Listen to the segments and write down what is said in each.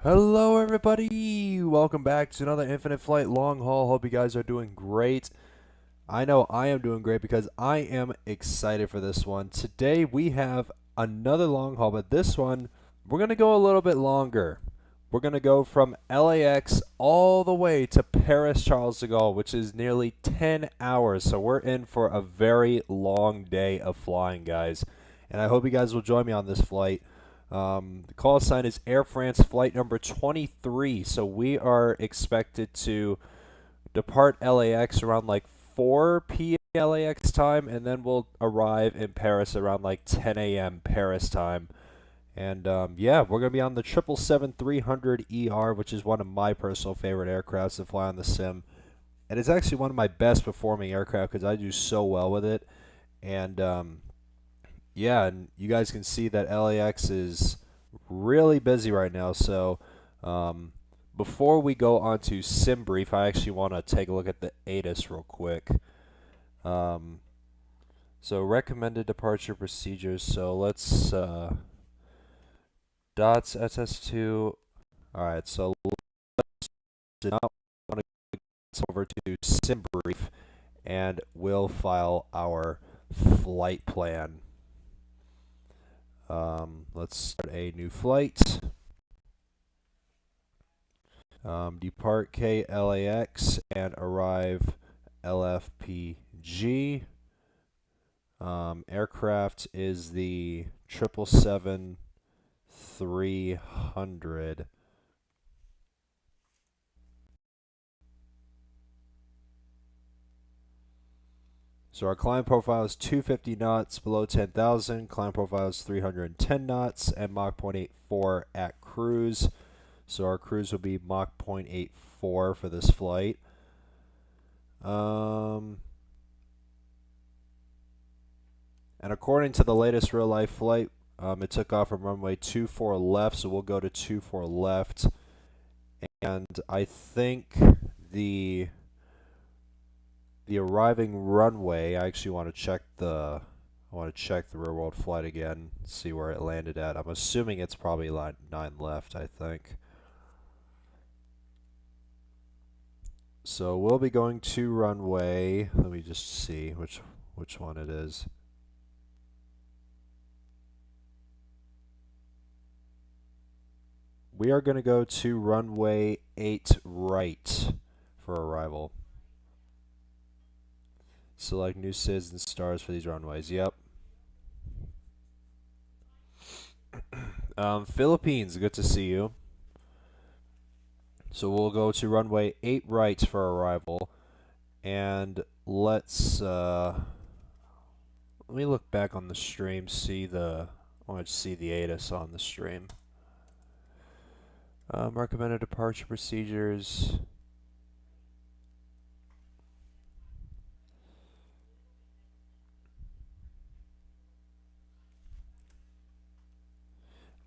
Hello everybody! Welcome back to another Infinite Flight Long Haul. Hope you guys are doing great. I know I am doing great because I am excited for this one. Today we have another long haul, but this one we're going to go a little bit longer. We're going to go from LAX all the way to Paris Charles de Gaulle, which is nearly 10 hours. So we're in for a very long day of flying, guys. And I hope you guys will join me on this flight. The call sign is Air France flight number 23, so we are expected to depart LAX around like 4 p.m. LAX time, and then we'll arrive in Paris around like 10 a.m. Paris time. And yeah, we're going to be on the 777-300ER, which is one of my personal favorite aircrafts to fly on the sim. And it's actually one of my best performing aircraft because I do so well with it. And yeah, and you guys can see that LAX is really busy right now. So before we go on to sim brief, I actually want to take a look at the ATIS real quick. So recommended departure procedures. So let's dots SS2. All right, so let's now want to go over to sim brief, and we'll file our flight plan. Let's start a new flight. Depart KLAX and arrive LFPG. Aircraft is the 777-300. So our climb profile is 250 knots below 10,000. Climb profile is 310 knots and Mach 0.84 at cruise. So our cruise will be Mach 0.84 for this flight. And according to the latest real life flight, it took off from runway 24 left, so we'll go to 24 left. And I think the arriving runway, I actually want to check the real world flight again, see where it landed at. I'm assuming it's probably line 9 left, I think. So we'll be going to runway, let me just see which one it is. We are going to go to runway 8 right for arrival. Select new SIDS and stars for these runways. Yep. Philippines, good to see you. So we'll go to runway 8 right for arrival. And let's let me look back on the stream, I want to see the ATIS on the stream. Recommended departure procedures.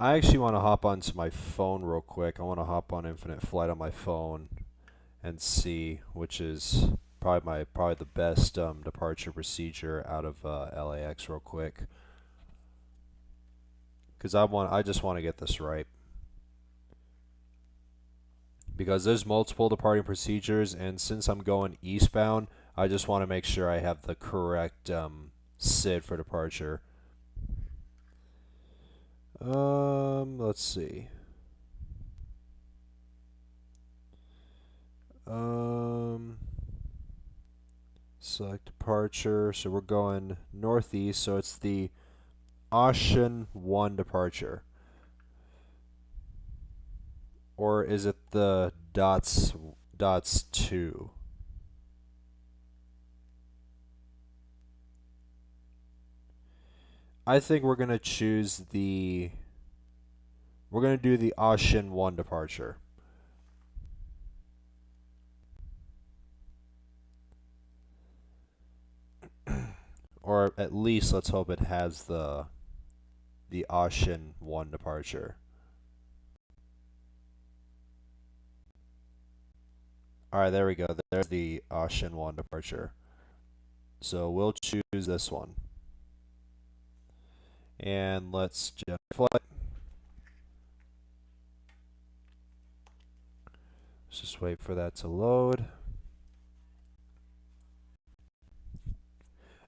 I actually want to hop onto my phone real quick. I want to hop on Infinite Flight on my phone and see which is probably the best departure procedure out of LAX real quick, because I just want to get this right, because there's multiple departing procedures, and since I'm going eastbound, I just want to make sure I have the correct SID for departure. Let's see. Select departure. So we're going northeast, so it's the Ocean 1 departure. Or is it the dots 2? I think we're going to choose the... We're going to do the Ocean 1 departure. Or at least let's hope it has the Ocean 1 departure. Alright, there we go. There's the Ocean 1 departure. So we'll choose this one. And let's just flight. Let's just wait for that to load.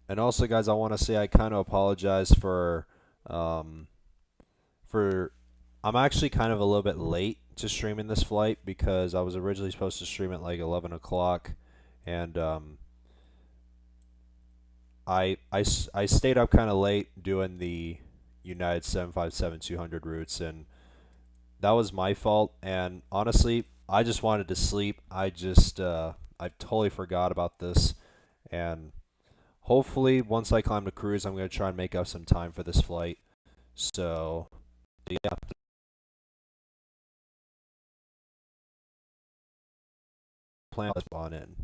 And also, guys, I want to say I kind of apologize for I'm actually kind of a little bit late to streaming this flight, because I was originally supposed to stream at like 11 o'clock, and I stayed up kind of late doing the United 757-200 routes, and that was my fault. And honestly, I just wanted to sleep. I totally forgot about this, and hopefully once I climb the cruise, I'm going to try and make up some time for this flight. So yeah. Plan to spawn in.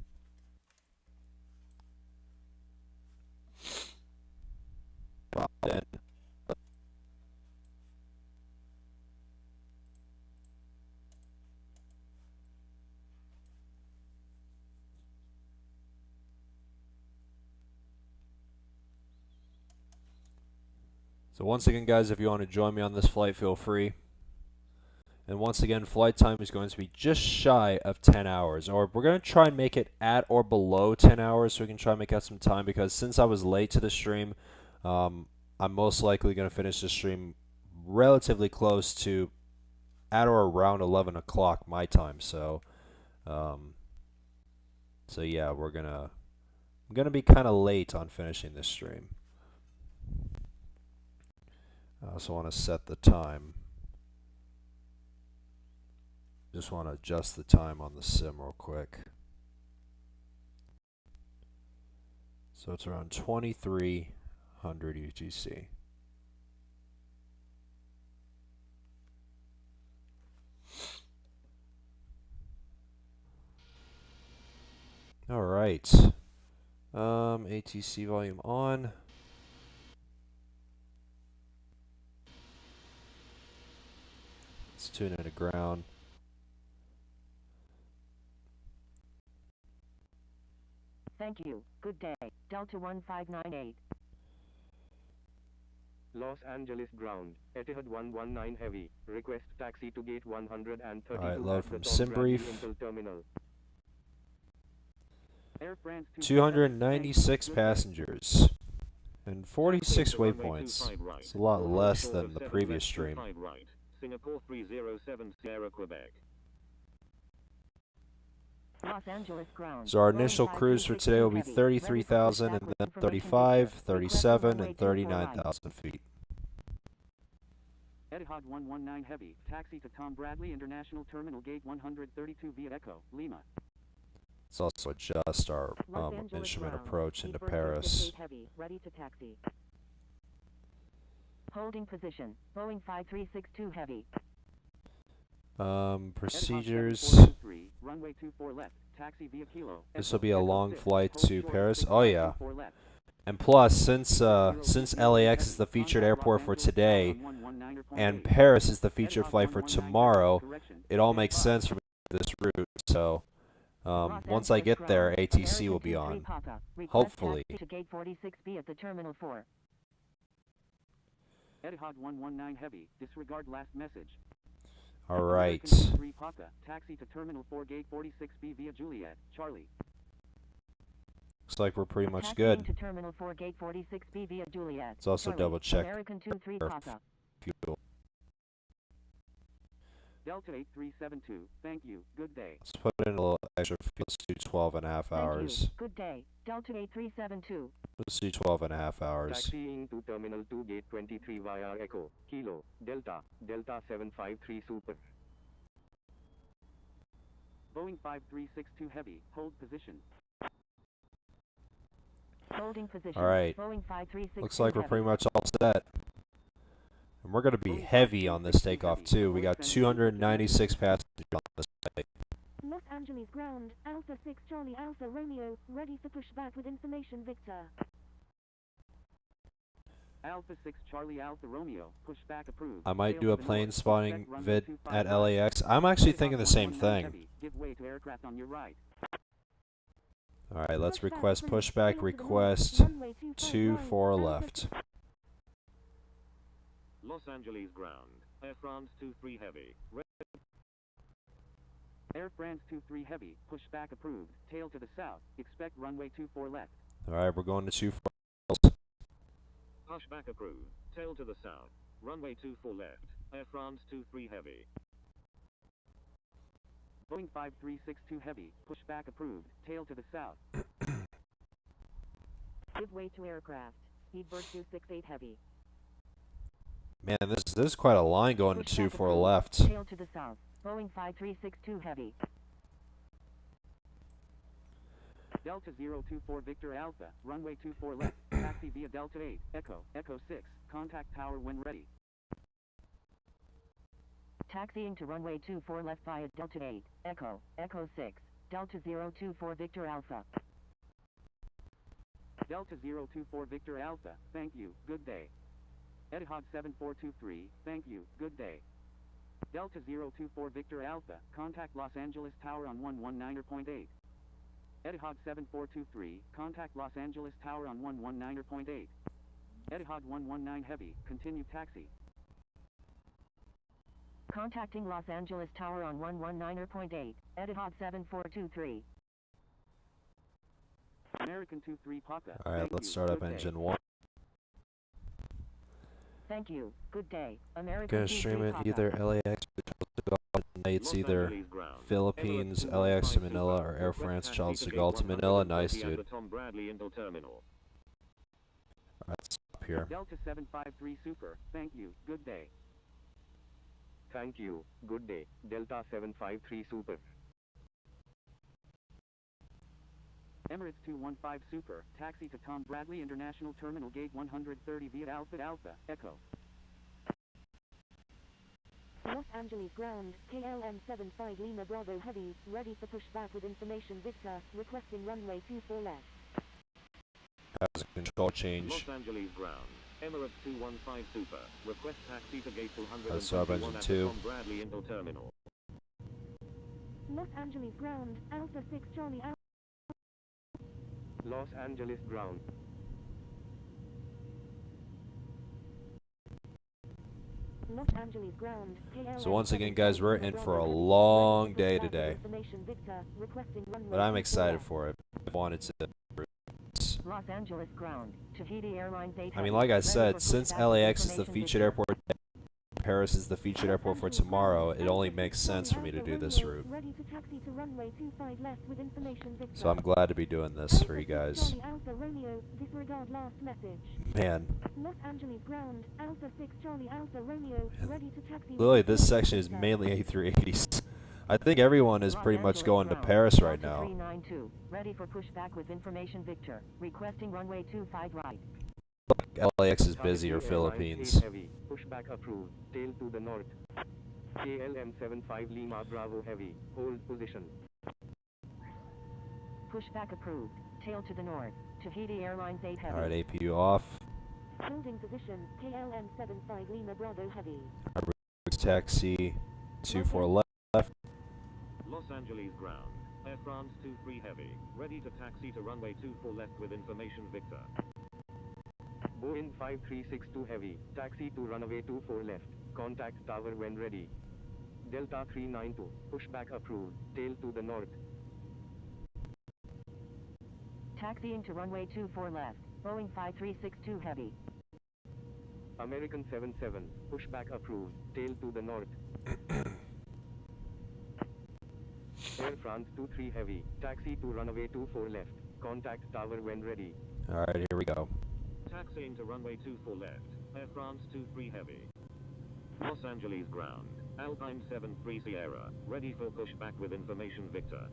So once again, guys, if you want to join me on this flight, feel free. And once again, flight time is going to be just shy of 10 hours. Or we're going to try and make it at or below 10 hours so we can try and make out some time, because since I was late to the stream, I'm most likely going to finish the stream relatively close to at or around 11 o'clock my time. So yeah, I'm gonna be kind of late on finishing this stream. I also want to set the time. Just want to adjust the time on the sim real quick. So it's around 2300 UTC. All right. ATC volume on. Let's tune into ground. Thank you. Good day. Delta 1598. Los Angeles ground. Etihad 119 heavy. Request taxi to gate 132 All right, load at the from Tom Bradley SimBrief. Intel terminal. Air France 296 passengers and 46 waypoints. It's a lot less than the previous stream. Singapore 307 Sierra, Quebec. Los Angeles ground. So our initial cruise for today will be 33,000, and then 35, 37, and 39,000 feet. Etihad 119 heavy. Taxi to Tom Bradley International Terminal Gate 132 via Echo, Lima. Let's also adjust our instrument approach into Paris. Heavy, ready to taxi. Holding position. Boeing 5362 heavy. Procedures. 7423, runway 24 left, taxi via Kilo. This will Echo, be a Echo long 6, flight hold to short Paris. 6 Oh yeah. 24 left. And plus, since Since LAX is the featured airport for today, and Paris is the featured flight for tomorrow, it all makes sense for me to do this route. So, Los once I Angeles get there, ground, ATC will American be 23 on. Papa. Request Hopefully. taxi to gate 46B at the Terminal 4. Etihad 119 heavy, disregard last message. All right. American 23 Papa, taxi to Terminal 4 gate 46B via Juliet, Charlie. Looks like we're pretty much Taxiing good. to Terminal 4 gate 46B via Juliet. Let's also Charlie. double check American 23 our Papa. fuel. Delta 8372, thank you, good day. Let's put in a little extra fuel. Let's do 12 and a half Thank hours. you. Good day. Delta 8372. Let's do 12 and a half hours. Taxiing to Terminal 2 Gate 23 via Echo, Kilo, Delta, Delta 753 Super. Boeing 5362 heavy, hold position. Holding position. All right. Boeing 5362 Looks like we're heavy. pretty much all set. And we're going to be heavy on this takeoff too. We got 296 passengers on this flight. Los Angeles ground, Alpha 6 Charlie Alpha Romeo, ready for pushback with information Victor. Alpha 6 Charlie Alpha Romeo, pushback approved. I might Tail do to a the plane north, spotting expect runway vid 25 at right. LAX. I'm actually Etihad thinking the same 119 thing. heavy, give way to aircraft on your right. Alright, let's Pushback request approved. pushback Tail to the north, request runway 25 2 right, 4 Alpha left. Los Angeles ground. Air France 23 heavy. Air France 23 heavy, pushback approved. Tail to the south, expect runway 24 left. Alright, we're going to 2 4. Pushback approved. Tail to the south. Runway 24 left. Air France 23 heavy. Boeing 5362 heavy, pushback approved. Tail to the south. Give way to aircraft. Speedbird 268 heavy. Man, this is quite a line going to 2 Pushback 4 approved. left. Tail to the south. Boeing 5362 heavy. Delta 024 Victor Alpha, runway 24 left. Taxi via Delta 8, Echo, Echo 6. Contact tower when ready. Taxiing to runway 24 left via Delta 8, Echo, Echo 6, Delta 024 Victor Alpha. Delta 024 Victor Alpha, thank you, good day. Etihad 7423, thank you, good day. Delta 024 Victor Alpha, contact Los Angeles Tower on 119.8. Etihad 7423, contact Los Angeles Tower on 119.8. Etihad 119 heavy, continue taxi. Contacting Los Angeles Tower on 119.8, Etihad 7423. American 23 Papa. Alright, thank let's you, start up good day. engine 1. Thank you, good day. American Gonna 23 stream it Papa. either LAX or it's Los either Angeles ground. Philippines, Emirates LAX to 215 Manila, Super. or Air Request France taxi Charles to de gate Gaulle to Manila. Nice, 130 at dude. the Tom Bradley Intel Terminal. Alright, stop here. Delta 753 Super, thank you, good day. Thank you, good day, Delta 753 Super. Emirates 215 Super, taxi to Tom Bradley International Terminal Gate 130 via Alpha Alpha, Echo. Los Angeles ground, KLM 75 Lima Bravo heavy, ready for pushback with information Victor, requesting runway 24 left. That was a control change. Los Angeles ground. Emirates 215 Super. Request taxi to gate That's sub 221 engine at 2. the Tom Bradley Intel Terminal. Los Angeles ground, Alpha 6 Charlie Alpha. Los Angeles ground. Los Angeles ground, KLM So once again, guys, 75 we're Lima in Bravo for a heavy, long ready for day pushback with today. information Victor, requesting runway But I'm 24 excited left. for it. I wanted to. Los Angeles ground, Tahiti Airlines 8 I mean, heavy, like I ready said, for since pushback with LAX is the information featured Victor. airport, Paris is the featured airport for tomorrow, it only makes sense for me to do this route. Ready to taxi to runway 25 left with information Victor. So I'm glad to be doing this for you Alpha 6 guys. Charlie Alpha Romeo, disregard last message. Man, Los Angeles ground, Alpha 6 Charlie Alpha Romeo, ready to taxi. with literally this information section is Victor. mainly A380s. I think everyone is Los pretty much Angeles going to ground, Paris right Delta now. 392, ready for pushback with information Victor, requesting runway 25 right. LAX is Thai busy or Airlines 8 Philippines. Heavy, pushback approved, tail to the north. KLM 75 Lima Bravo Heavy, hold position. Pushback approved. Tail to the north. Tahiti Airlines 8 Heavy. Alright, APU off. Holding position, KLM 75 Lima Bravo Heavy. Taxi 24 left. Los Angeles ground. Air France 23 heavy. Ready to taxi to runway 24 left with information Victor. Boeing 5362 Heavy, taxi to runway 24 left. Contact tower when ready. Delta 392, pushback approved. Tail to the north. Taxiing to runway 24 left. Boeing 5362 Heavy. American 77, pushback approved. Tail to the north. Air France 23 Heavy, taxi to runway 24 left. Contact tower when ready. Alright, here we go. Taxiing to runway 24 left. Air France 23 heavy. Los Angeles ground. Alpine 73 Sierra. Ready for pushback with information Victor.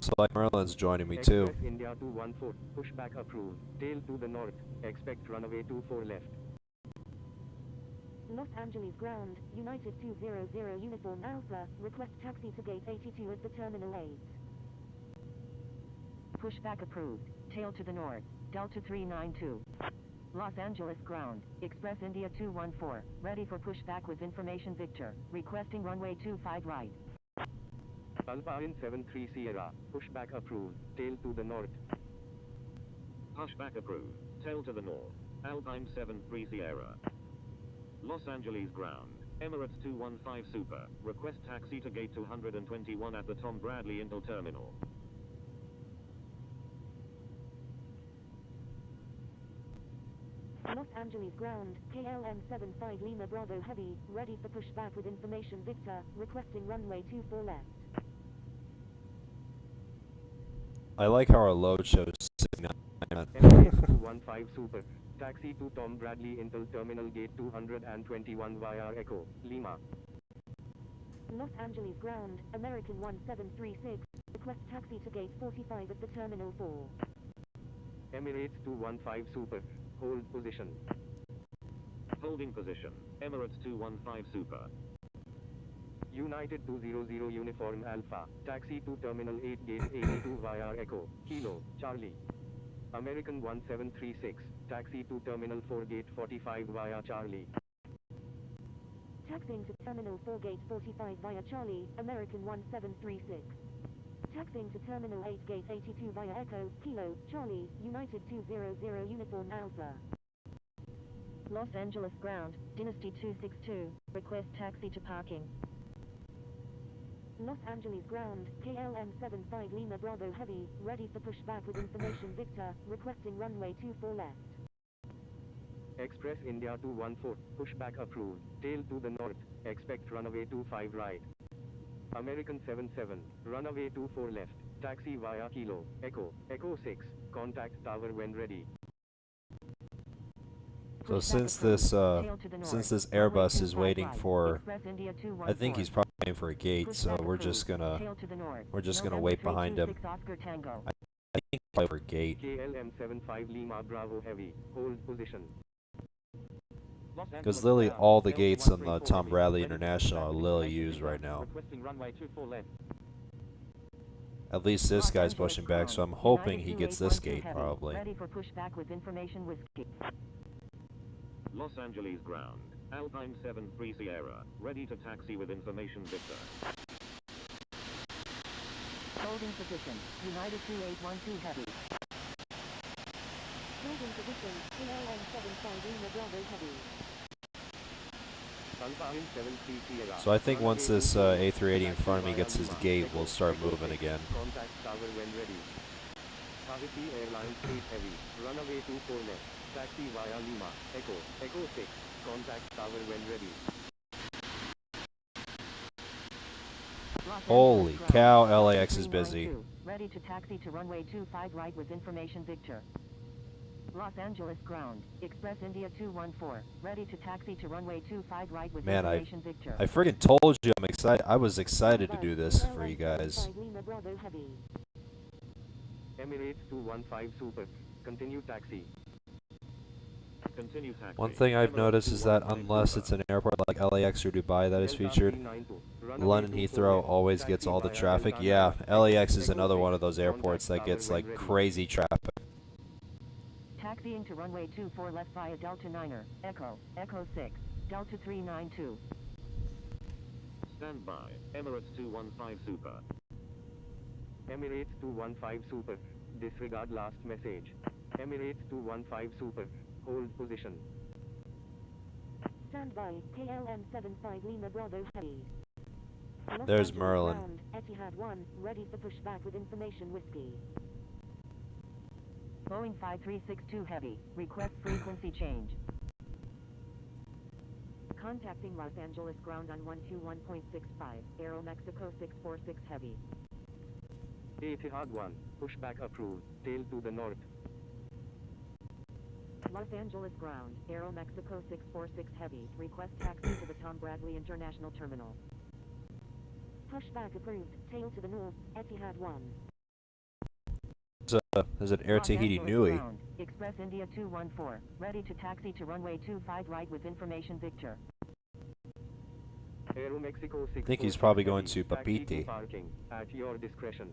Select Merlin's joining me too. Express India 214, pushback approved. Tail to the north. Expect runway 24 left. Los Angeles ground, United 200 Uniform Alpha, request taxi to gate 82 at the Terminal 8. Pushback approved. Tail to the north. Delta 392. Los Angeles ground. Express India 214. Ready for pushback with information Victor. Requesting runway 25 right. Alpine 73 Sierra, pushback approved. Tail to the north. Pushback approved. Tail to the north. Alpine 73 Sierra. Los Angeles ground. Emirates 215 Super. Request taxi to gate 221 at the Tom Bradley Intel Terminal. Los Angeles ground, KLM 75 Lima Bravo Heavy, ready for pushback with information Victor, requesting runway 24 left. I like how our load shows 69. Emirates 215 Super, taxi to Tom Bradley Intel Terminal Gate 221 via Echo, Lima. Los Angeles ground, American 1736, request taxi to gate 45 at the Terminal 4. Emirates 215 Super, hold position. Holding position. Emirates 215 Super. United 200 Uniform Alpha, taxi to Terminal 8 Gate 82 via Echo, Kilo, Charlie. American 1736, taxi to Terminal 4 Gate 45 via Charlie. Taxiing to Terminal 4 Gate 45 via Charlie, American 1736. Taxiing to Terminal 8 Gate 82 via Echo, Kilo, Charlie, United 200 Uniform Alpha. Los Angeles ground. Dynasty 262. Request taxi to parking. Los Angeles ground, KLM 75 Lima Bravo Heavy, ready for pushback with information Victor, requesting runway 24 left. Express India 214, pushback approved. Tail to the north, expect runway 25 right. American 77, runway 24 left, taxi via Kilo, Echo, Echo 6, contact tower when ready. So since this Airbus is waiting for, I think he's probably waiting for a gate, so we're just gonna wait behind him. I think he'll for a gate. KLM 75 Lima Bravo Heavy, hold position. Because literally all the gates on the Tom Bradley International are literally used right now. Requesting runway 24 left. At least this guy's pushing back, so I'm hoping he gets this gate probably. Ready for pushback with information Whiskey. Los Angeles ground. Alpine 73 Sierra. Ready to taxi with information Victor. Holding position. United 2812 Heavy. Holding position, KLM 75 Lima Bravo Heavy. Alpine 73 Sierra. So I think once this A380 in front of me gets his gate, we'll start moving again. Contact tower when ready. Tahiti Airlines 8 Heavy, runway 24 left, taxi via Lima, Echo, Echo 6, contact tower when ready. Holy cow, LAX is busy. Ready to taxi to runway 25 right with information Victor. Los Angeles ground. Express India 214. Ready to taxi to runway 25 right with Man, information Victor. I friggin' told you I'm excited. I was excited to do this for you guys. Lima Bravo Heavy. Emirates 215 Super, continue taxi. Continue taxi. One thing I've Emirates noticed is that 215 unless it's Super. an airport like LAX or Dubai that is Delta featured, 392, runaway London 24 Heathrow left, always taxi gets all the via traffic. Delta Yeah, 9, LAX is Echo another one 6, of those airports that contact gets tower like when ready. crazy traffic. Taxiing to runway 24 left via Delta 9er, Echo, Echo 6, Delta 392. Stand by. Emirates 215 Super. Emirates 215 Super. Disregard last message. Emirates 215 Super. Hold position. Stand by, KLM 75 Lima Bravo Heavy. Los There's Angeles Merlin. ground, Etihad 1, ready for pushback with information Whiskey. Boeing 5362 Heavy, request frequency change. Contacting Los Angeles ground on 121.65, Aeromexico 646 Heavy. Etihad 1. Pushback approved. Tail to the north. Los Angeles ground, Aeromexico 646 Heavy, request taxi to the Tom Bradley International Terminal. Pushback approved, tail to the north, Etihad 1. There's an Air Los Tahiti Angeles Nui. ground, Express India 214, ready to taxi to runway 25 right with information Victor. Aeromexico 646 I think he's probably going Heavy, to taxi Papeete. parking, at your discretion.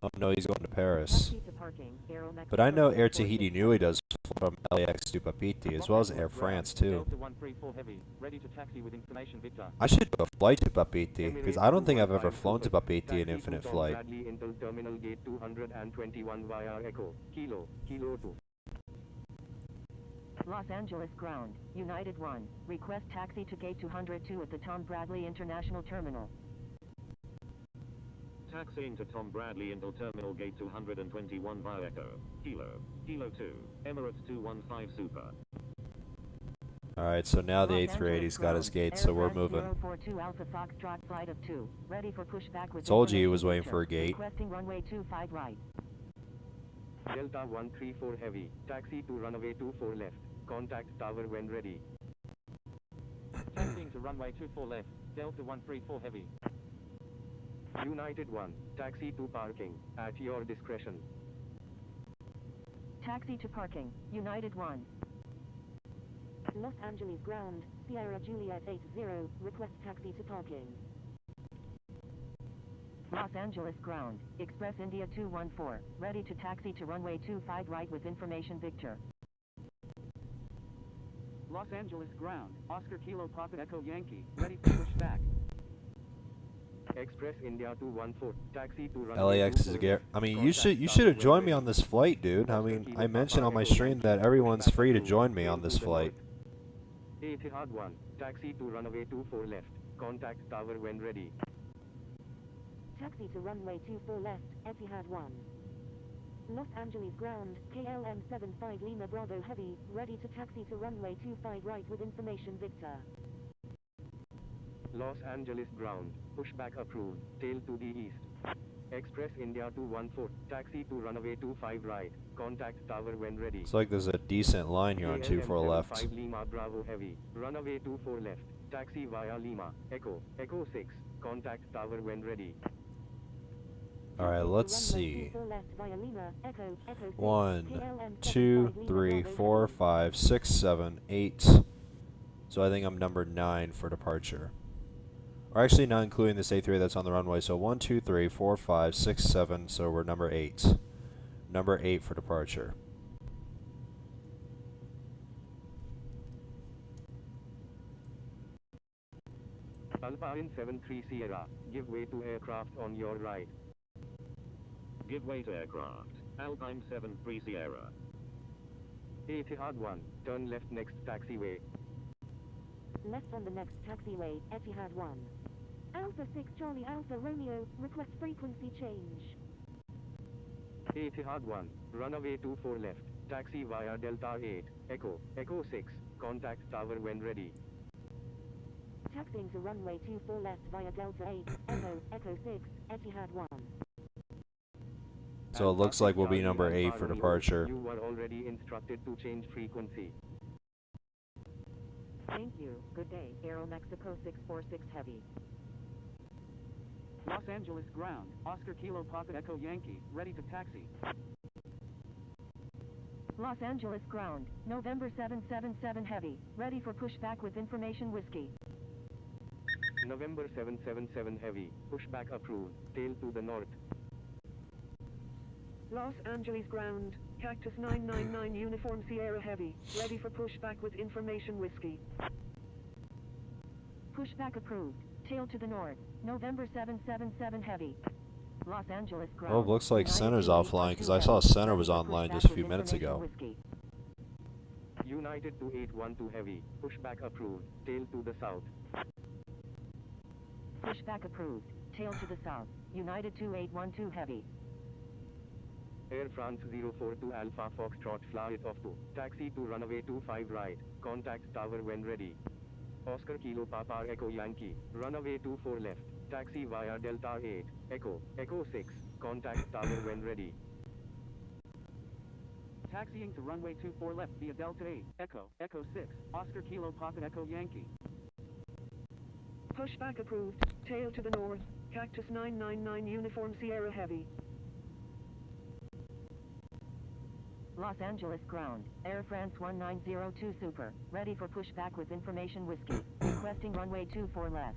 Oh no, he's going to Paris. Taxi to parking, Aeromexico But I know Air 646 Tahiti Nui does from LAX to Papeete, as well as Air France too. Delta 134 Heavy, ready to taxi with information Victor. I should do a flight to Papeete, because I don't think I've ever 215 flown to Super. Papeete Taxi in to infinite Tom flight. Bradley Intel Terminal Gate 221 via Echo, Kilo, Kilo 2. Los Angeles ground, United 1, request taxi to gate 202 at the Tom Bradley International Terminal. Taxiing to Tom Bradley Intel Terminal Gate 221 via Echo. Kilo. Kilo 2. Emirates 215 Super. Alright, so now the Los Angeles A380's got his ground, gate, so we're Aircraft moving. 042 Alpha Foxtrot flight of 2, ready for pushback with Told you he information was waiting Victor, for a gate. requesting runway 25 right. Delta 134 Heavy, taxi to runway 24 left. Contact tower when ready. Taxiing to runway 24 left, Delta 134 Heavy. United 1, taxi to parking, at your discretion. Taxi to parking, United 1. Los Angeles ground, Sierra Juliet 80, request taxi to parking. Los Angeles ground, Express India 214, ready to taxi to runway 25 right with information Victor. Los Angeles ground, Oscar Kilo Papa Echo Yankee, ready for pushback. Express India 214, taxi to runway LAX is 24 a gar- left. I mean, you Contact should tower have when joined me ready. on this flight, dude. I mean, I mentioned on my stream that everyone's free to join me on this flight. Etihad 1, taxi to runway 24 left. Contact tower when ready. Taxi to runway 24 left, Etihad 1. Los Angeles ground, KLM 75 Lima Bravo Heavy, ready to taxi to runway 25 right with information Victor. Los Angeles ground, pushback approved, tail to the east. Express India 214, taxi to runway 25 right. Contact tower when ready. It's like there's a decent line here on KLM 24 left. 75 Lima Bravo Heavy, runway 24 left. Taxi via Lima, Echo, Echo 6. Contact tower when ready. Alright, let's Runway see. 24 left via Lima, Echo, Echo 6, 1, KLM 2, 75 Lima 3, Bravo 4, Heavy. 5, 6, 7, 8. So I think I'm number 9 for departure. Or actually not including this A3 that's on the runway. So 1, 2, 3, 4, 5, 6, 7. So we're number 8. Number 8 for departure. Alpine 73 Sierra, give way to aircraft on your right. Give way to aircraft. Alpine 73 Sierra. Etihad 1, turn left next taxiway. Left on the next taxiway, Etihad 1. Alpha 6 Charlie Alpha Romeo, request frequency change. Etihad 1, runway 24 left. Taxi via Delta 8, Echo, Echo 6. Contact tower when ready. Taxiing to runway 24 left via Delta 8, Echo, Echo 6, Etihad 1. So it looks like we'll be number 8 for departure. You were already instructed to change frequency. Thank you, good day, Aeromexico 646 Heavy. Los Angeles ground, Oscar Kilo Papa Echo Yankee, ready to taxi. Los Angeles ground, November 777 heavy, ready for pushback with information whiskey. November 777 heavy, pushback approved, tail to the north. Los Angeles ground, Cactus 999 Uniform Sierra Heavy, ready for pushback with information whiskey. Pushback approved, tail to the north, November 777 heavy. Los Angeles ground. Oh, looks like United Center's 2812 offline because I heavy, saw Center ready was for online pushback just a with few minutes information ago. whiskey. United 2812 heavy, pushback approved, tail to the south. Pushback approved, tail to the south, United 2812 heavy. Air France 042 Alpha Foxtrot flight off to, taxi to runway 25 right, contact tower when ready. Oscar Kilo Papa Echo Yankee, runway 24 left, taxi via Delta 8, Echo 6, contact tower when ready. Taxiing to runway 24 left via Delta 8, Echo 6, Oscar Kilo Papa Echo Yankee. Pushback approved, tail to the north, Cactus 999 Uniform Sierra Heavy. Los Angeles ground, Air France 1902 Super, ready for pushback with information whiskey, requesting runway 24 left.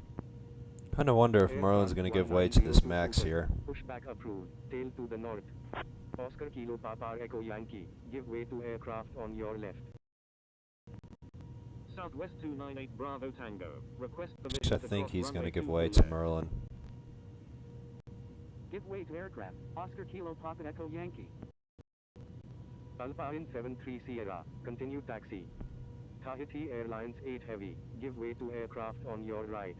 Kinda wonder if Air Merlin's France gonna give way to this 1902 Max Super, here. pushback approved, tail to the north. Oscar Kilo Papa Echo Yankee, give way to aircraft on your left. Southwest 298 Bravo Tango. Request permission Actually, I to think cross he's runway gonna give 24 way to left. Merlin. Give way to aircraft, Oscar Kilo Papa Echo Yankee. Alpine 73 Sierra, continue taxi. Tahiti Airlines 8 Heavy, give way to aircraft on your right.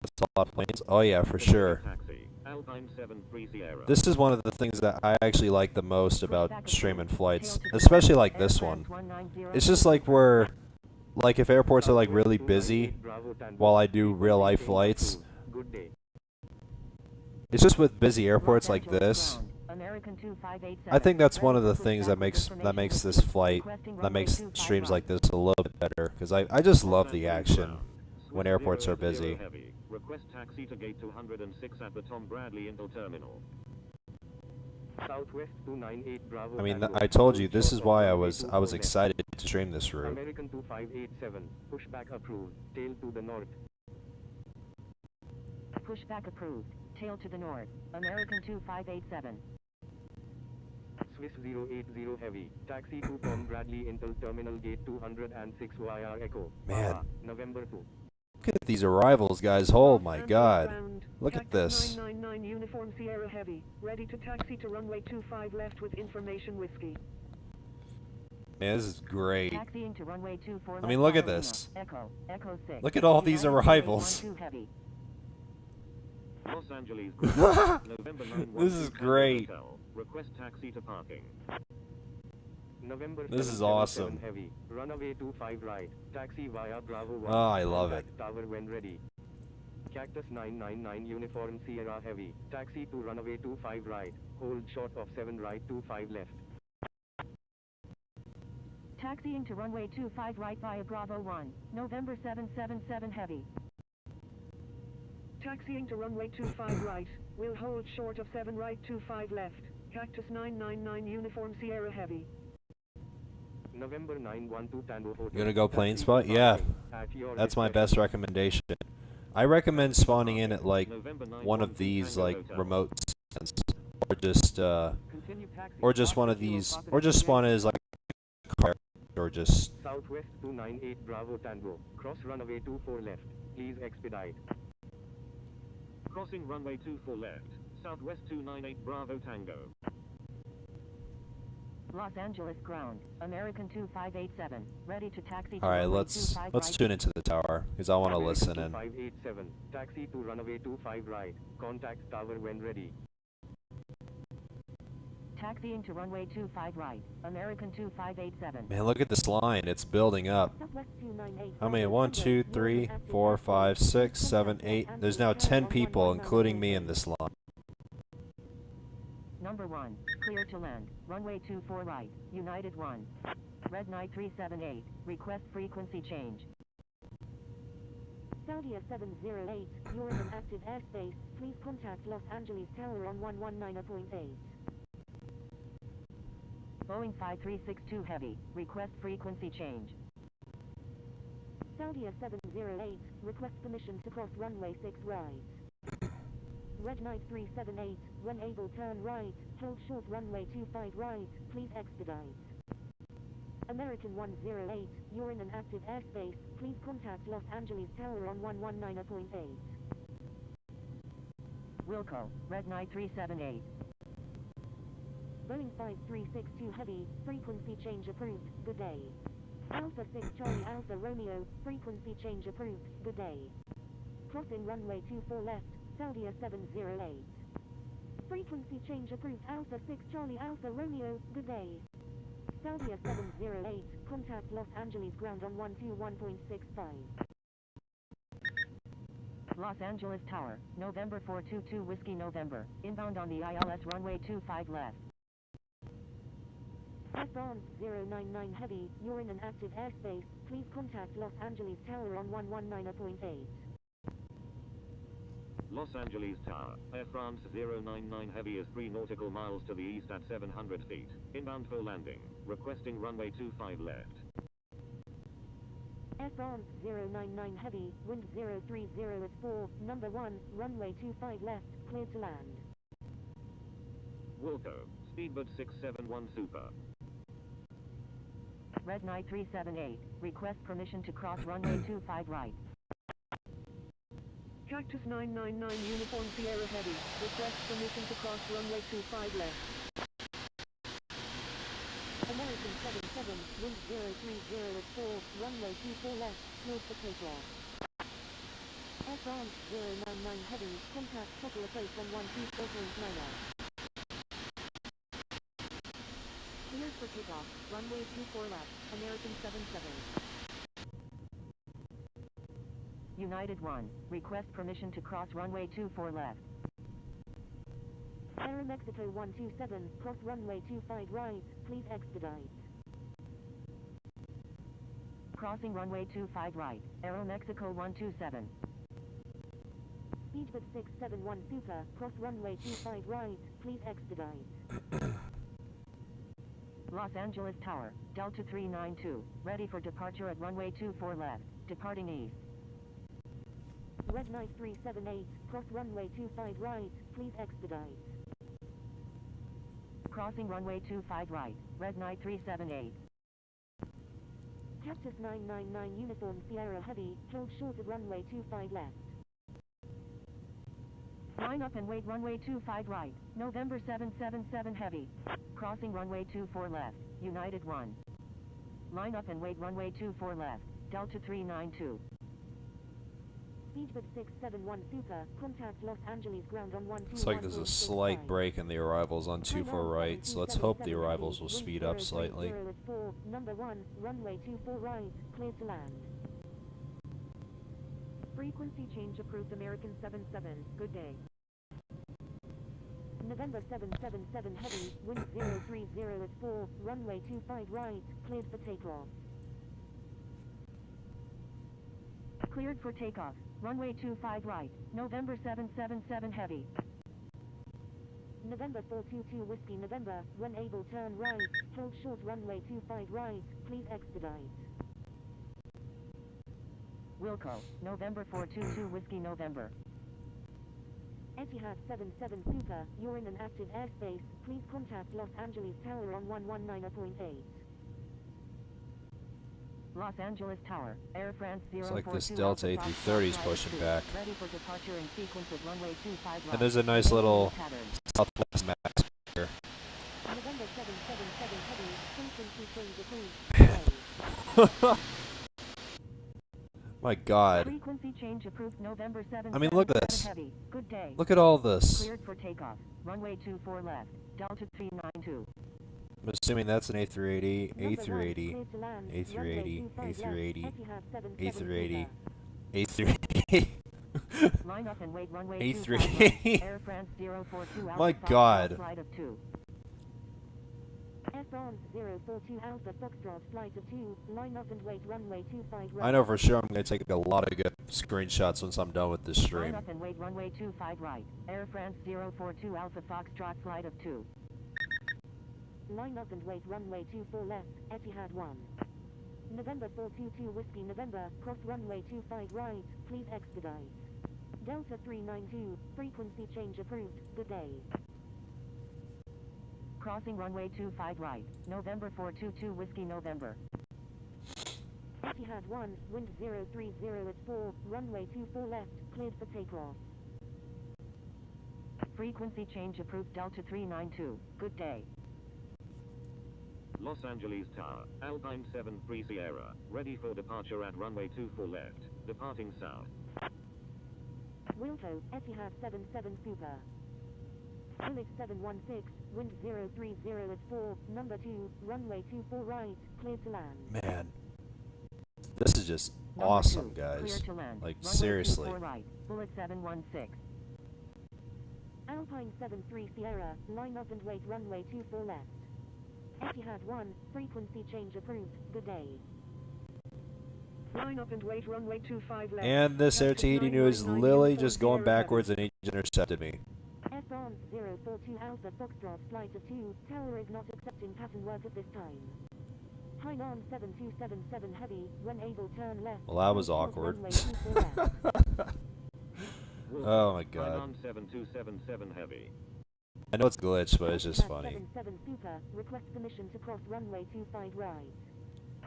That's a lot of planes. Oh yeah, for sure. Taxi, Alpine 73 Sierra. This is one of the things that I actually like the most about streaming flights, especially like this one. It's just like we're, like if airports are like really busy while I do real life flights, Good day. it's just with busy airports like this. I think that's one of the things that makes this flight, that makes streams like this a little bit better, because I just love the action when airports are busy. Heavy. Request taxi to gate 206 at the Tom Bradley Intel Terminal. Southwest 298 Bravo I mean, Tango, I told you hold this short is of why I runway was 24 left. excited to stream this route. American 2587, pushback approved, tail to the north. Pushback approved, tail to the north, American 2587. Swiss 080 Heavy, taxi to Tom Bradley Intel Terminal Gate 206 via Echo. Man. Papa, November 2. Look at these arrivals, guys. Oh Los my Angeles god. ground, Look at Cactus this. 999 Uniform Sierra Heavy, ready to taxi to runway 25 left with information whiskey. Man, this is great. Taxiing to runway 24 I mean, look at Lima, this. Echo 6. Look at all these United arrivals. 2812 heavy. Los Angeles ground, November 912 This is Tango great. Hotel. Request taxi to parking. November This is 777 awesome. Heavy, runway 25 right, taxi via Bravo 1. Oh, I love it. Contact tower when ready. Cactus 999 Uniform Sierra Heavy, taxi to runway 25 right, hold short of 7 right 25 left. Taxiing to runway 25 right via Bravo 1, November 777 heavy. Taxiing to runway 25 right, will hold short of 7 right 25 left, Cactus 999 Uniform Sierra Heavy. November 912 Tango Hotel. You gonna go plane taxi spot? to Yeah. parking at your That's my discretion. best recommendation. I recommend spawning in at like November one of 912 these Tango like Hotel. remote stands, or just Continue taxi. or just one Oscar of Kilo these, Papa or just Echo spawn Yankee. as like a car, or just Southwest 298 Bravo Tango, cross runway 24 left, please expedite. Crossing runway 24 left. Southwest 298 Bravo Tango. Los Angeles ground, American 2587, ready to taxi to all right. runway Let's 25 right. tune into the tower because I want to American listen in. 2587, taxi to runway 25 right, contact tower when ready. Taxiing to runway 25 right, American 2587. Man, look at this line. It's building up. Southwest 298 How many? Bravo 1, Tango, 2, 3, Northern active 4, airspace. 5, 6, 7, Contact 8. Los There's now Angeles 10 Tower people, 1199 including me, in this line. Number 1, clear to land, runway 24 right, United 1. Red Knight 378, request frequency change. Saudia 708, you're in an active airspace. Please contact Los Angeles Tower on 119.8. Boeing 5362 Heavy, request frequency change. Saudia 708, request permission to cross runway 6 right. Red Knight 378, when able turn right, hold short runway 25 right, please expedite. American 108, you're in an active airspace, please contact Los Angeles Tower on 119.8. Wilco, Red Knight 378. Boeing 5362 Heavy, frequency change approved, good day. Alpha 6 Charlie Alpha Romeo, frequency change approved, good day. Crossing runway 24 left, Saudia 708. Frequency change approved Alpha 6 Charlie Alpha Romeo, good day. Saudia 708, contact Los Angeles ground on 121.65. Los Angeles Tower, November 422 Whiskey November, inbound on the ILS runway 25 left. France 099 Heavy, you're in an active airspace, please contact Los Angeles Tower on 119.8. Los Angeles Tower, Air France 099 Heavy is 3 nautical miles to the east at 700 feet, inbound for landing, requesting runway 25 left. Air France 099 Heavy, wind 030 at 4, number 1, runway 25 left, cleared to land. Wilco, Speedbird 671 Super. Red Knight 378, request permission to cross runway 25 right. Cactus 999 Uniform Sierra Heavy, request permission to cross runway 25 left. American 77, wind 030 at 4, runway 24 left, cleared for takeoff. Air France 099 Heavy, contact Fokker approach on 124.9. Cleared for takeoff, runway 24 left, American 77. United 1, request permission to cross runway 24 left. Aeromexico 127, cross runway 25 right, please expedite. Crossing runway 25 right, Aeromexico 127. Speedbird 671 Super, cross runway 25 right, please expedite. Los Angeles Tower, Delta 392, ready for departure at runway 24 left, departing east. Red Knight 378, cross runway 25 right, please expedite. Crossing runway 25 right, Red Knight 378. Cactus 999 Uniform Sierra Heavy, hold short of runway 25 left. Line up and wait runway 25 right, November 777 Heavy. Crossing runway 24 left, United 1. Line up and wait runway 24 left, Delta 392. Speedbird 671 Super, contact Los Angeles ground on 121.65. Looks like there's a slight break in the arrivals on 24 right, so let's hope the arrivals will speed up slightly. Number 1, runway 24 right, cleared to land. Frequency change approved American 77, good day. November 777 Heavy, wind 030 at 4, runway 25 right, cleared for takeoff. Cleared for takeoff, runway 25 right, November 777 Heavy. November 422 Whiskey November, when able turn right, hold short runway 25 right, please expedite. Wilco, November 422 Whiskey November. Etihad 77 Super, you're in an active airspace, please contact Los Angeles Tower on 119.8. Los Angeles Tower, Air France 042 It's like this Alpha Delta Foxtrot A330 is flight pushing 2, back. ready for departure in sequence with runway 25 right. And there's a nice little Pattern. Southwest map here. November 777 Heavy, frequency change approved. My God. Frequency change approved November 7. I mean, look at this. Heavy. Good day. Look at all this. Cleared for takeoff. Runway 24 left. Delta 392. I'm assuming that's an A380, Number 1, A380, cleared to land, A380, runway 25 A380, left, Etihad 77 A380, Super. A380. Line up and wait runway A380. 25 left. Air France 042 Alpha My Foxtrot God. flight of 2. Air France 042 Alpha Foxtrot flight of 2, line up and wait runway 25 right. I know for sure I'm going to take a lot of good screenshots once I'm done with this Line stream. up and wait runway 25 right. Air France 042 Alpha Foxtrot flight of 2. line up and wait runway 24 left, Etihad 1. November 422 Whiskey November, cross runway 25 right, please expedite. Delta 392, frequency change approved, good day. Crossing runway 25 right, November 422 Whiskey November. Etihad 1, wind 030 at 4, runway 24 left, cleared for takeoff. Frequency change approved Delta 392, good day. Los Angeles Tower, Alpine 73 Sierra, ready for departure at runway 24 left, departing south. Wilco, Etihad 77 Super. Village 716, wind 030 at 4, number 2, runway 24 right, cleared to land. Man, this is just Number awesome, 2, guys. Clear to land. Like, Runway seriously. 24 right, Bullet 716. Alpine 73 Sierra, line up and wait runway 24 left. Etihad 1, frequency change approved, good day. Line up and wait runway 25 left. And this Air Cactus Tahiti news 999 literally uniform just going Sierra backwards and he intercepted me. Air France 042 Alpha Foxtrot flight of 2, tower is not accepting pattern work at this time. Hainan 7277 heavy, when able turn left. Well, that was hold awkward. runway 24 left. Oh my god. Hainan 7277 heavy. I know it's glitched, but it's just Etihad funny. 77 Super, request permission to cross runway 25 right.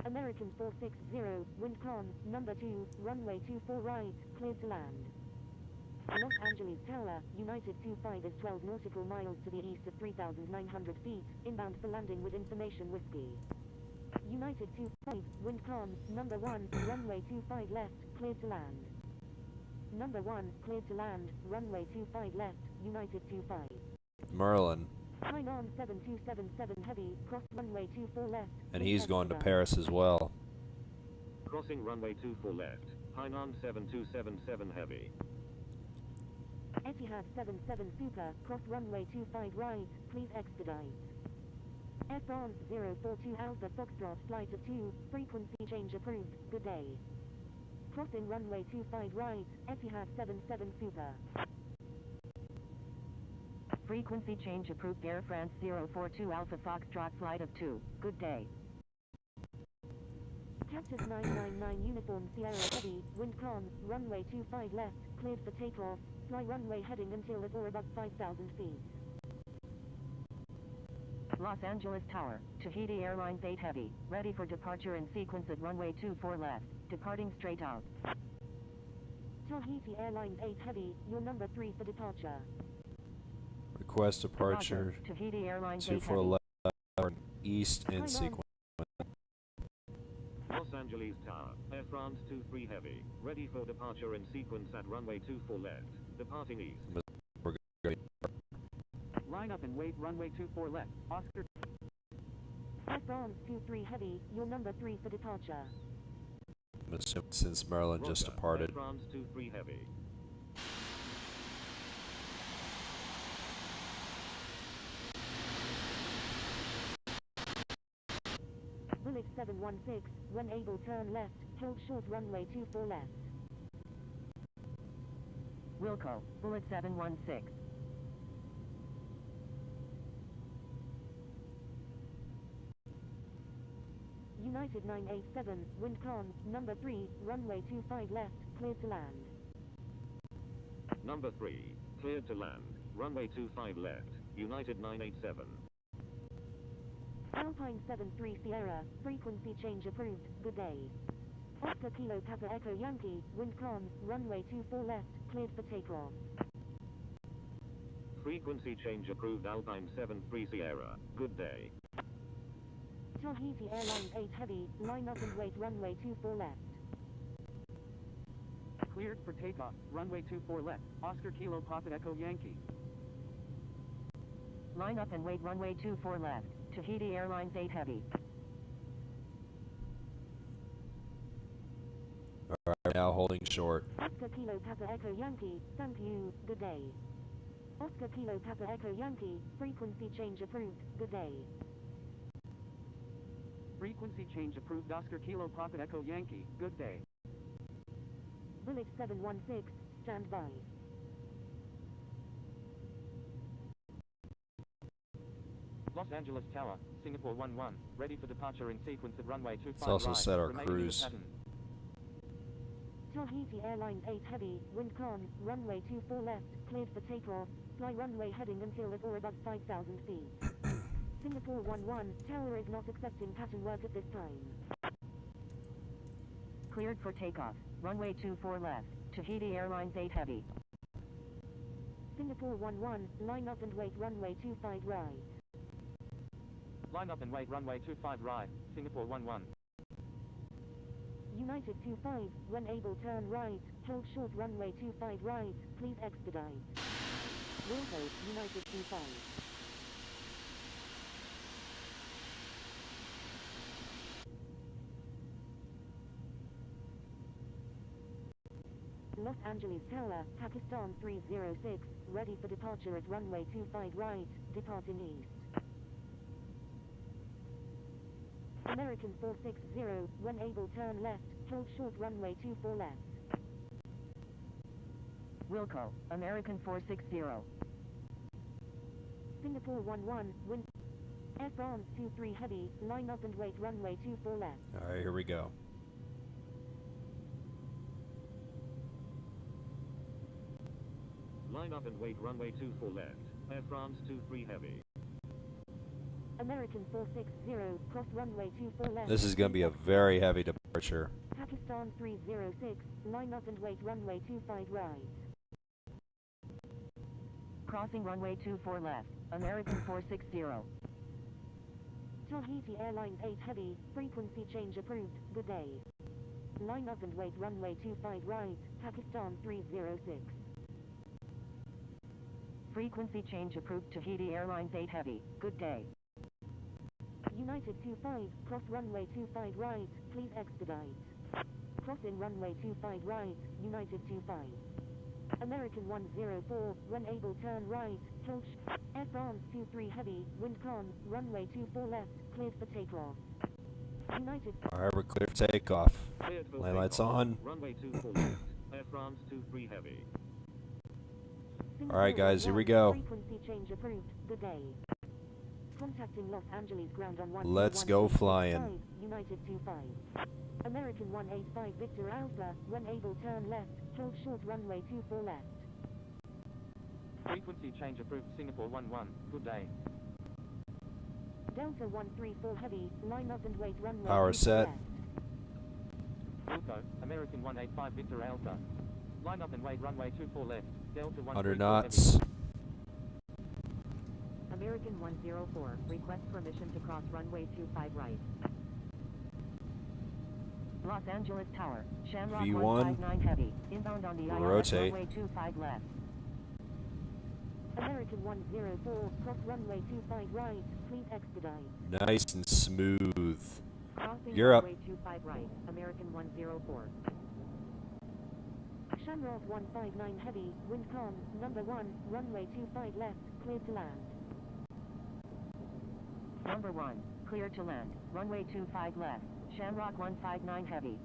American 460, wind con, number 2, runway 24 right, cleared to land. Los Angeles Tower, United 25 is 12 nautical miles to the east of 3,900 feet, inbound for landing with information Whiskey. United 25, wind con, number 1, runway 25 left, cleared to land. Number 1, cleared to land, runway 25 left, United 25. Merlin. Hainan 7277 heavy, cross runway 24 left. And please he's going to expedite. Paris as well. Crossing runway 24 left, Hainan 7277 heavy. Etihad 77 Super, cross runway 25 right, please expedite. Air France 042 Alpha Foxtrot flight of 2, frequency change approved, good day. Crossing runway 25 right, Etihad 77 Super. Frequency change approved Air France 042 Alpha Foxtrot flight of 2, good day. Cactus 999 Uniform Sierra Heavy, wind con, runway 25 left, cleared for takeoff, fly runway heading until at or above 5,000 feet. Los Angeles Tower, Tahiti Airlines 8 Heavy, ready for departure in sequence at runway 24 left, departing straight out. Tahiti Airlines 8 Heavy, your number 3 for departure. Request departure Roger, Tahiti Airlines 8 24 Heavy. left or east in sequence. Los Angeles Tower, Air France 23 heavy, ready for departure in sequence at runway 24 left, departing east. Line up and wait runway 24 left, Oscar. Air France 23 Heavy, your number 3 for departure. I'm assuming since Merlin just Roger, departed. Air France 23 heavy. Village 716, when able turn left, hold short runway 24 left. Wilco, Bullet 716. United 987, wind con, number 3, runway 25 left, cleared to land. Number 3, cleared to land, runway 25 left, United 987. Alpine 73 Sierra, frequency change approved, good day. Oscar Kilo Papa Echo Yankee, wind con, runway 24 left, cleared for takeoff. Frequency change approved Alpine 73 Sierra, good day. Tahiti Airlines 8 Heavy, line up and wait runway 24 left. Cleared for takeoff, runway 24 left, Oscar Kilo Papa Echo Yankee. Line up and wait runway 24 left, Tahiti Airlines 8 Heavy. Alright, now holding short. Oscar Kilo Papa Echo Yankee, thank you, good day. Oscar Kilo Papa Echo Yankee, frequency change approved, good day. Frequency change approved Oscar Kilo Papa Echo Yankee, good day. Village 716, stand by. Los Angeles Tower, Singapore 11, ready for departure in sequence at runway 25 Let's also right, set our remaining in the cruise. pattern. Tahiti Airlines 8 Heavy, wind calm, runway 24 left, cleared for takeoff, fly runway heading until at or above 5,000 feet. Singapore 11, tower is not accepting pattern work at this time. Cleared for takeoff. Runway 24 left. Tahiti Airlines 8 Heavy. Singapore 11, line up and wait runway 25 right. Line up and wait runway 25 right, Singapore 11. United 25, when able turn right, hold short runway 25 right, please expedite. Wilco, United 25. Los Angeles Tower, Pakistan 306, ready for departure at runway 25 right, departing east. American 460, when able turn left, hold short runway 24 left. Wilco, American 460. Singapore 11, wind. Air France 23 Heavy, line up and wait runway 24 left. Alright, here we go. Line up and wait runway 24 left. Air France 23 heavy. American 460, cross runway 24 left. This is going to be a very heavy departure. Pakistan 306, line up and wait runway 25 right. Crossing runway 24 left. American 460. Tahiti Airlines 8 Heavy, frequency change approved, good day. Line up and wait runway 25 right, Pakistan 306. Frequency change approved. Tahiti Airlines 8 Heavy. Good day. United 25, cross runway 25 right, please expedite. Crossing runway 25 right, United 25. American 104, when able turn right, hold Air France 23 Heavy, wind calm, runway 24 left, cleared for takeoff. United. Alright, we're clear for takeoff. Cleared for Landing lights takeoff. on. Runway 24 left. Air France 23 heavy. Alright guys, here we go. Frequency change approved, good day. Contacting Los Angeles ground on 1. Let's go flying. United 25. American 185 Victor Alpha, when able turn left, hold short runway 24 left. Frequency change approved, Singapore 11, good day. Delta 134 Heavy, line up and wait runway Power 24 set. left. Wilco, American 185 Victor Alpha. Line up and wait runway 24 left, Delta 134 100 Heavy. knots. American 104, request permission to cross runway 25 right. Los Angeles Tower, Shamrock V1. 159 Heavy, inbound on the ILS Rotate. runway 25 left. American 104, cross runway 25 right, please expedite. Nice and smooth. Crossing You're up. runway 25 right, American 104. Shamrock 159 Heavy, wind calm, number 1, runway 25 left, cleared to land. Number 1, clear to land, runway 25 left, Shamrock 159 Heavy.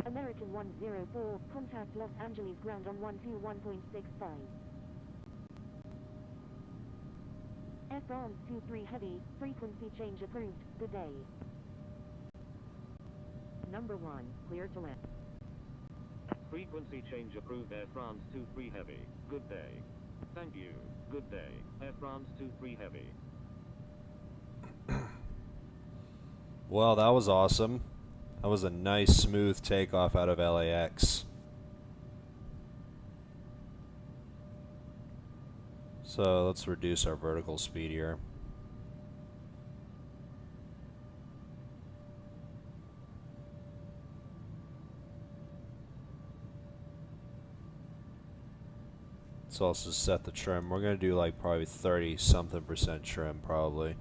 American 104, contact Los Angeles ground on 121.65. Air France 23 Heavy, frequency change approved, good day. Number 1, clear to land. Frequency change approved. Air France 23 heavy. Good day. Thank you. Good day. Air France 23 heavy. Well, that was awesome. That was a nice smooth takeoff out of LAX. So let's reduce our vertical speed here. Let's also set the trim. We're gonna do like probably 30-something% trim probably.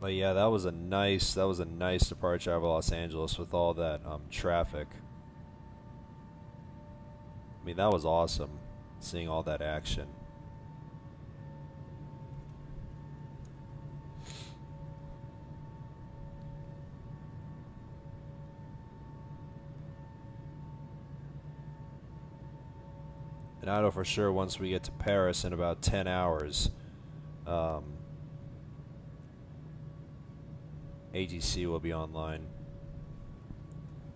But yeah, that was a nice departure out of Los Angeles with all that traffic. I mean, that was awesome, seeing all that action. And I know for sure once we get to Paris in about 10 hours, AGC will be online.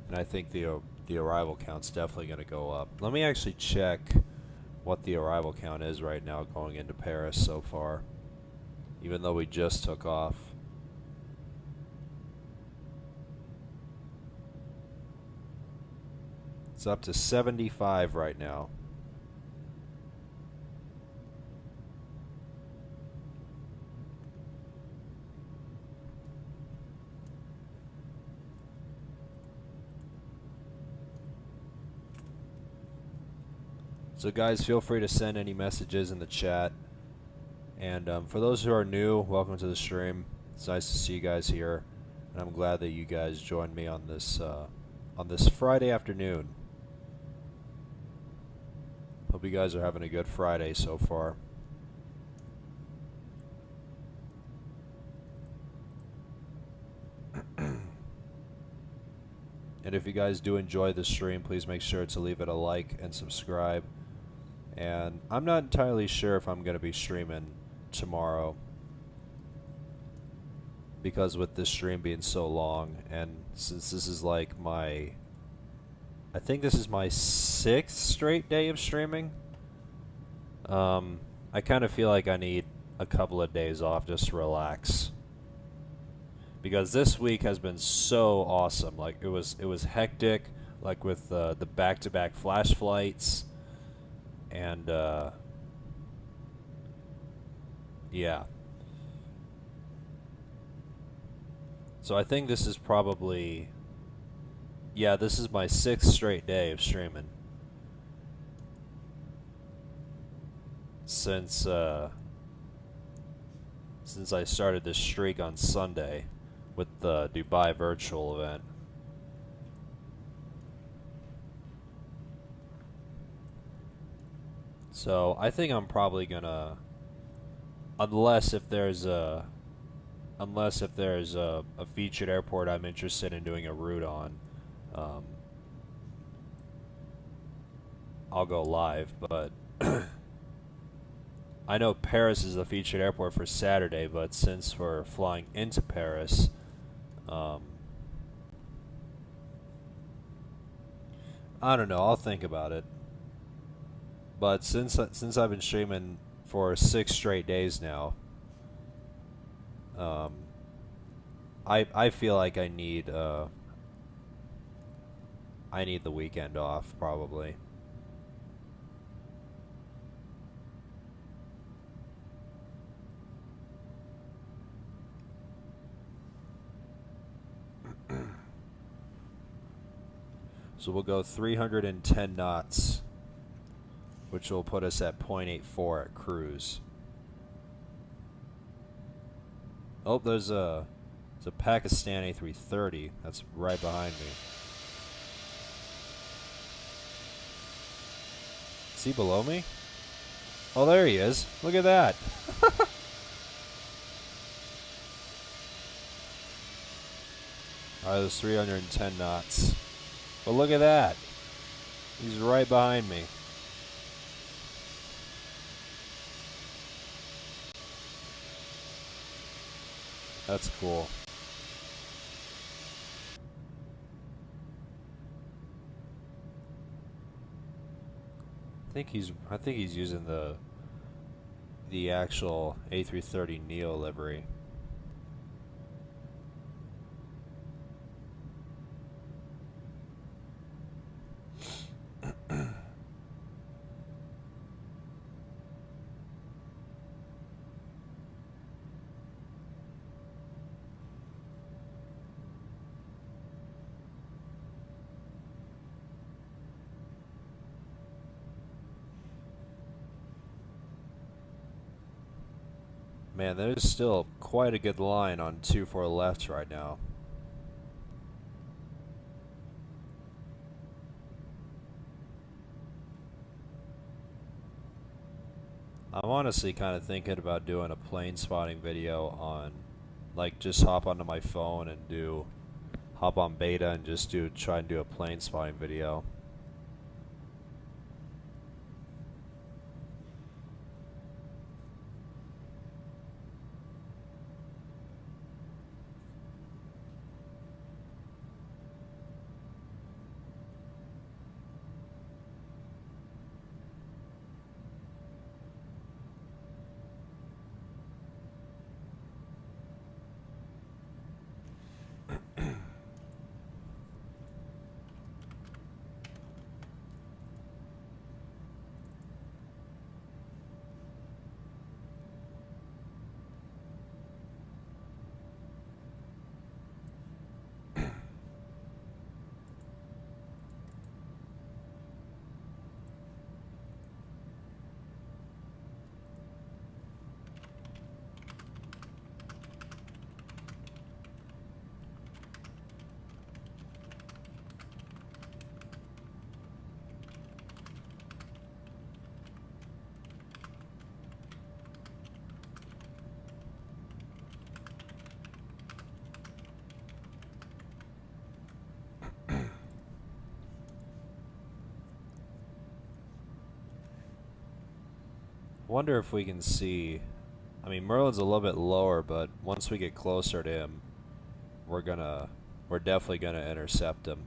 And I think the arrival count's definitely going to go up. Let me actually check what the arrival count is right now going into Paris so far, even though we just took off. It's up to 75 right now. So guys, feel free to send any messages in the chat. And for those who are new, welcome to the stream. It's nice to see you guys here, and I'm glad that you guys joined me on this Friday afternoon. Hope you guys are having a good Friday so far. And if you guys do enjoy the stream, please make sure to leave it a like and subscribe. And I'm not entirely sure if I'm going to be streaming tomorrow, because with this stream being so long, and since this is like I think this is my 6th straight day of streaming, I kind of feel like I need a couple of days off just to relax. Because this week has been so awesome. Like it was hectic, like with the back-to-back flash flights, and yeah. So I think this is probably, yeah, this is my 6th straight day of streaming since I started this streak on Sunday with the Dubai virtual event. So I think I'm probably gonna, unless if there's a featured airport I'm interested in doing a route on, I'll go live. But I know Paris is the featured airport for Saturday, but since we're flying into Paris, I don't know. I'll think about it. But since I've been streaming for 6 straight days now, I feel like I need the weekend off probably. So we'll go 310 knots, which will put us at 0.84 at cruise. Oh, there's a Pakistan A330 that's right behind me. Is he below me? Oh, there he is. Look at that. Alright, there's 310 knots. But look at that. He's right behind me. That's cool. I think he's using the actual A330 Neo livery. Man, there's still quite a good line on 2-4 left right now. I'm honestly kind of thinking about doing a plane spotting video on, like, just hop onto my phone and hop on beta and just try and do a plane spotting video. Wonder if we can see. I mean, Merlin's a little bit lower, but once we get closer to him, we're definitely gonna intercept him.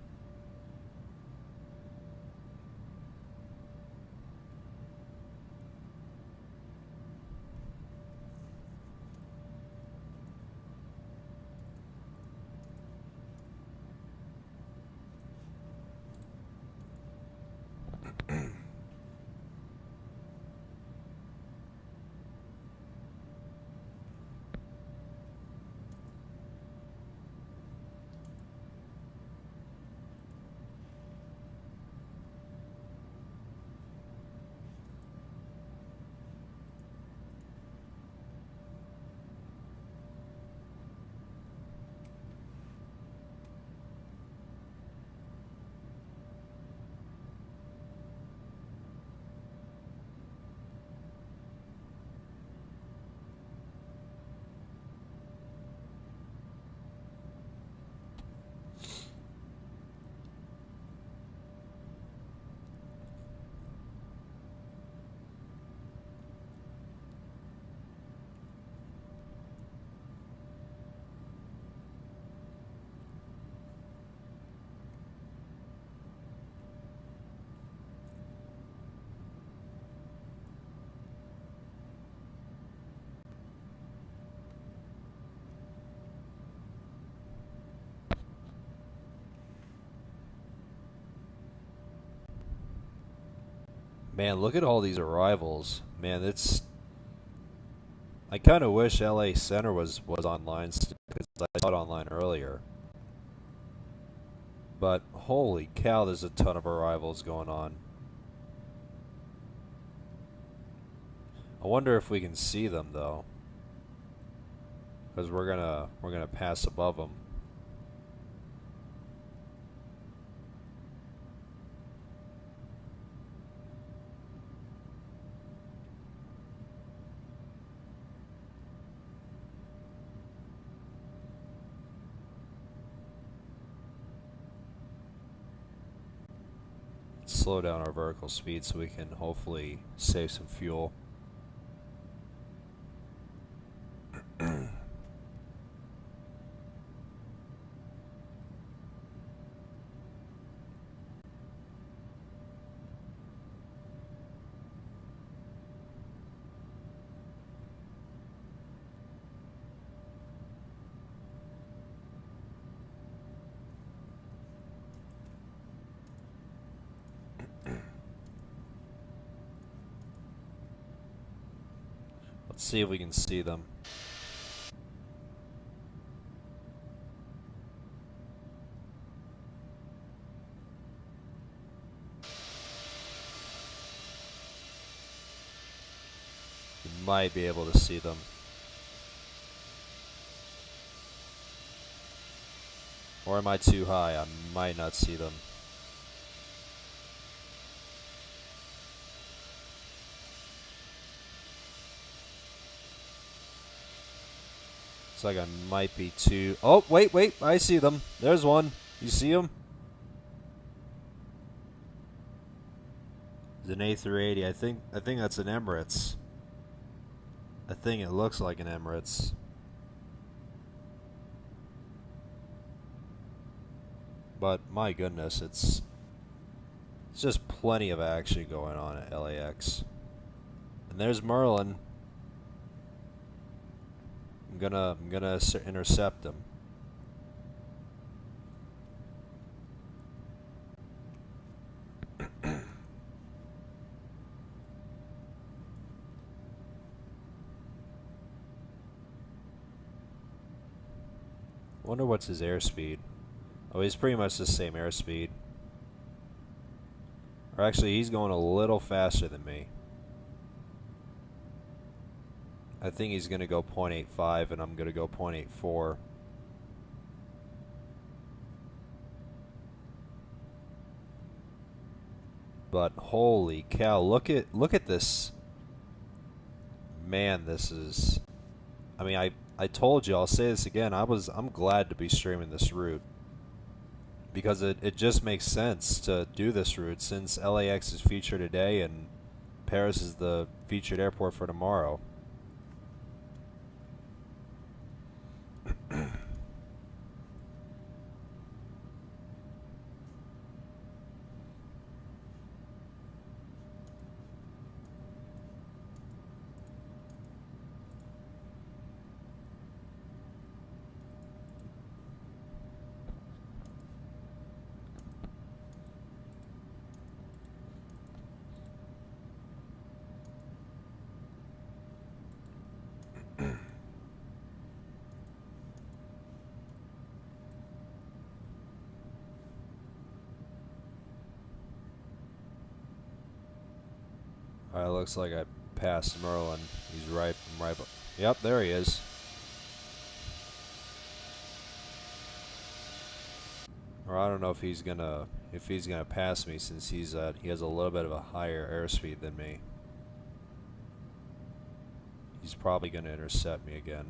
Man, look at all these arrivals. Man, it's. I kind of wish LA Center was online because I saw it online earlier. But holy cow, there's a ton of arrivals going on. I wonder if we can see them though, because we're gonna pass above them. Slow down our vertical speed so we can hopefully save some fuel. Let's see if we can see them. You might be able to see them. Or am I too high? I might not see them. Looks like I might be too... Oh, wait, wait. I see them. There's one. You see him? It's an A380. I think that's an Emirates. I think it looks like an Emirates. But my goodness, it's just plenty of action going on at LAX. And there's Merlin. I'm gonna intercept him. Wonder what's his airspeed. Oh, he's pretty much the same airspeed. Or actually, he's going a little faster than me. I think he's going to go 0.85 and I'm going to go 0.84. But holy cow, look at this. Man, this is... I mean, I told you, I'll say this again, I'm glad to be streaming this route. Because it just makes sense to do this route since LAX is featured today and Paris is the featured airport for tomorrow. Alright, looks like I passed Merlin. He's right. I'm right. Yep, there he is. Or I don't know if he's gonna pass me since he has a little bit of a higher airspeed than me. He's probably gonna intercept me again.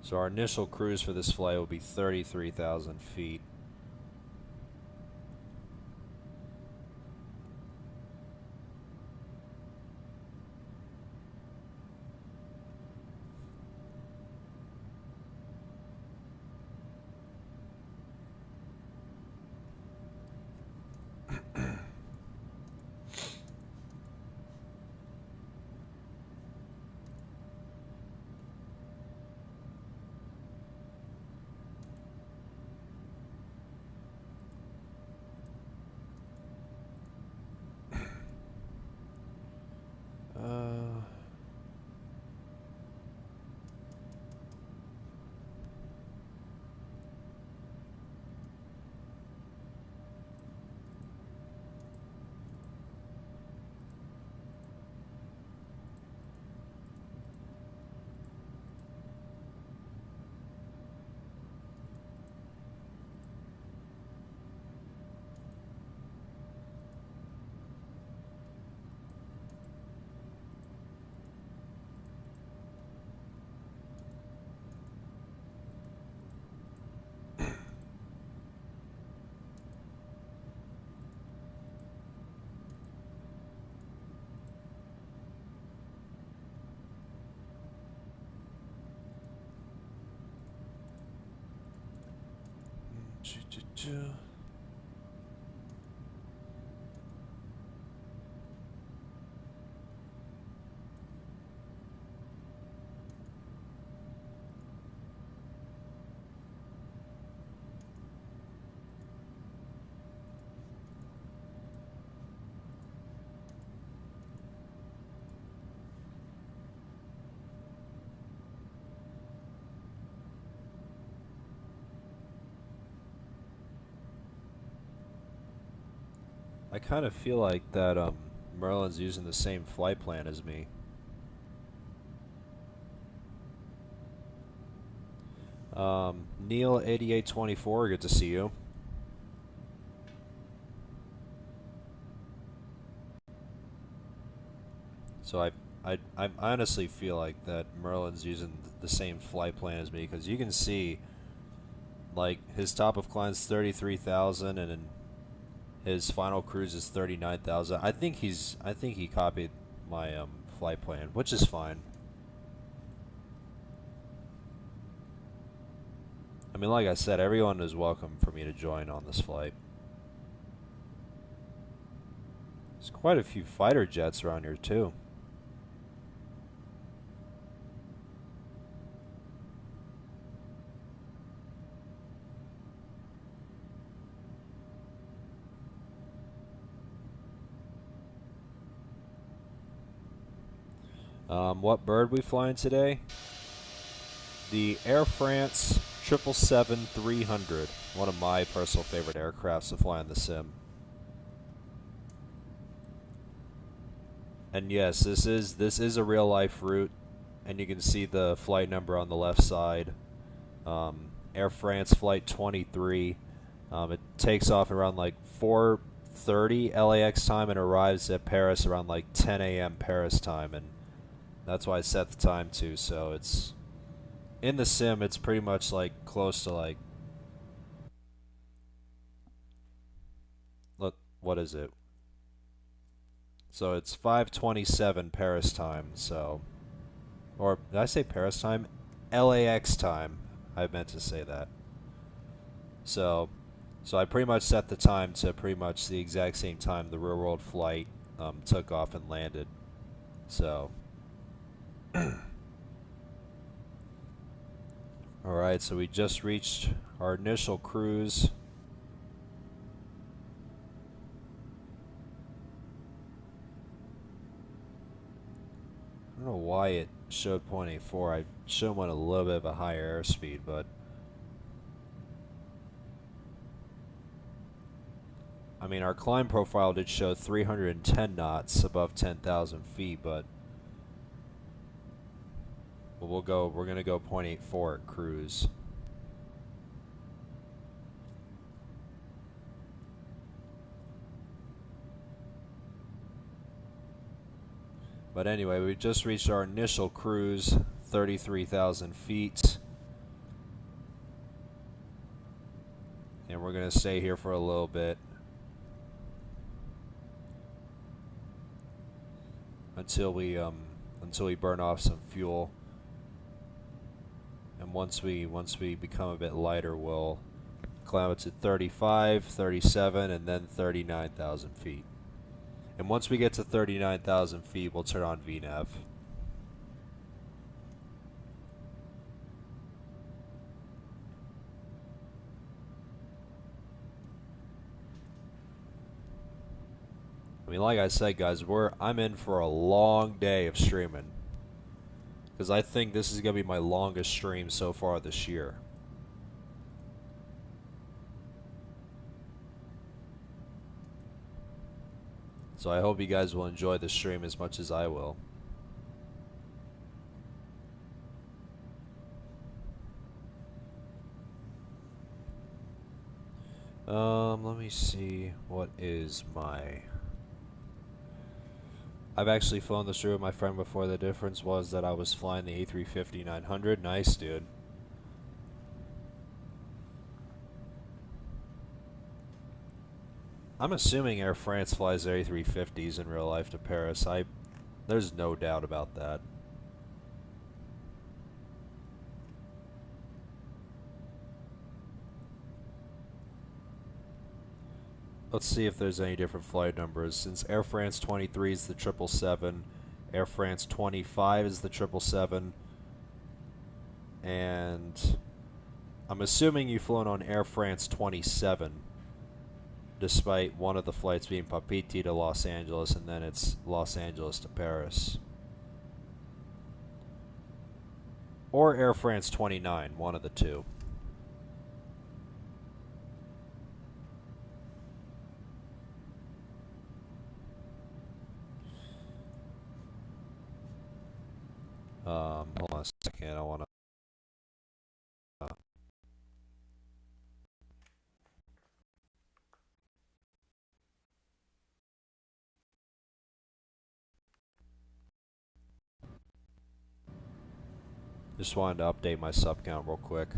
So our initial cruise for this flight will be 33,000 feet. I kind of feel like that Merlin's using the same flight plan as me. Neil 8824, good to see you. So I honestly feel like that Merlin's using the same flight plan as me, because you can see like his top of climb's 33,000 and then his final cruise is 39,000. I think he copied my flight plan, which is fine. I mean, like I said, everyone is welcome for me to join on this flight. There's quite a few fighter jets around here too. What bird we flying today? The Air France 777-300, one of my personal favorite aircrafts to fly on the sim. And yes, this is a real life route, and you can see the flight number on the left side. Air France Flight 23. It takes off around like 4:30 LAX time and arrives at Paris around like 10 a.m. Paris time, and that's why I set the time to. So it's in the sim, it's pretty much like close to like, look, what is it? So it's 5:27 Paris time. So, or did I say Paris time? LAX time. I meant to say that. So I pretty much set the time to pretty much the exact same time the real world flight took off and landed. So. Alright, so we just reached our initial cruise. I don't know why it showed 0.84. I showed one a little bit of a higher airspeed, but I mean, our climb profile did show 310 knots above 10,000 feet, but we're gonna go 0.84 at cruise. But anyway, we just reached our initial cruise, 33,000 feet. And we're gonna stay here for a little bit until we burn off some fuel. And once we become a bit lighter, we'll climb it to 35, 37, and then 39,000 feet. And once we get to 39,000 feet, we'll turn on VNAV. I mean, like I said, guys, I'm in for a long day of streaming, because I think this is going to be my longest stream so far this year. So I hope you guys will enjoy the stream as much as I will. Let me see, what is my... I've actually flown this through with my friend before. The difference was that I was flying the A350-900. Nice, dude. I'm assuming Air France flies their A350s in real life to Paris. There's no doubt about that. Let's see if there's any different flight numbers. Since Air France 23 is the 777, Air France 25 is the 777, and I'm assuming you've flown on Air France 27, despite one of the flights being Papeete to Los Angeles, and then it's Los Angeles to Paris. Or Air France 29, one of the two. on a second. I want to. Just wanted to update my sub count real quick.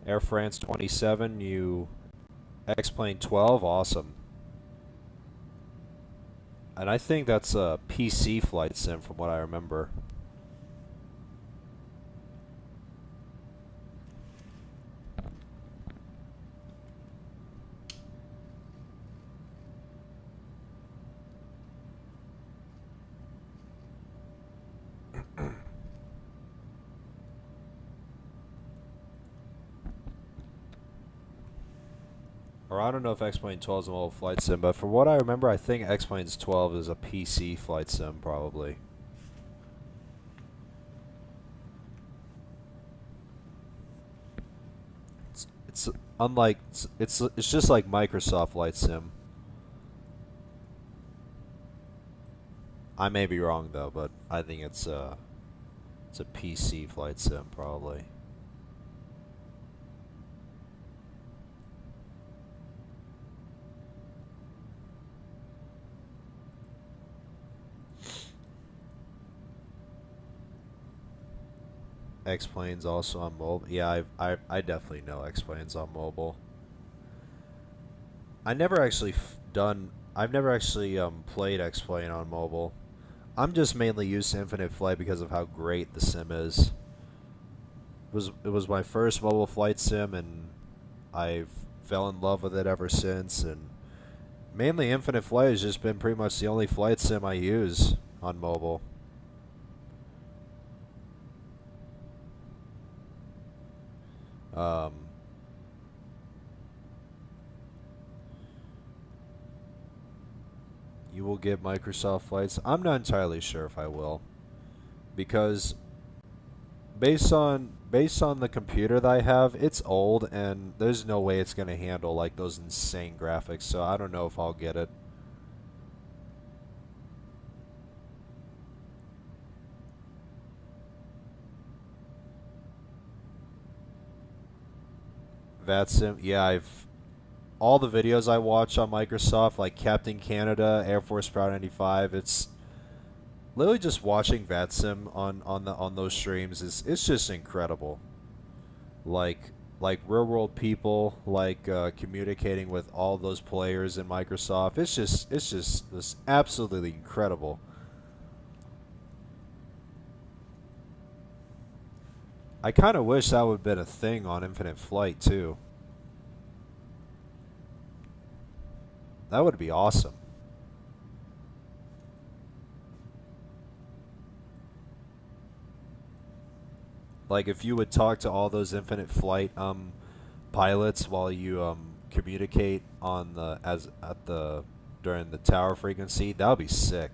Air France 27, you X-Plane 12, awesome. And I think that's a PC flight sim from what I remember. Or I don't know if X-Plane 12 is a mobile flight sim, but from what I remember, I think X-Plane 12 is a PC flight sim, probably. It's unlike it's just like Microsoft Flight Sim. I may be wrong though, but I think it's a PC flight sim probably. X-Plane's also on mobile. Yeah, I definitely know X-Plane's on mobile. I've never actually played X-Plane on mobile. I'm just mainly used to Infinite Flight because of how great the sim is. It was my first mobile flight sim, and I've fell in love with it ever since. And mainly Infinite Flight has just been pretty much the only flight sim I use on mobile. You will get Microsoft flights. I'm not entirely sure if I will, because based on the computer that I have, it's old and there's no way it's gonna handle like those insane graphics. So I don't know if I'll get it. VATSIM, yeah, all the videos I watch on Microsoft, like Captain Canada, Air Force Proud 95, it's literally just watching VATSIM on those streams it's just incredible. Like real world people, like communicating with all those players in Microsoft. It's just absolutely incredible. I kind of wish that would have been a thing on Infinite Flight, too. That would be awesome. Like, if you would talk to all those Infinite Flight pilots while you communicate on during the tower frequency, that would be sick.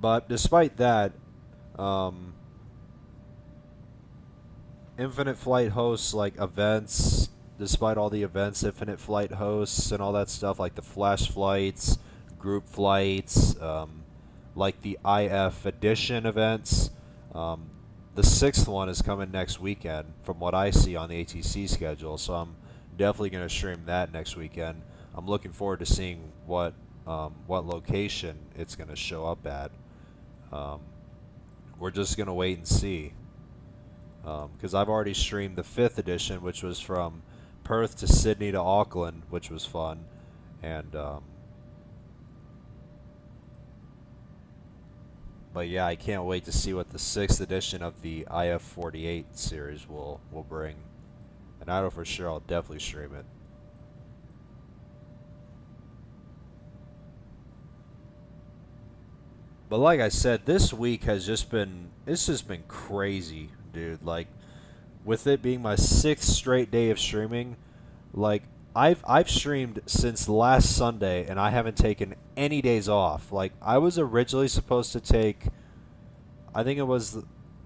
But despite that, Infinite Flight hosts like events. Despite all the events Infinite Flight hosts and all that stuff, like the flash flights, group flights, like the IF edition events. The 6th one is coming next weekend, from what I see on the ATC schedule. So I'm definitely going to stream that next weekend. I'm looking forward to seeing what location it's going to show up at. We're just going to wait and see. Because I've already streamed the 5th edition, which was from Perth to Sydney to Auckland, which was fun. And, but yeah, I can't wait to see what the 6th edition of the IF-48 series will bring. And I know for sure I'll definitely stream it. But like I said, this week has just been crazy, dude. Like, with it being my 6th straight day of streaming, like I've streamed since last Sunday and I haven't taken any days off. Like, I was originally supposed to take, I think it was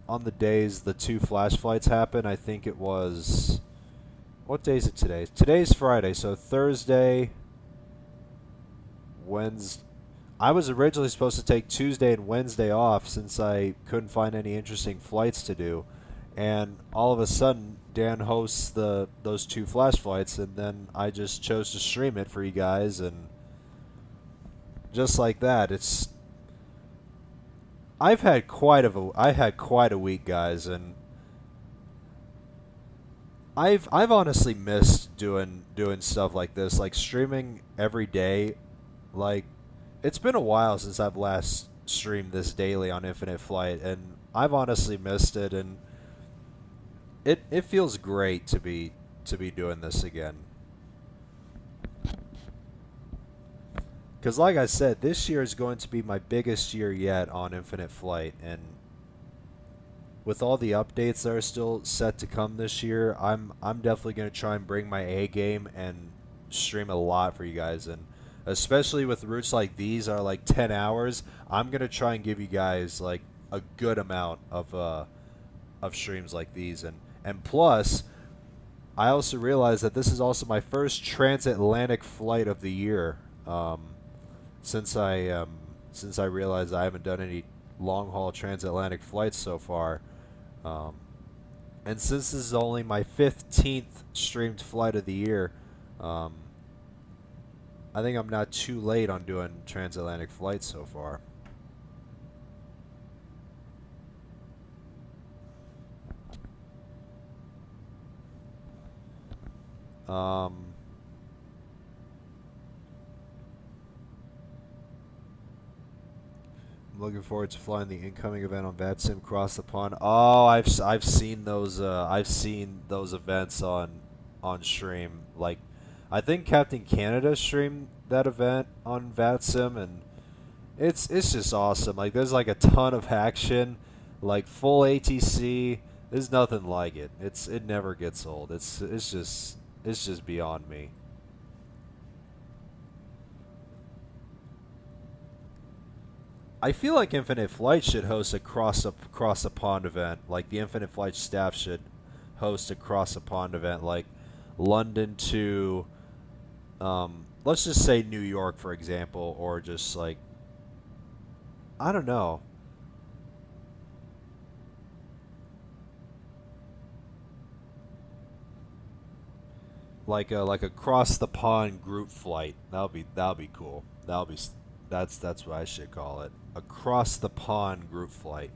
on the days the 2 flash flights happen. I think it was, what day is it today? Today's Friday, so Thursday, Wednesday. I was originally supposed to take Tuesday and Wednesday off since I couldn't find any interesting flights to do, and all of a sudden Dan hosts those 2 flash flights, and then I just chose to stream it for you guys, and just like that, I had quite a week, guys, and I've honestly missed doing stuff like this, like streaming every day. Like, it's been a while since I've last streamed this daily on Infinite Flight, and I've honestly missed it, and it feels great to be doing this again. Because like I said, this year is going to be my biggest year yet on Infinite Flight, and with all the updates that are still set to come this year, I'm definitely going to try and bring my A game and stream a lot for you guys, and especially with routes like these are like 10 hours, I'm going to try and give you guys like a good amount of streams like these, and plus I also realized that this is also my first transatlantic flight of the year. Since I realized I haven't done any long-haul transatlantic flights so far, and since this is only my 15th streamed flight of the year, I think I'm not too late on doing transatlantic flights so far. I'm looking forward to flying the incoming event on VATSIM Cross the Pond. Oh, I've seen those events on stream. Like, I think Captain Canada streamed that event on VATSIM, and it's just awesome. Like, there's like a ton of action, like full ATC. There's nothing like it. It never gets old. It's just beyond me. I feel like Infinite Flight should host a cross the pond event. Like, the Infinite Flight staff should host a cross the pond event, like London to, let's just say New York, for example, or just like, I don't know. Like a cross the pond group flight. That'll be cool. That's what I should call it. Across the pond group flight,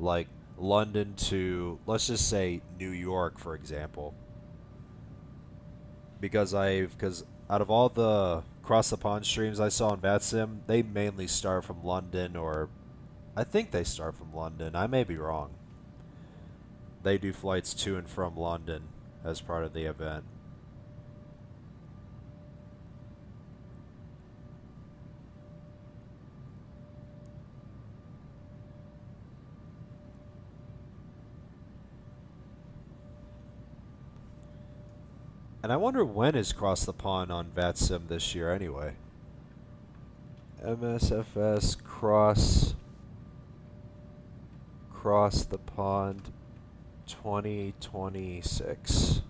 like London to, let's just say, New York, for example. Because out of all the cross the pond streams I saw on VATSIM, they mainly start from London, or I think they start from London. I may be wrong. They do flights to and from London as part of the event. And I wonder when is Cross the Pond on VATSIM this year anyway. MSFS Cross the Pond 2026.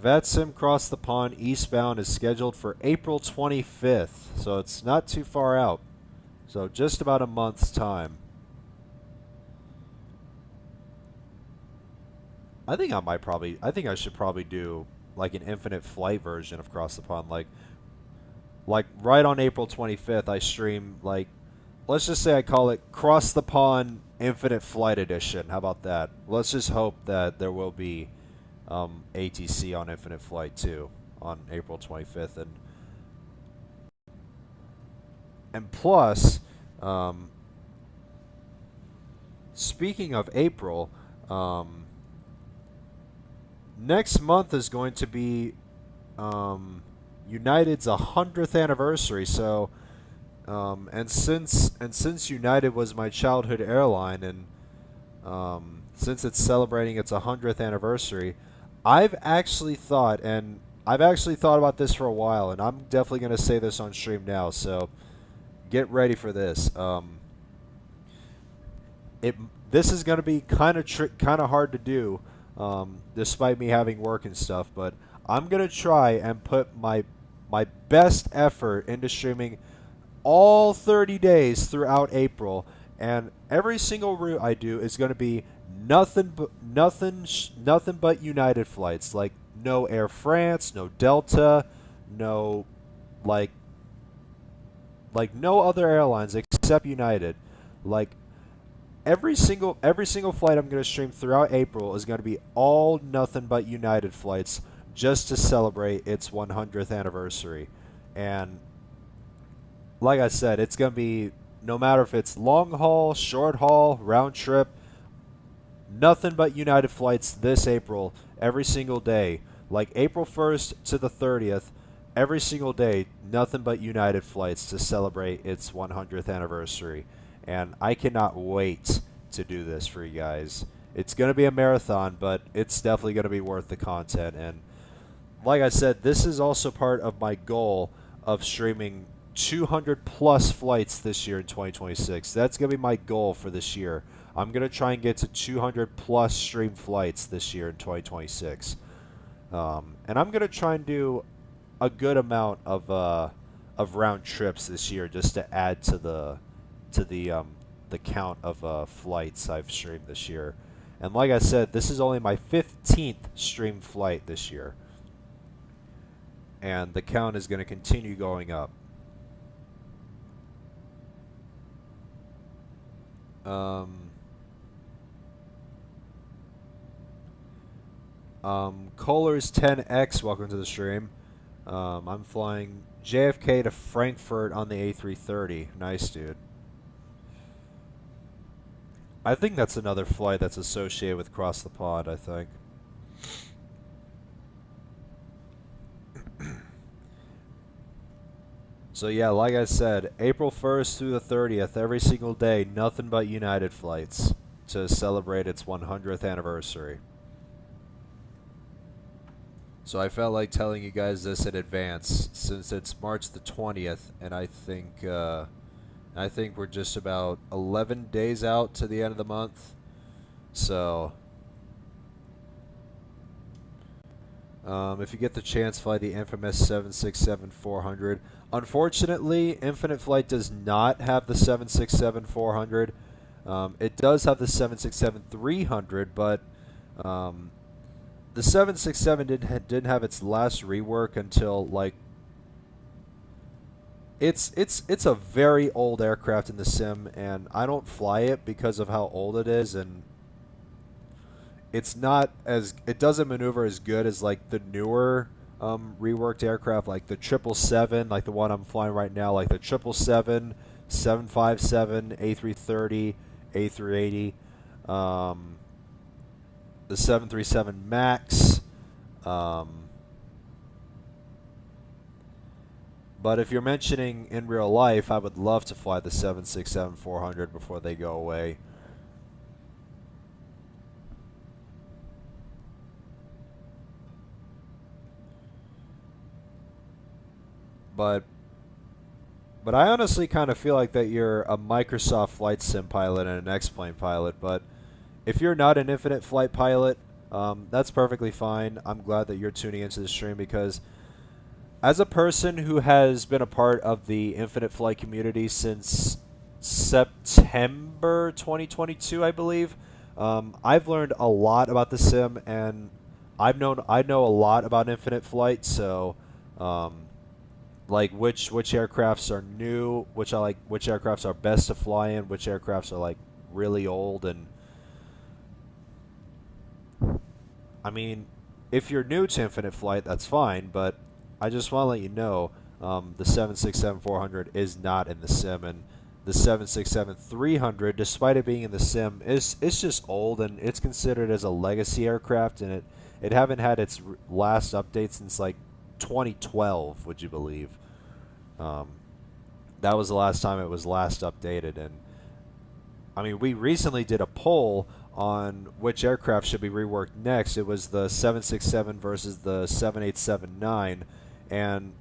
VATSIM Cross the Pond eastbound is scheduled for April 25th, so it's not too far out. So just about a month's time. I think I should probably do like an Infinite Flight version of Cross the Pond, like right on April 25th I stream, like, let's just say I call it Cross the Pond Infinite Flight Edition. How about that? Let's just hope that there will be ATC on Infinite Flight 2 on April 25th, and plus, speaking of April, next month is going to be United's 100th anniversary. So, and since United was my childhood airline, and since it's celebrating its 100th anniversary, I've actually thought, and I've actually thought about this for a while, and I'm definitely going to say this on stream now, so get ready for this. This is going to be kind of hard to do, despite me having work and stuff, but I'm going to try and put my best effort into streaming all 30 days throughout April, and every single route I do is going to be nothing but United flights. Like no Air France, no Delta, no like no other airlines except United. Like every single flight I'm going to stream throughout April is going to be all nothing but United flights, just to celebrate its 100th anniversary. And like I said, it's going to be, no matter if it's long haul, short haul, round trip, nothing but United flights this April, every single day. Like April 1st to the 30th, every single day, nothing but United flights to celebrate its 100th anniversary. And I cannot wait to do this for you guys. It's going to be a marathon, but it's definitely going to be worth the content. And like I said, this is also part of my goal of streaming 200 plus flights this year in 2026. That's going to be my goal for this year. I'm going to try and get to 200 plus stream flights this year in 2026. And I'm going to try and do a good amount of round trips this year, just to add to the count of flights I've streamed this year. And like I said, this is only my 15th stream flight this year, and the count is going to continue going up. Kohler's 10X, welcome to the stream. I'm flying JFK to Frankfurt on the A330. Nice, dude. I think that's another flight that's associated with Cross the Pond, I think. So yeah, like I said, April 1st through the 30th, every single day, nothing but United flights to celebrate its 100th anniversary. So I felt like telling you guys this in advance, since it's March the 20th, and I think we're just about 11 days out to the end of the month. So if you get the chance, fly the infamous 767-400. Unfortunately, Infinite Flight does not have the 767-400. It does have the 767-300, but the 767 didn't have its last rework until like it's a very old aircraft in the sim, and I don't fly it because of how old it is, and it doesn't maneuver as good as like the newer reworked aircraft, like the 777, like the one I'm flying right now, like the 777, 757, A330, A380, the 737 MAX. But if you're mentioning in real life, I would love to fly the 767-400 before they go away. But I honestly kind of feel like that you're a Microsoft flight sim pilot and an X-Plane pilot. But if you're not an Infinite Flight pilot, that's perfectly fine. I'm glad that you're tuning into the stream, because as a person who has been a part of the Infinite Flight community since September 2022, I believe, I've learned a lot about the sim, and I know a lot about Infinite Flight. So like which aircrafts are new, which aircrafts are best to fly in, which aircrafts are like really old. And I mean, if you're new to Infinite Flight, that's fine, but I just want to let you know the 767-400 is not in the sim, and the 767-300, despite it being in the sim, it's just old, and it's considered as a legacy aircraft, and it haven't had its last update since like 2012, would you believe? That was the last time it was last updated. And I mean, we recently did a poll on which aircraft should be reworked next, it was the 767 versus the 787-9. And,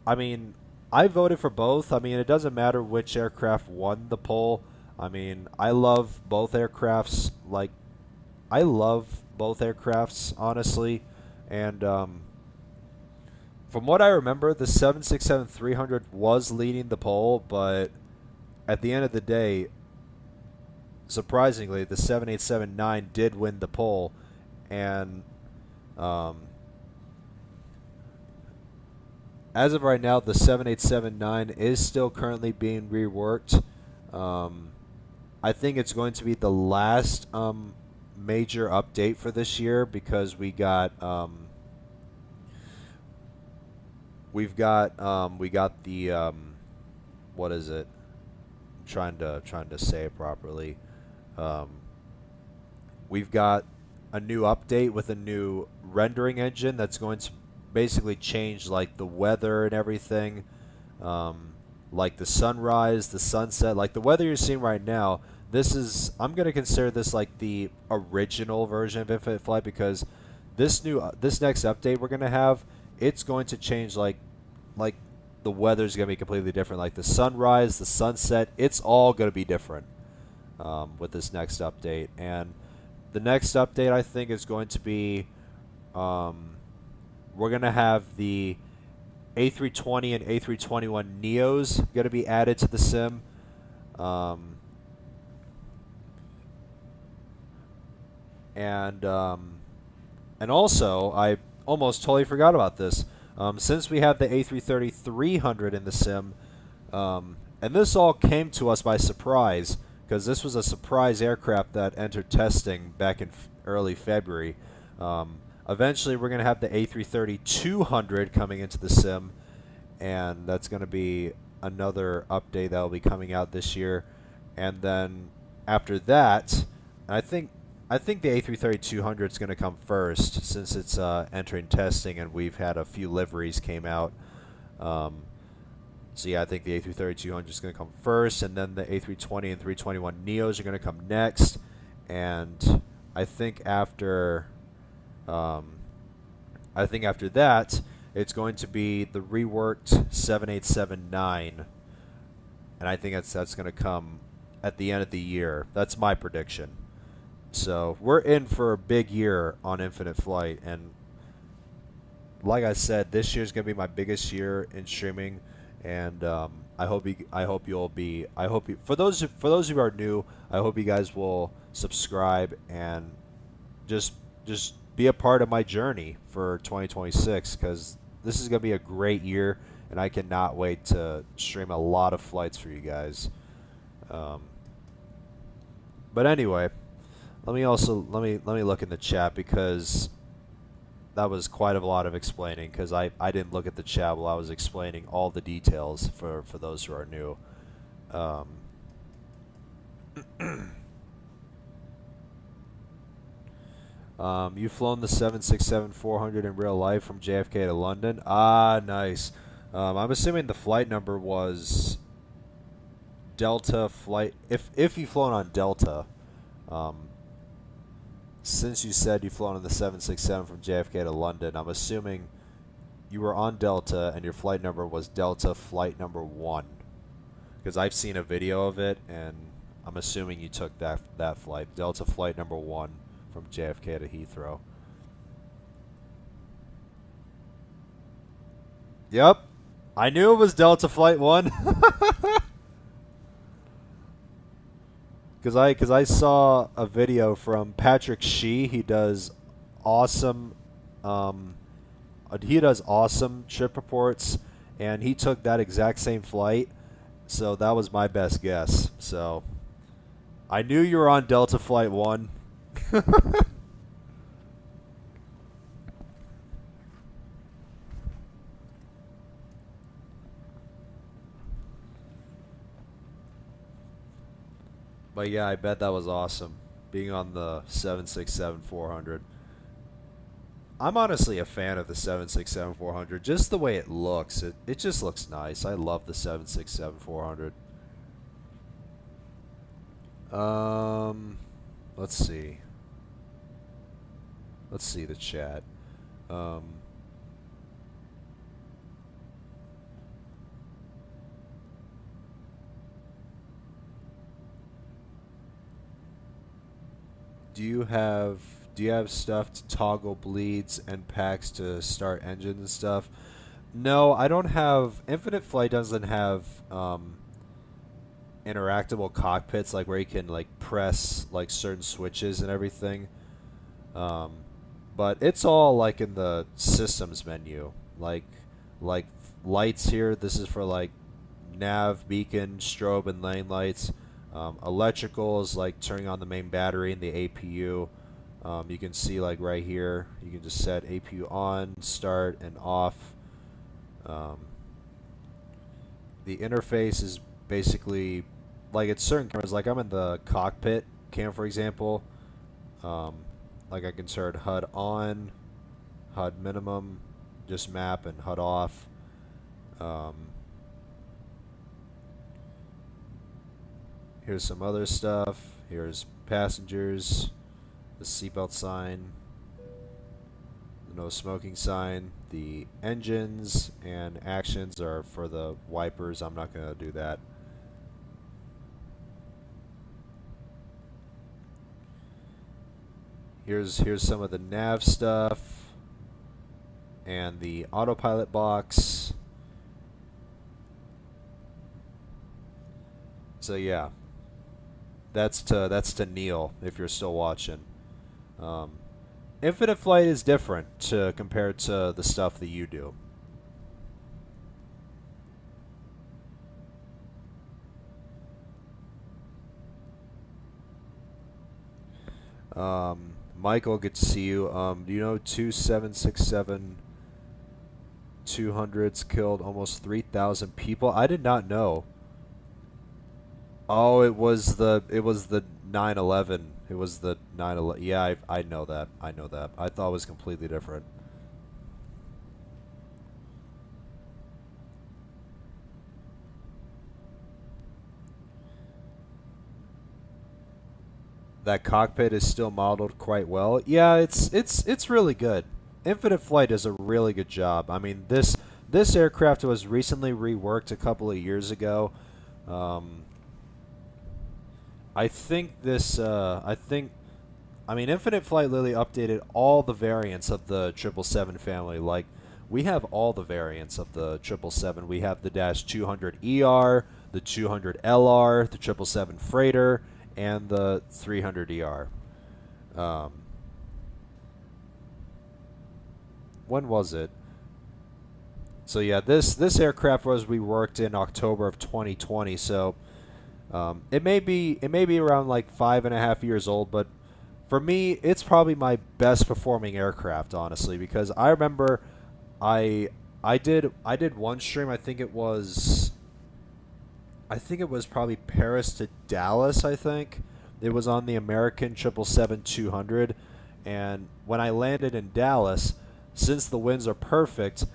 I mean, I voted for both. I mean, it doesn't matter which aircraft won the poll. I mean, I love both aircrafts. Like, I love both aircrafts, honestly. And from what I remember, the 767-300 was leading the poll, but at the end of the day, surprisingly, the 787-9 did win the poll. And as of right now, the 787-9 is still currently being reworked. I think it's going to be the last major update for this year, because we got we got the what is it? I'm trying to say it properly. We've got a new update with a new rendering engine that's going to basically change like the weather and everything, like the sunrise, the sunset, like the weather you're seeing right now. I'm going to consider this like the original version of Infinite Flight, because this next update we're going to have, it's going to change like the weather's going to be completely different. Like the sunrise, the sunset, it's all going to be different with this next update. And the next update, I think, is going to be we're going to have the A320 and A321 Neos going to be added to the sim. And also, I almost totally forgot about this. Since we have the A330-300 in the sim, and this all came to us by surprise, because this was a surprise aircraft that entered testing back in early February. Eventually, we're going to have the A330-200 coming into the sim, and that's going to be another update that will be coming out this year. And then after that, I think the A330-200 is going to come first, since it's entering testing and we've had a few liveries came out. So yeah, I think the A330-200 is going to come first, and then the A320 and 321 Neos are going to come next. And I think after that, it's going to be the reworked 787-9, and I think that's going to come at the end of the year. That's my prediction. So we're in for a big year on Infinite Flight, and like I said, this year's gonna be my biggest year in streaming, and for those who are new, I hope you guys will subscribe and just be a part of my journey for 2026, because this is gonna be a great year, and I cannot wait to stream a lot of flights for you guys. But anyway. Let me look in the chat, because that was quite a lot of explaining, because I didn't look at the chat while I was explaining all the details for those who are new. You've flown the 767-400 in real life from JFK to London? Ah, nice. I'm assuming the flight number was Delta flight. If you've flown on Delta, since you said you've flown on the 767 from JFK to London, I'm assuming you were on Delta and your flight number was Delta flight number 1. Because I've seen a video of it, and I'm assuming you took that flight, Delta flight number 1 from JFK to Heathrow. Yep, I knew it was Delta flight 1. Because I saw a video from Patrick Shee. He does awesome trip reports, and he took that exact same flight, so that was my best guess. So I knew you were on Delta flight 1. But yeah, I bet that was awesome, being on the 767-400. I'm honestly a fan of the 767-400, just the way it looks. It just looks nice. I love the 767-400. Let's see. Let's see the chat. Do you have stuff to toggle bleeds and packs to start engines and stuff? No, I don't have. Infinite Flight doesn't have interactable cockpits like where you can like press like certain switches and everything. But it's all like in the systems menu, like lights here. This is for like nav, beacon, strobe, and lane lights. Electrical is like turning on the main battery and the APU. You can see like right here, you can just set APU on, start, and off. The interface is basically like it's certain cameras. Like I'm in the cockpit cam, for example. Like I can turn HUD on, HUD minimum, just map, and HUD off. Here's some other stuff. Here's passengers, the seatbelt sign, the no smoking sign. The engines and actions are for the wipers. I'm not going to do that. Here's some of the nav stuff and the autopilot box. So yeah, that's to Neil if you're still watching. Infinite Flight is different compared to the stuff that you do. Michael, good to see you. Do you know 2767 200s killed almost 3,000 people? I did not know. Oh, it was the 9/11. It was the 9/11. Yeah, I know that. I know that. I thought it was completely different. That cockpit is still modeled quite well. Yeah, it's really good. Infinite Flight does a really good job. I mean, this aircraft was recently reworked a couple of years ago. I think I mean, Infinite Flight literally updated all the variants of the 777 family. Like, we have all the variants of the 777. We have the -200ER, the 200LR, the 777 Freighter, and the 300ER. When was it? So yeah, this aircraft was reworked in October of 2020. So it may be around like 5.5 years old, but for me, it's probably my best performing aircraft, honestly, because I remember I did one stream. I think it was probably Paris to Dallas. I think it was on the American 777-200, and when I landed in Dallas, since the winds are perfect,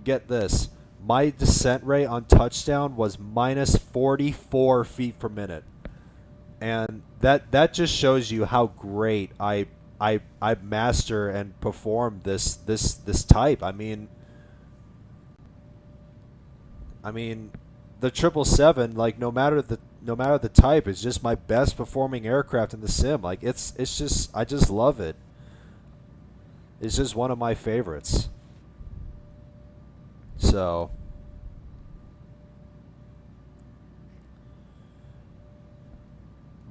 get this. My descent rate on touchdown was minus 44 feet per minute, and that just shows you how great I master and perform this type. I mean, the 777, like no matter the type, is just my best performing aircraft in the sim. Like it's just I just love it. It's just one of my favorites. So,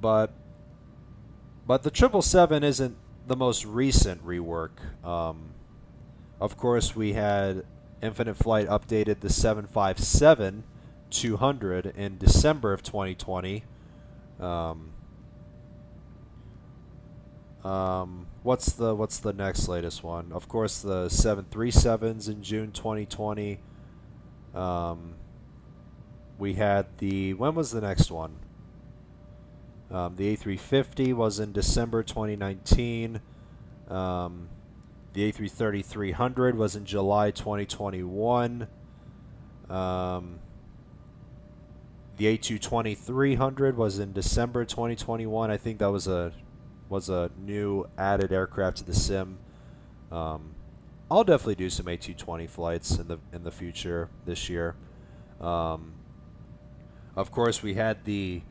but the 777 isn't the most recent rework. Of course, we had Infinite Flight updated the 757-200 in December of 2020. What's the next latest one? Of course, the 737s in June 2020. We had when was the next one? The A350 was in December 2019. The A330-300 was in July 2021. The A220-300 was in December 2021. I think that was a new added aircraft to the sim. I'll definitely do some A220 flights in the future this year. Of course, we had the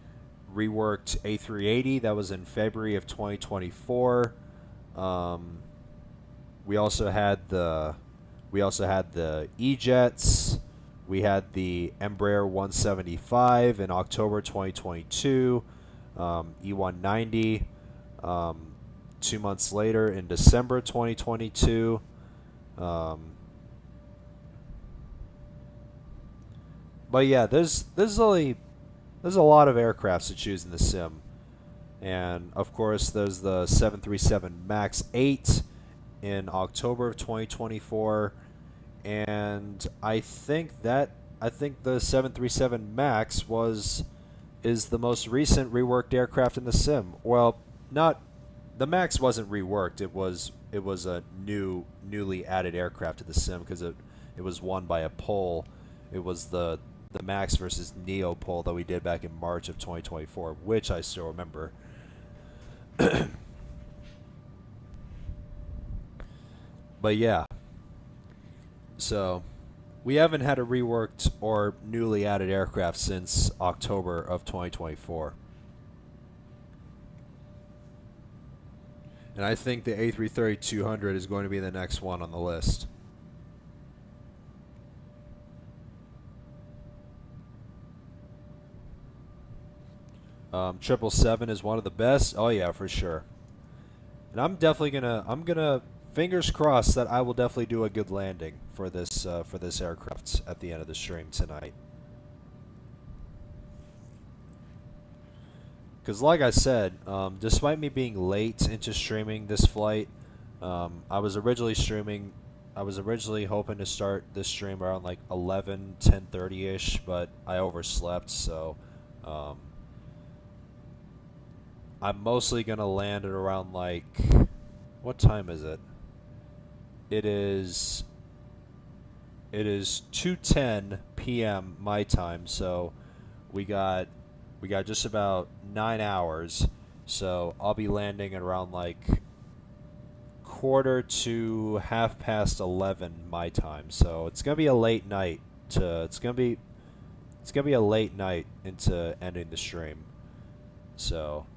reworked A380 that was in February of 2024. We also had the E-Jets. We had the Embraer 175 in October 2022. E190. 2 months later in December 2022. But yeah, there's a lot of aircrafts to choose in the sim, and of course there's the 737 MAX 8 in October of 2024, and I think the 737 MAX is the most recent reworked aircraft in the sim. Well, not the MAX wasn't reworked. It was a newly added aircraft to the sim because it was won by a poll. It was the MAX versus Neo poll that we did back in March of 2024, which I still remember. But yeah, so we haven't had a reworked or newly added aircraft since October of 2024. And I think the A330-200 is going to be the next one on the list. Triple seven is one of the best. Oh yeah, for sure. And I'm gonna fingers crossed that I will definitely do a good landing for this aircraft at the end of the stream tonight. Because like I said, despite me being late into streaming this flight, I was originally hoping to start this stream around like 10:30ish, but I overslept, so I'm mostly going to land at around like, what time is it? It is 2:10 p.m. my time, so we got just about 9 hours, so I'll be landing at around like 11:15 my time. So it's gonna be a late night it's gonna be a late night into ending the stream. So,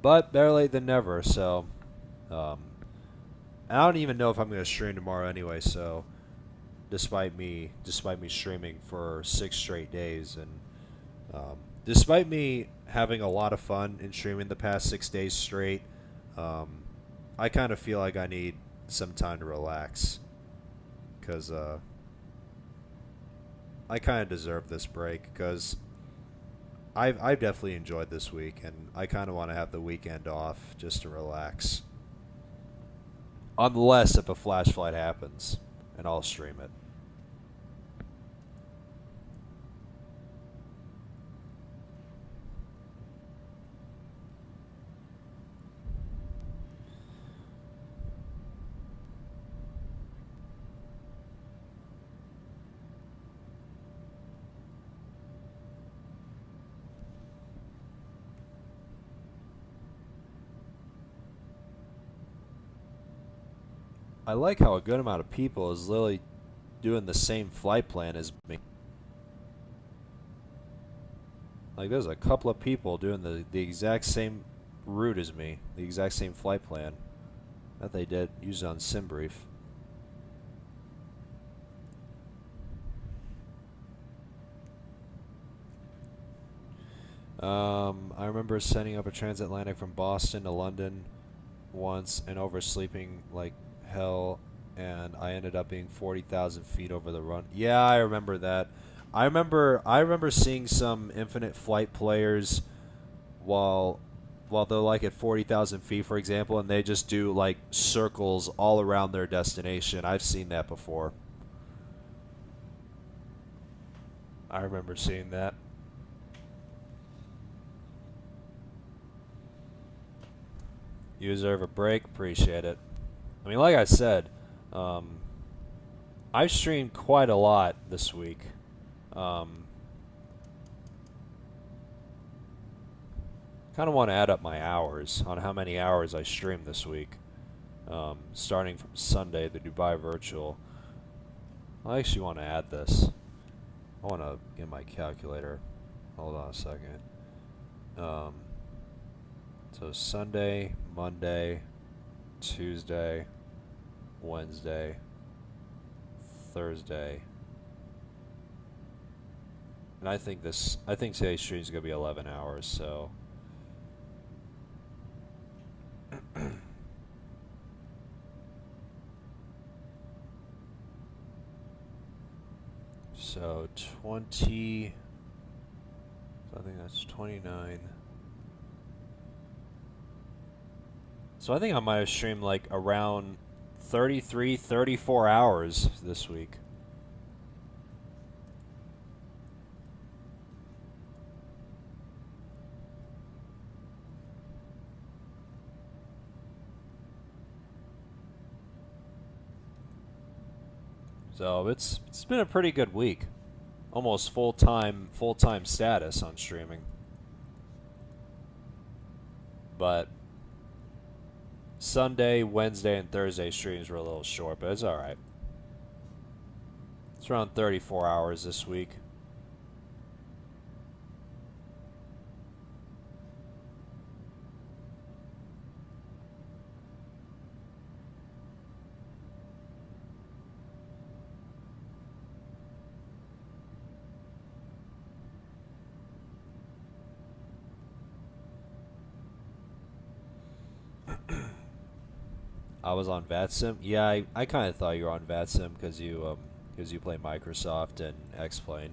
but better late than never. So, I don't even know if I'm gonna stream tomorrow anyway. So, despite me streaming for 6 straight days, and despite me having a lot of fun in streaming the past 6 days straight, I kind of feel like I need some time to relax, because I kind of deserve this break, because I've definitely enjoyed this week, and I kind of want to have the weekend off just to relax. Unless if a flash flight happens, and I'll stream it. I like how a good amount of people is literally doing the same flight plan as me. Like, there's a couple of people doing the exact same route as me, the exact same flight plan that they did use on SimBrief. I remember setting up a transatlantic from Boston to London once and oversleeping like hell, and I ended up being 40,000 feet over the run. Yeah, I remember that. I remember seeing some Infinite Flight players while they're like at 40,000 feet, for example, and they just do like circles all around their destination. I've seen that before. I remember seeing that. You deserve a break. Appreciate it. I mean, like I said, I've streamed quite a lot this week. Kind of want to add up my hours on how many hours I streamed this week. Starting from Sunday, the Dubai Virtual. I actually want to add this. I want to get my calculator. Hold on a second. So Sunday, Monday, Tuesday, Wednesday, Thursday. And I think today's stream is going to be 11 hours, so so 20, so I think that's 29. So I think I might have streamed like around 33, 34 hours this week. So it's been a pretty good week. Almost full-time status on streaming. But Sunday, Wednesday, and Thursday streams were a little short, but it's alright. It's around 34 hours this week. I was on VATSIM. Yeah, I kind of thought you were on VATSIM because you play Microsoft and X-Plane.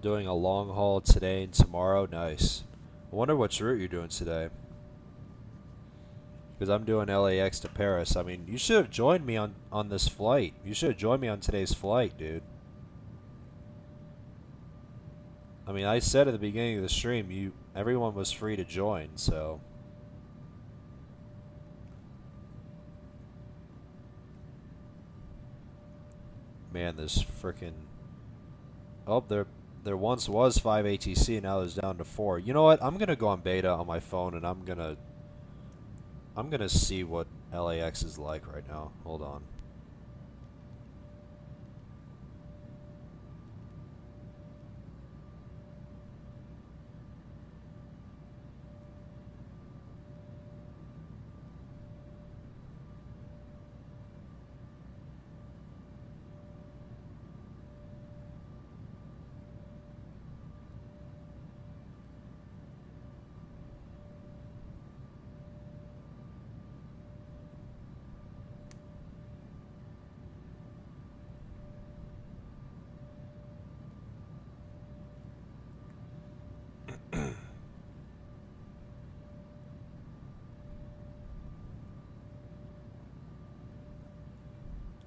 Doing a long haul today and tomorrow. Nice. I wonder which route you're doing today. Because I'm doing LAX to Paris. I mean, you should have joined me on this flight. You should have joined me on today's flight, dude. I mean, I said at the beginning of the stream, everyone was free to join, so. Man, this frickin'. Oh, there once was 5 ATC, now there's down to 4. You know what? I'm gonna go on beta on my phone, and I'm gonna see what LAX is like right now. Hold on.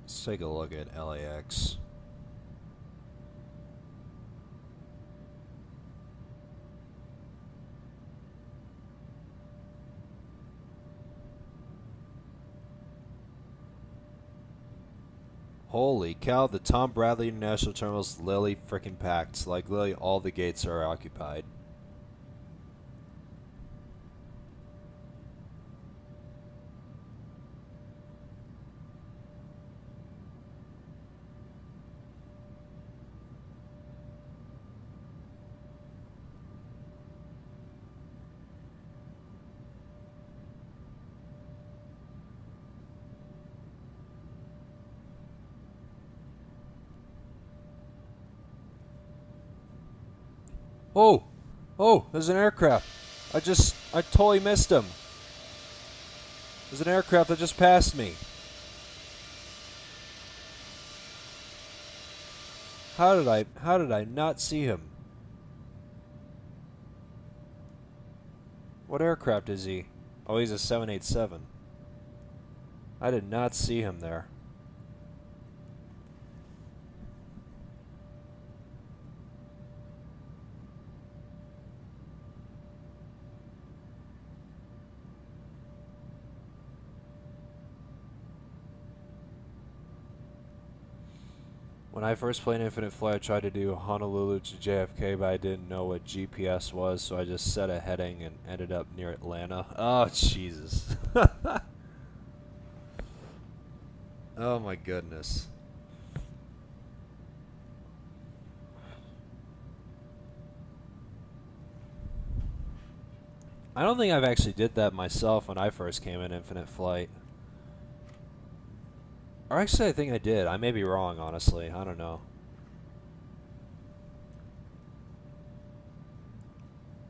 Let's take a look at LAX. Holy cow, the Tom Bradley International Terminal's literally freaking packed. Like, literally all the gates are occupied. Oh! Oh, there's an aircraft. I totally missed him. There's an aircraft that just passed me. How did I not see him? What aircraft is he? Oh, he's a 787. I did not see him there. When I first played Infinite Flight, I tried to do Honolulu to JFK, but I didn't know what GPS was, so I just set a heading and ended up near Atlanta. Oh, Jesus. Oh, my goodness. I don't think I've actually did that myself when I first came in Infinite Flight. Or actually, I think I did. I may be wrong, honestly. I don't know.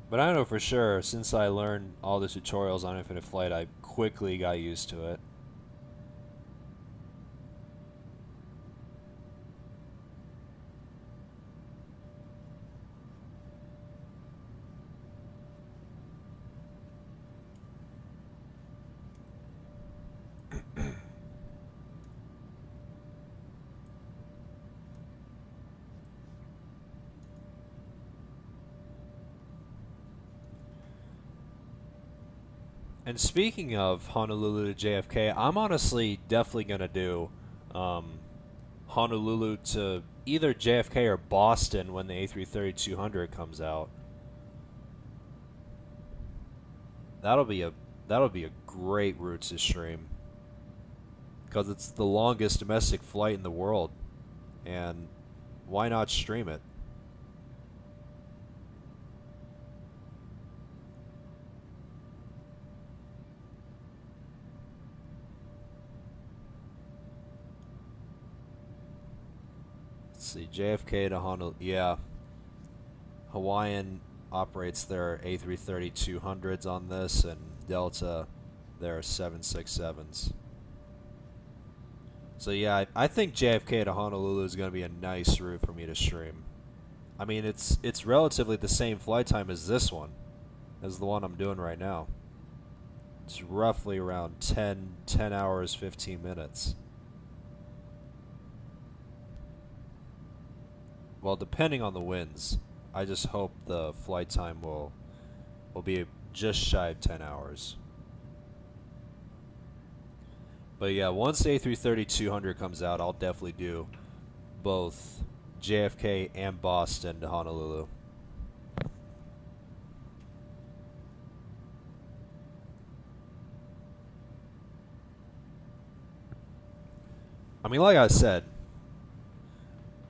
But I know for sure, since I learned all the tutorials on Infinite Flight, I quickly got used to it. And speaking of Honolulu to JFK, I'm honestly definitely going to do Honolulu to either JFK or Boston when the A330-200 comes out. That'll be a great route to stream because it's the longest domestic flight in the world, and why not stream it? Let's see, JFK to Honolulu. Yeah, Hawaiian operates their A330-200s on this, and Delta their 767s. So yeah, I think JFK to Honolulu is going to be a nice route for me to stream. I mean, it's relatively the same flight time as this one, as the one I'm doing right now. It's roughly around 10 hours, 15 minutes. Well, depending on the winds, I just hope the flight time will be just shy of 10 hours. But yeah, once the A330-200 comes out, I'll definitely do both JFK and Boston to Honolulu. I mean, like I said,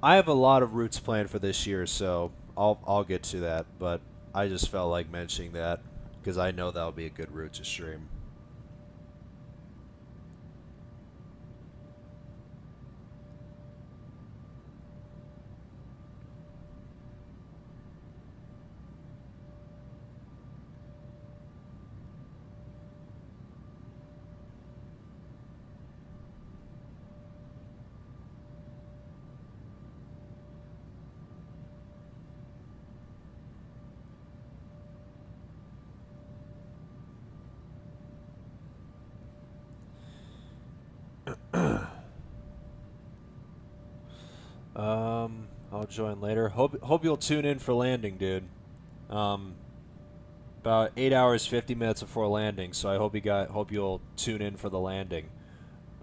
I have a lot of routes planned for this year, so I'll get to that. But I just felt like mentioning that because I know that'll be a good route to stream. I'll join later. Hope you'll tune in for landing, dude. About 8 hours 50 minutes before landing, so I hope you'll tune in for the landing.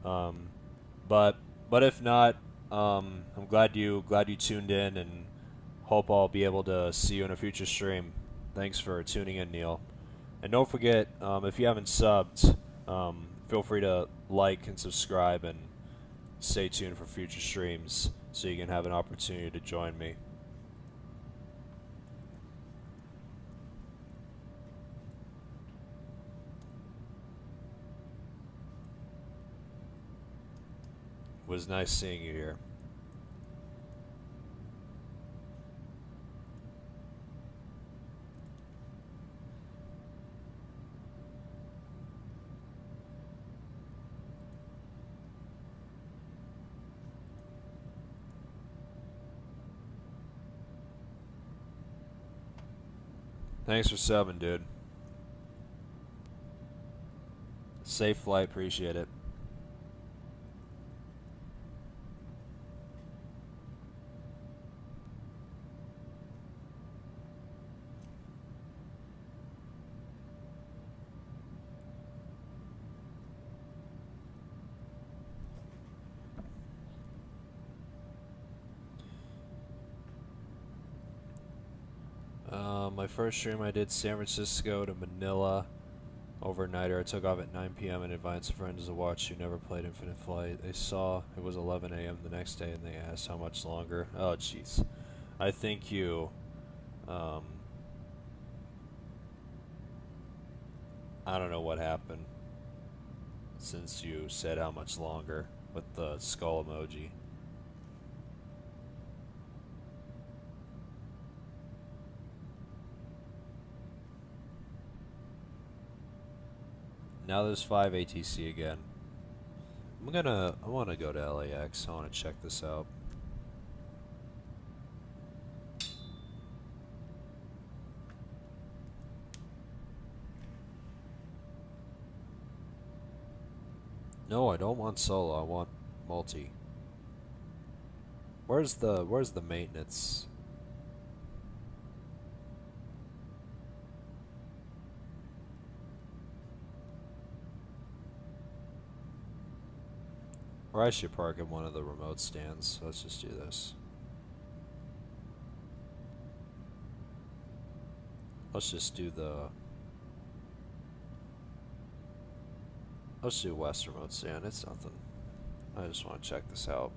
But if not, I'm glad you tuned in, and hope I'll be able to see you in a future stream. Thanks for tuning in, Neil. And don't forget, if you haven't subbed, feel free to like and subscribe and stay tuned for future streams so you can have an opportunity to join me. It was nice seeing you here. Thanks for subbing, dude. Safe flight, appreciate it. My first stream I did San Francisco to Manila overnighter. I took off at 9 p.m. and invited some friends to watch who never played Infinite Flight. They saw it was 11 a.m. the next day and they asked how much longer. Oh jeez. I think you I don't know what happened since you said how much longer with the skull emoji. Now there's 5 ATC again. I want to go to LAX. I want to check this out. No, I don't want solo. I want multi. Where's the maintenance? Or I should park in one of the remote stands. Let's just do this. Let's just do let's do West remote stand. It's nothing. I just want to check this out.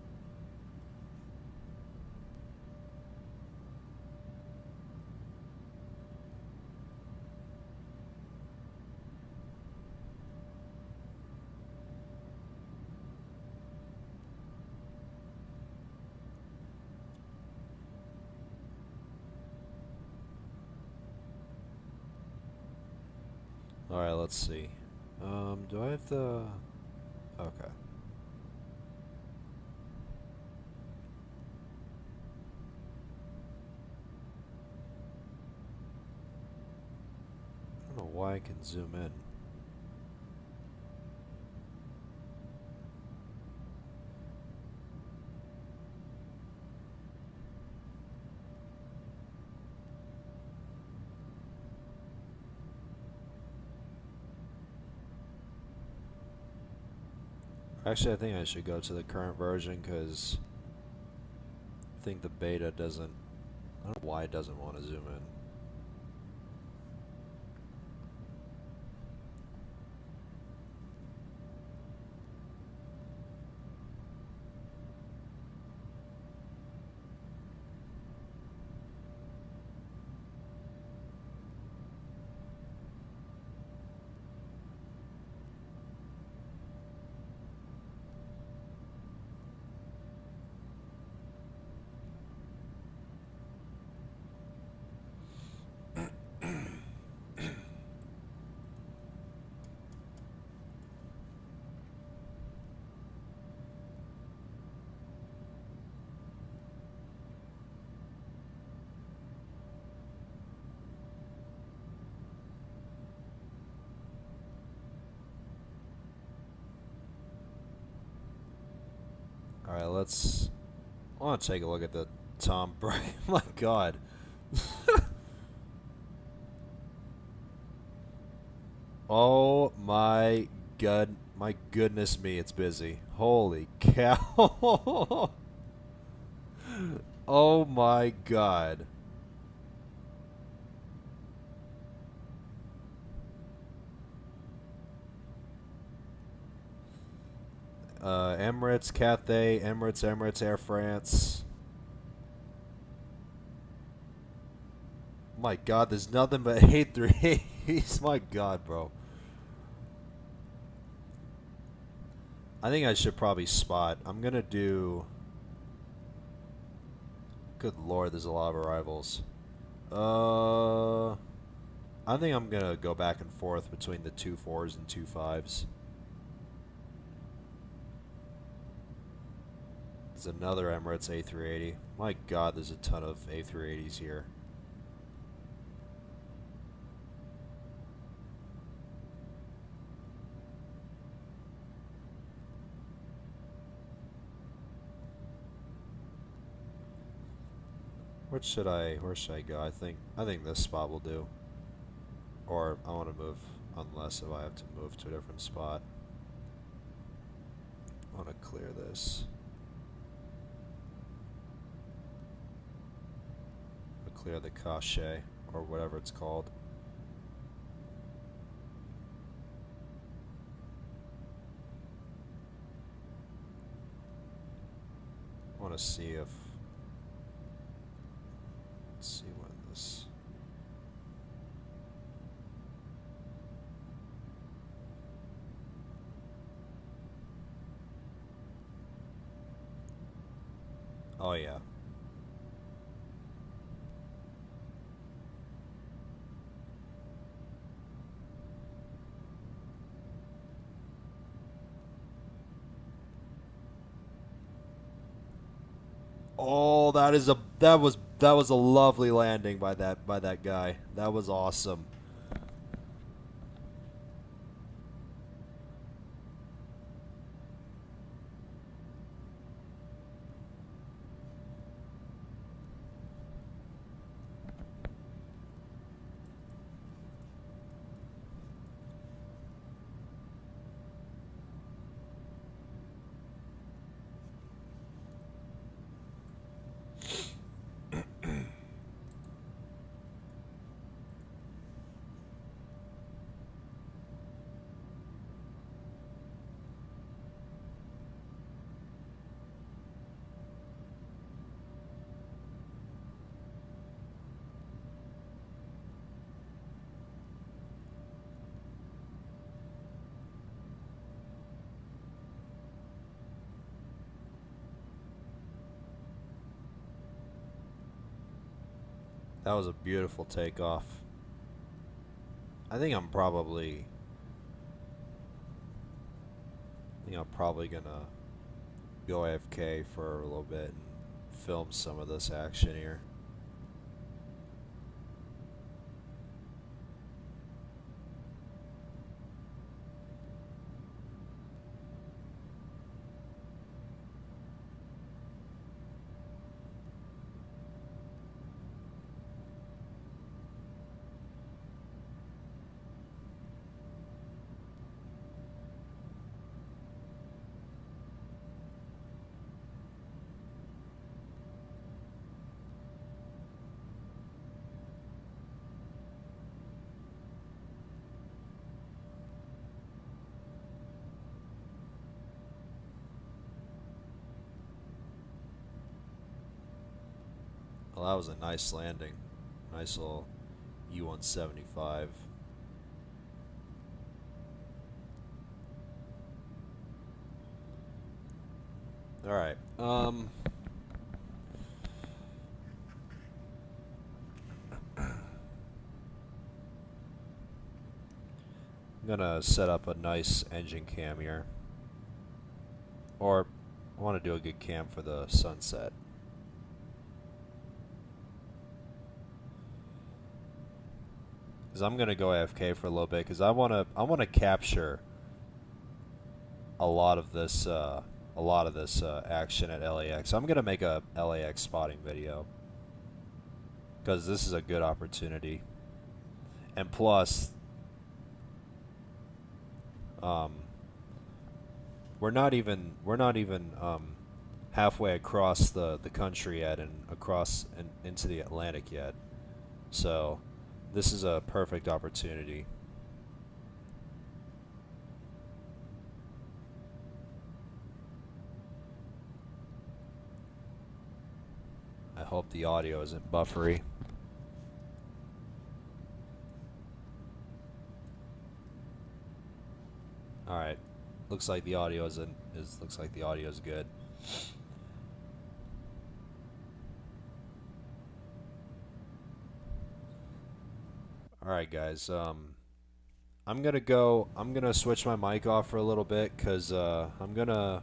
Alright, let's see. Do I have the... Okay. I don't know why I can zoom in. Actually, I think I should go to the current version because I think the beta doesn't... I don't know why it doesn't want to zoom in. Alright, let's... I want to take a look at the Tom Brady. My god. Oh my god. My goodness me, it's busy. Holy cow. Oh my god. Emirates, Cathay, Emirates, Air France. My god, there's nothing but 838s. My god, bro. I think I should probably spot. I'm gonna do... Good lord, there's a lot of arrivals. I think I'm gonna go back and forth between the 2-4s and 2-5s. There's another Emirates A380. My god, there's a ton of A380s here. Where should I go? I think this spot will do. Or I want to move, unless if I have to move to a different spot. I want to clear this. Clear the cache. or whatever it's called. I want to see if, let's see when this, oh yeah. Oh, that was a lovely landing by that guy. That was awesome. That was a beautiful takeoff. I think I'm probably gonna go AFK for a little bit and film some of this action here. Well, that was a nice landing. Nice little U-175. Alright, I'm gonna set up a nice engine cam here. Or, I want to do a good cam for the sunset. Because I'm gonna go AFK for a little bit, because I wanna capture a lot of this action at LAX. I'm gonna make a LAX spotting video because this is a good opportunity, and plus, we're not even halfway across the country yet, and across and into the Atlantic yet, so this is a perfect opportunity. I hope the audio isn't buffery. Alright. Looks like the audio is good. Alright guys, I'm gonna switch my mic off for a little bit, cause I'm gonna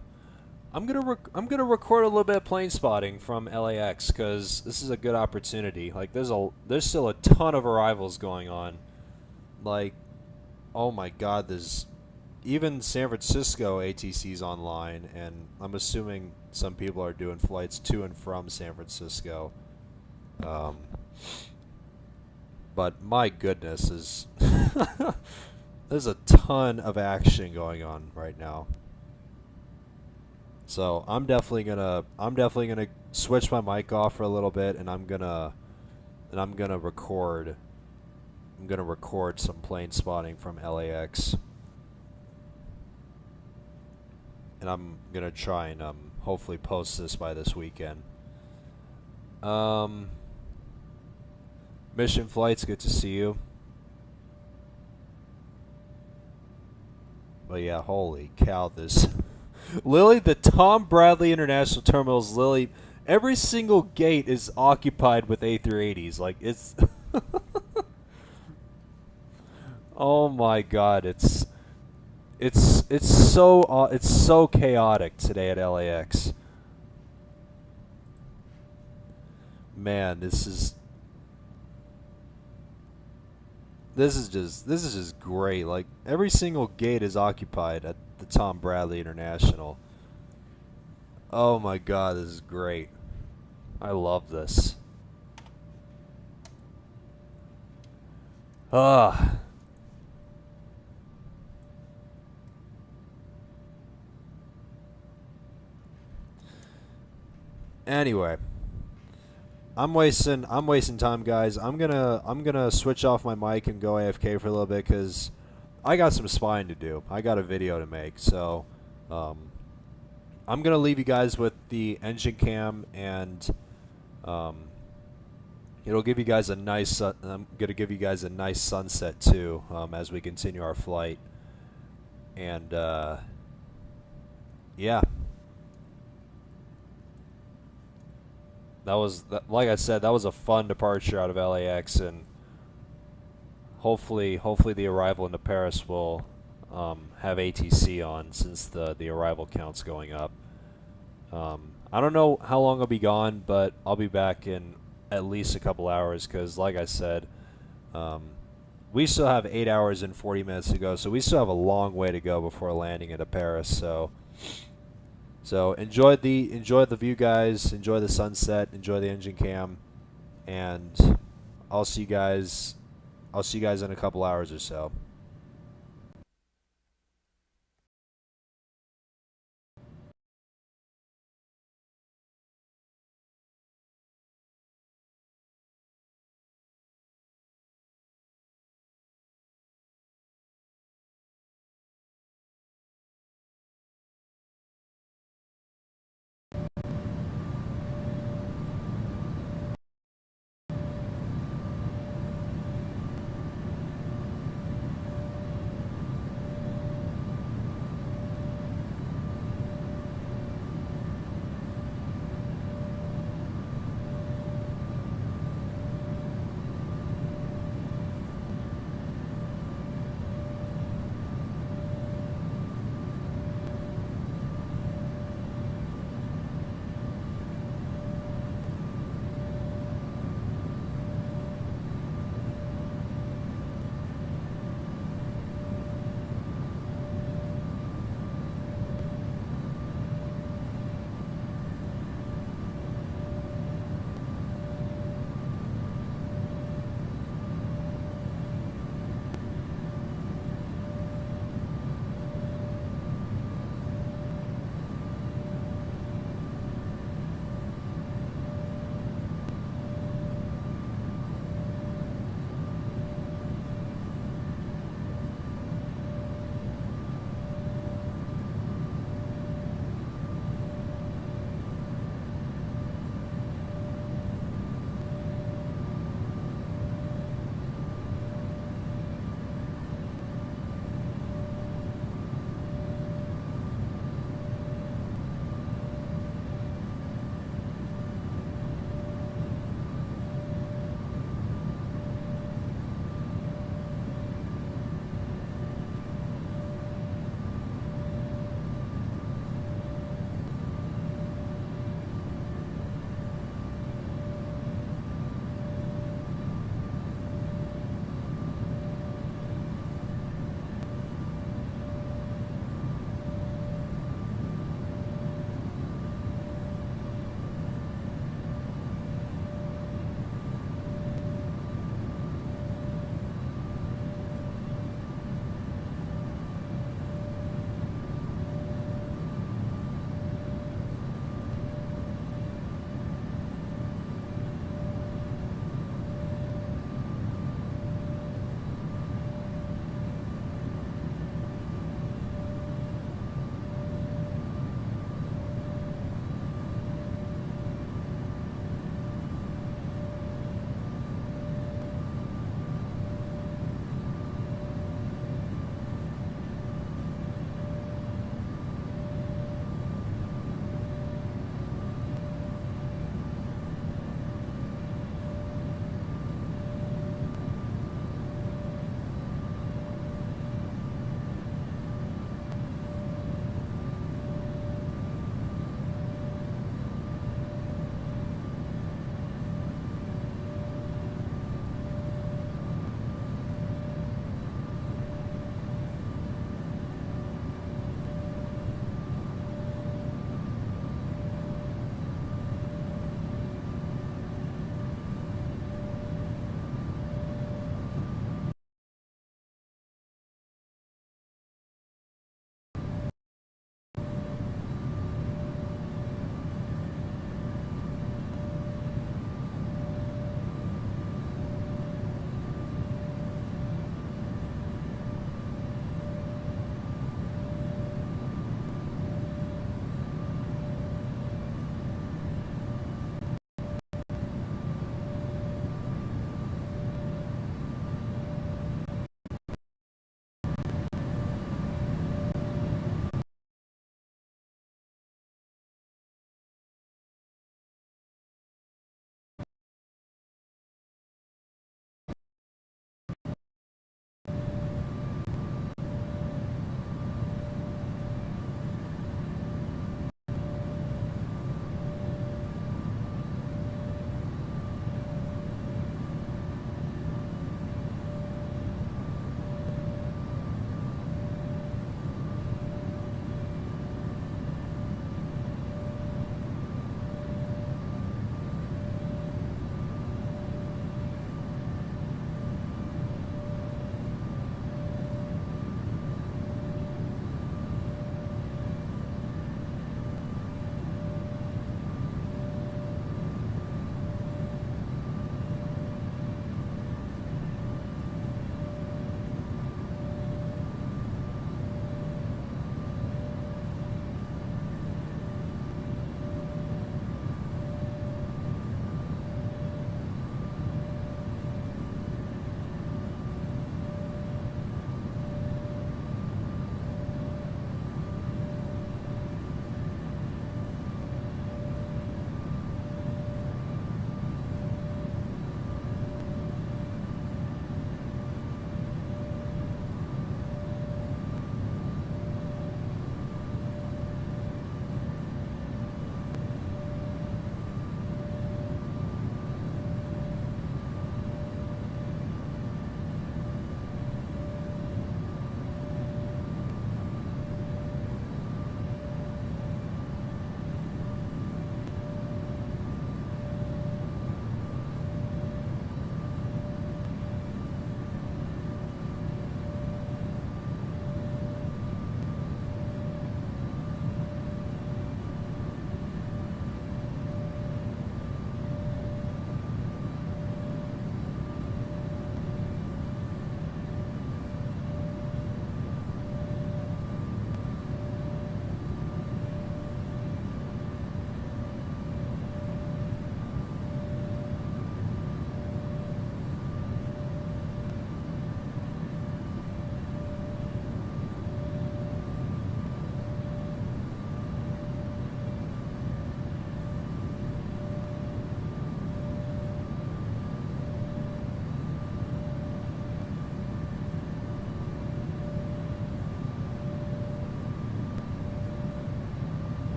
record a little bit of plane spotting from LAX, cause this is a good opportunity. Like there's still a ton of arrivals going on. Like, oh my God, there's even San Francisco ATC's online, and I'm assuming some people are doing flights to and from San Francisco. But my goodness, there's a ton of action going on right now. So I'm definitely gonna switch my mic off for a little bit, and I'm gonna and I'm gonna record. I'm gonna record some plane spotting from LAX, and I'm gonna try and hopefully post this by this weekend. Mission Flights, good to see you. But yeah, holy cow, this Lily, the Tom Bradley International Terminals, Lily, every single gate is occupied with A380s. Like, it's oh my god, it's so chaotic today at LAX. Man, this is just great. Like, every single gate is occupied at the Tom Bradley International. Oh my god, this is great. I love this. Ah. Anyway, I'm wasting time, guys. I'm gonna switch off my mic and go AFK for a little bit because I got some spying to do. I got a video to make, so I'm gonna leave you guys with the engine cam, and it'll give you guys a nice. I'm gonna give you guys a nice sunset too as we continue our flight, and yeah. That was, like I said, that was a fun departure out of LAX, and hopefully the arrival into Paris will have ATC on, since the arrival count's going up. I don't know how long I'll be gone, but I'll be back in at least a couple hours, because like I said, we still have 8 hours and 40 minutes to go, so we still have a long way to go before landing into Paris. So enjoy the view, guys. Enjoy the sunset. Enjoy the engine cam, and I'll see you guys in a couple hours or so.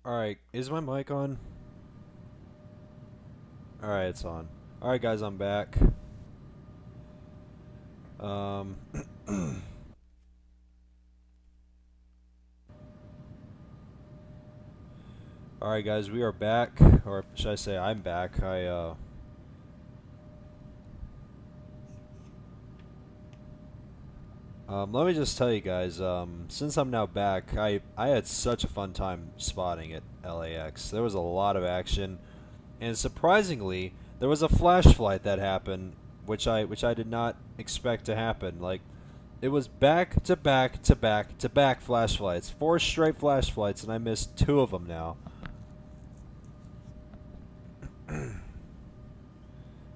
Alright, is my mic on? Alright, it's on. Alright guys, I'm back. Alright guys, we are back, or should I say I'm back. Let me just tell you guys, since I'm now back, I had such a fun time spotting at LAX. There was a lot of action, and surprisingly, there was a flash flight that happened, which I did not expect to happen. Like, it was back to back to back to back flash flights, 4 straight flash flights, and I missed 2 of them now.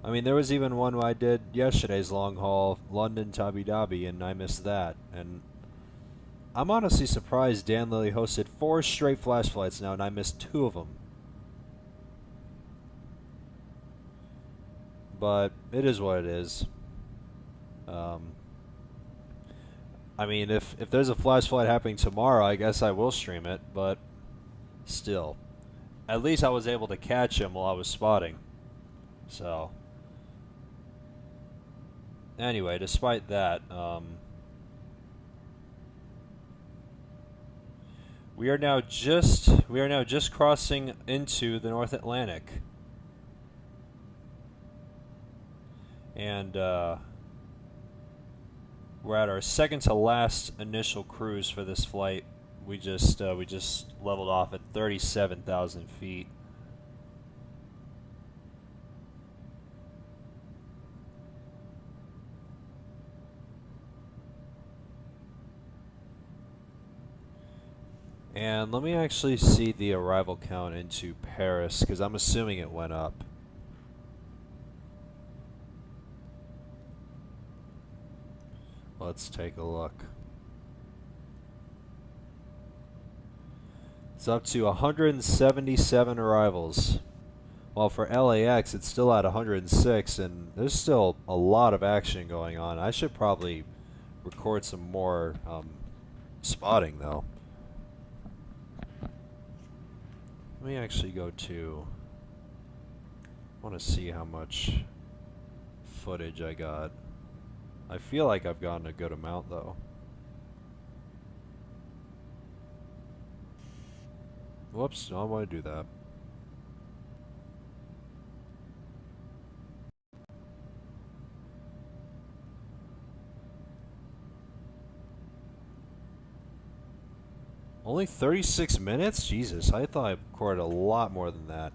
I mean, there was even one I did yesterday's long haul, London to Abu Dhabi, and I missed that. And I'm honestly surprised Dan Lilly hosted 4 straight flash flights now, and I missed 2 of them. But it is what it is. I mean, if there's a flash flight happening tomorrow, I guess I will stream it, but still. At least I was able to catch him while I was spotting. So... Anyway, despite that, we are now just crossing into the North Atlantic, and we're at our second to last initial cruise for this flight. We just leveled off at 37,000 feet. And let me actually see the arrival count into Paris, because I'm assuming it went up. Let's take a look. It's up to 177 arrivals. While for LAX, it's still at 106, and there's still a lot of action going on. I should probably record some more spotting, though. Let me actually go to... I want to see how much footage I got. I feel like I've gotten a good amount, though. Whoops, no, I want to do that. Only 36 minutes? Jesus, I thought I recorded a lot more than that.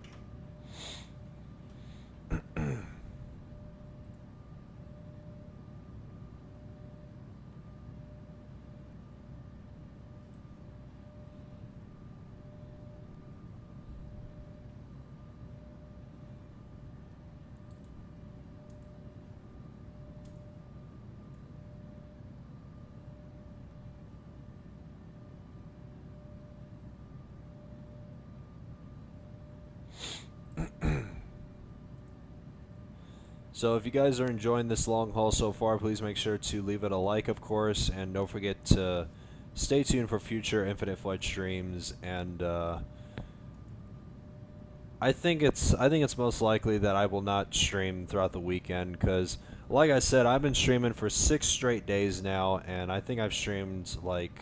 So if you guys are enjoying this long haul so far, please make sure to leave it a like, of course, and don't forget to stay tuned for future Infinite Flight streams. And I think it's most likely that I will not stream throughout the weekend, because, like I said, I've been streaming for 6 straight days now, and I think I've streamed, like,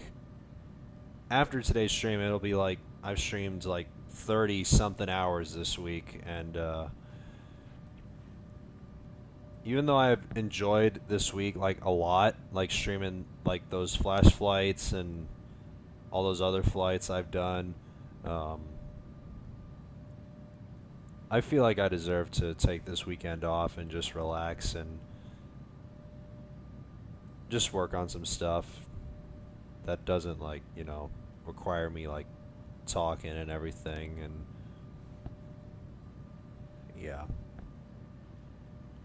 after today's stream, it'll be like I've streamed like 30 something hours this week, and even though I've enjoyed this week like a lot, like streaming like those flash flights and all those other flights I've done, I feel like I deserve to take this weekend off and just relax and just work on some stuff that doesn't, like, you know, require me like talking and everything. And yeah,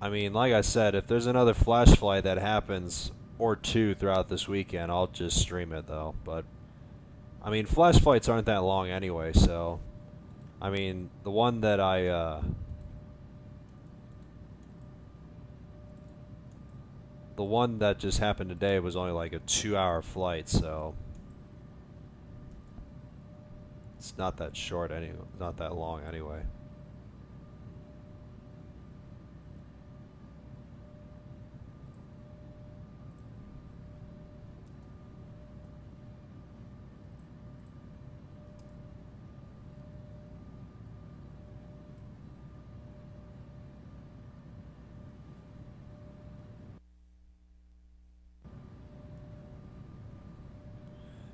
I mean, like I said, if there's another flash flight that happens or 2 throughout this weekend, I'll just stream it though. But I mean, flash flights aren't that long anyway, so I mean, the one that the one that just happened today was only like a 2-hour flight, so It's not that short not that long anyway.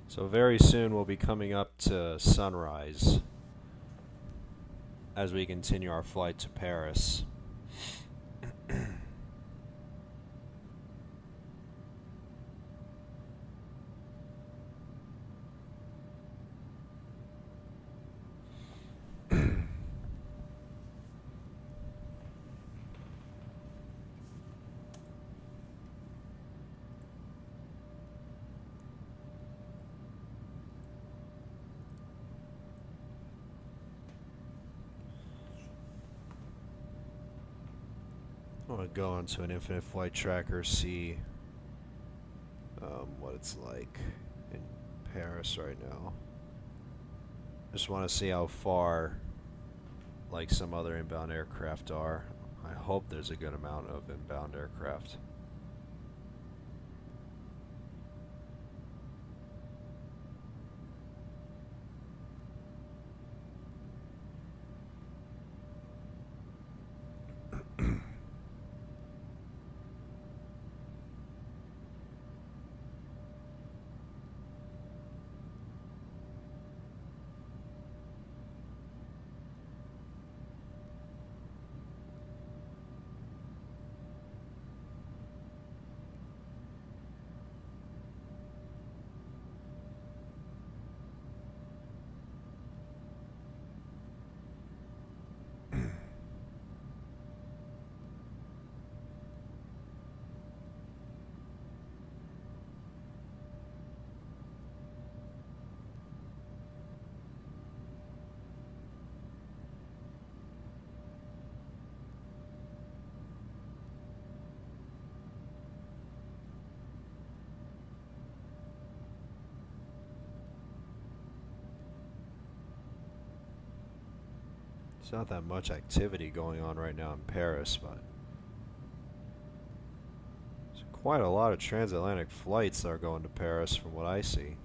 So very soon we'll be coming up to sunrise as we continue our flight to Paris. I'm going to go onto an Infinite Flight Tracker, see what it's like in Paris right now. Just want to see how far like some other inbound aircraft are. I hope there's a good amount of inbound aircraft. There's not that much activity going on right now in Paris, but there's quite a lot of transatlantic flights that are going to Paris from what I see.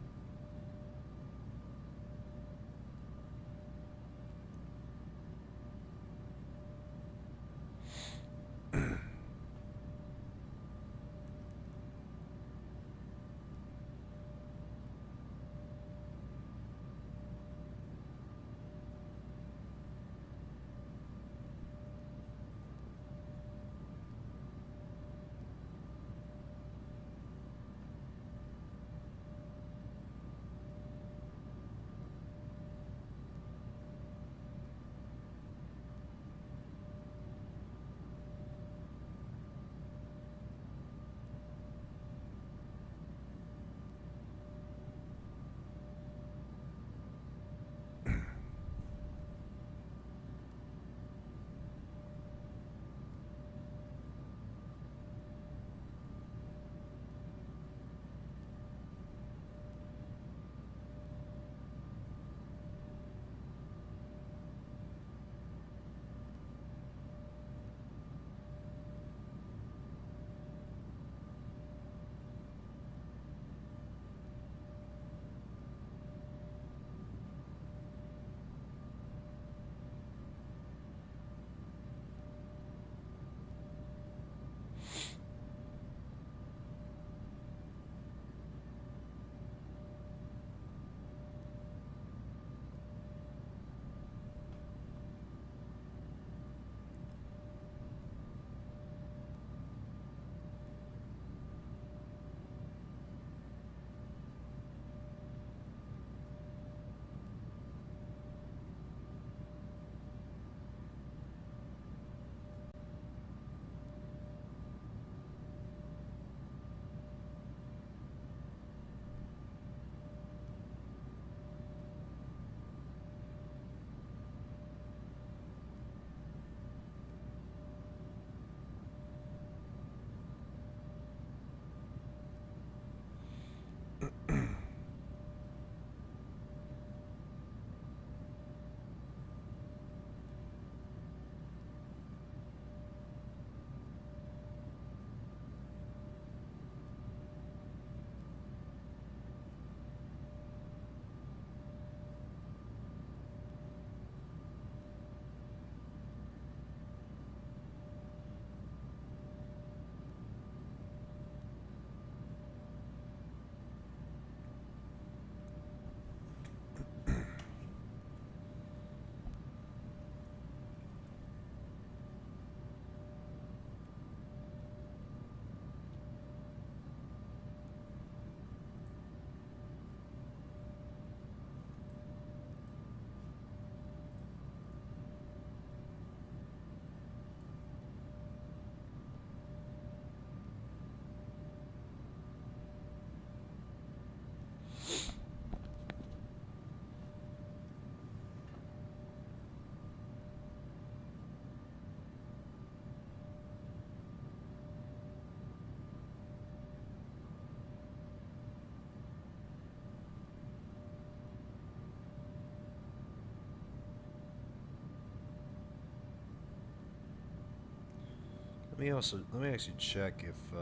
let me actually check if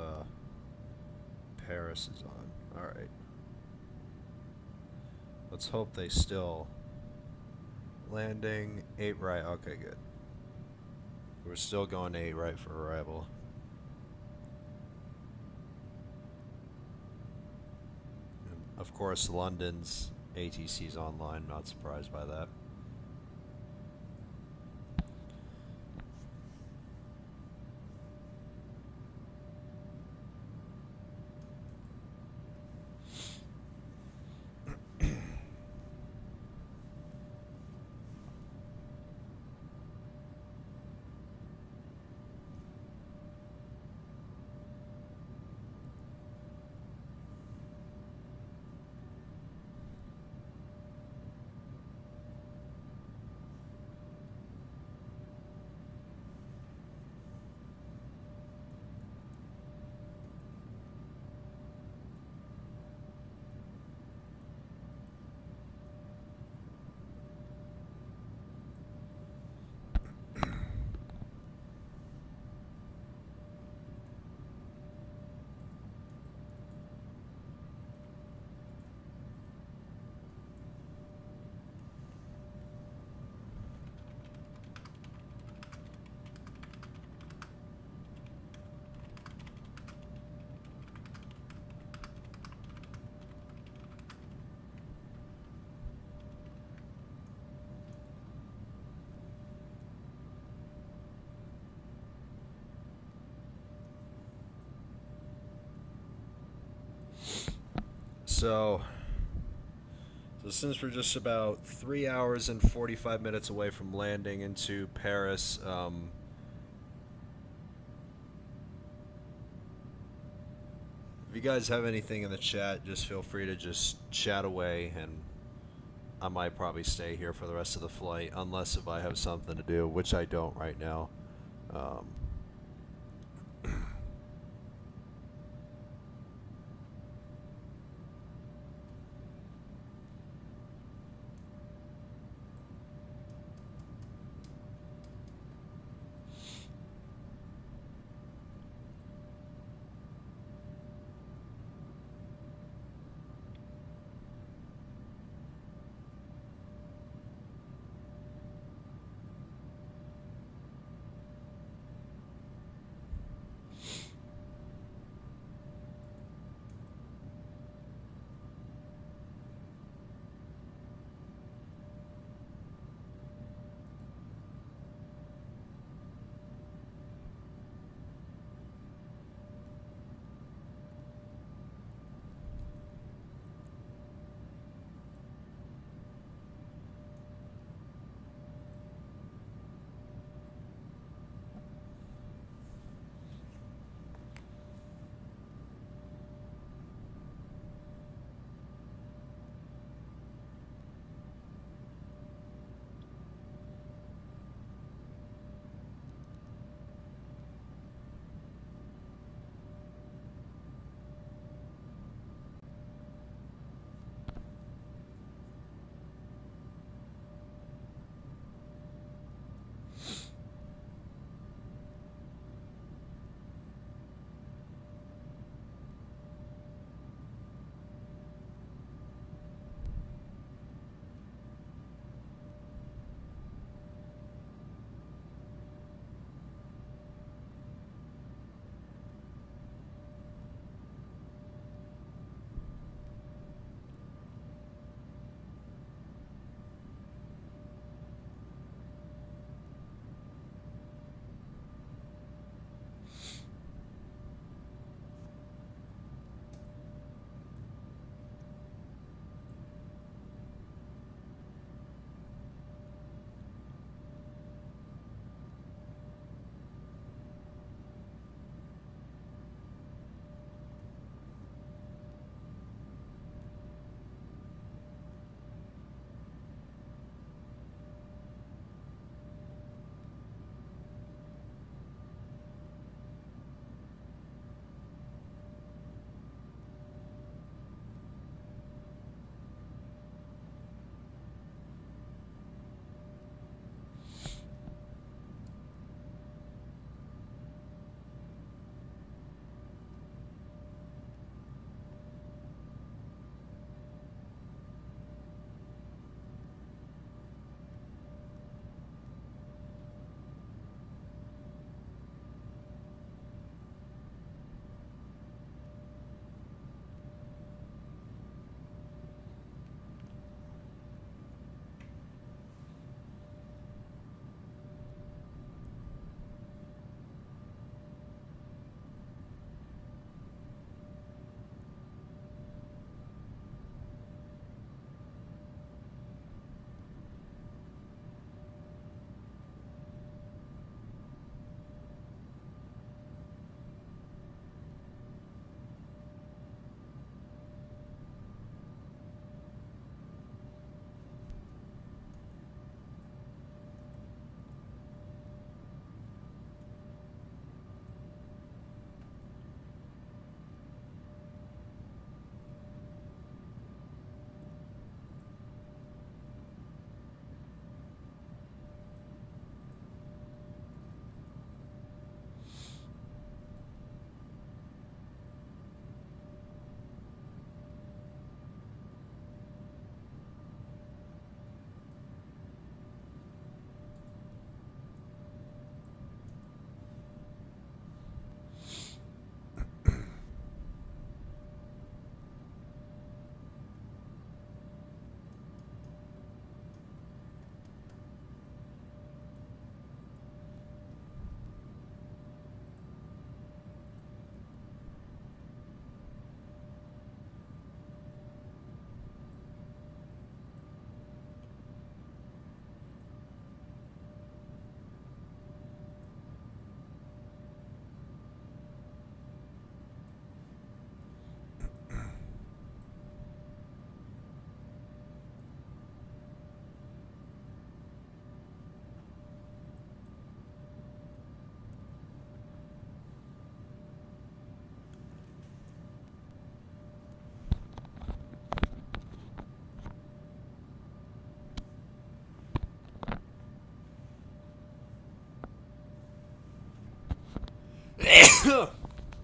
Paris is on. All right. Let's hope they still landing 8 right. Okay, good. We're still going 8 right for arrival. And of course, London's ATC's online. Not surprised by that. So since we're just about 3 hours and 45 minutes away from landing into Paris, if you guys have anything in the chat, just feel free to just chat away, and I might probably stay here for the rest of the flight, unless if I have something to do, which I don't right now.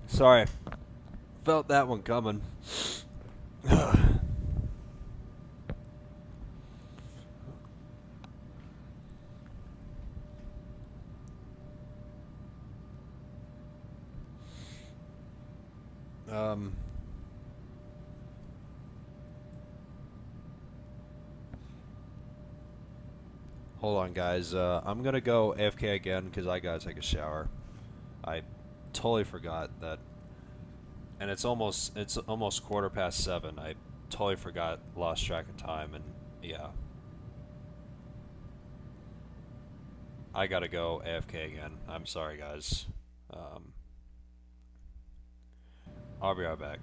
Sorry. Felt that one coming. Hold on, guys. I'm gonna go AFK again because I gotta take a shower. I totally forgot that, and it's almost 7:15. I totally forgot, lost track of time, and yeah, I gotta go AFK again. I'm sorry, guys. I'll be right back.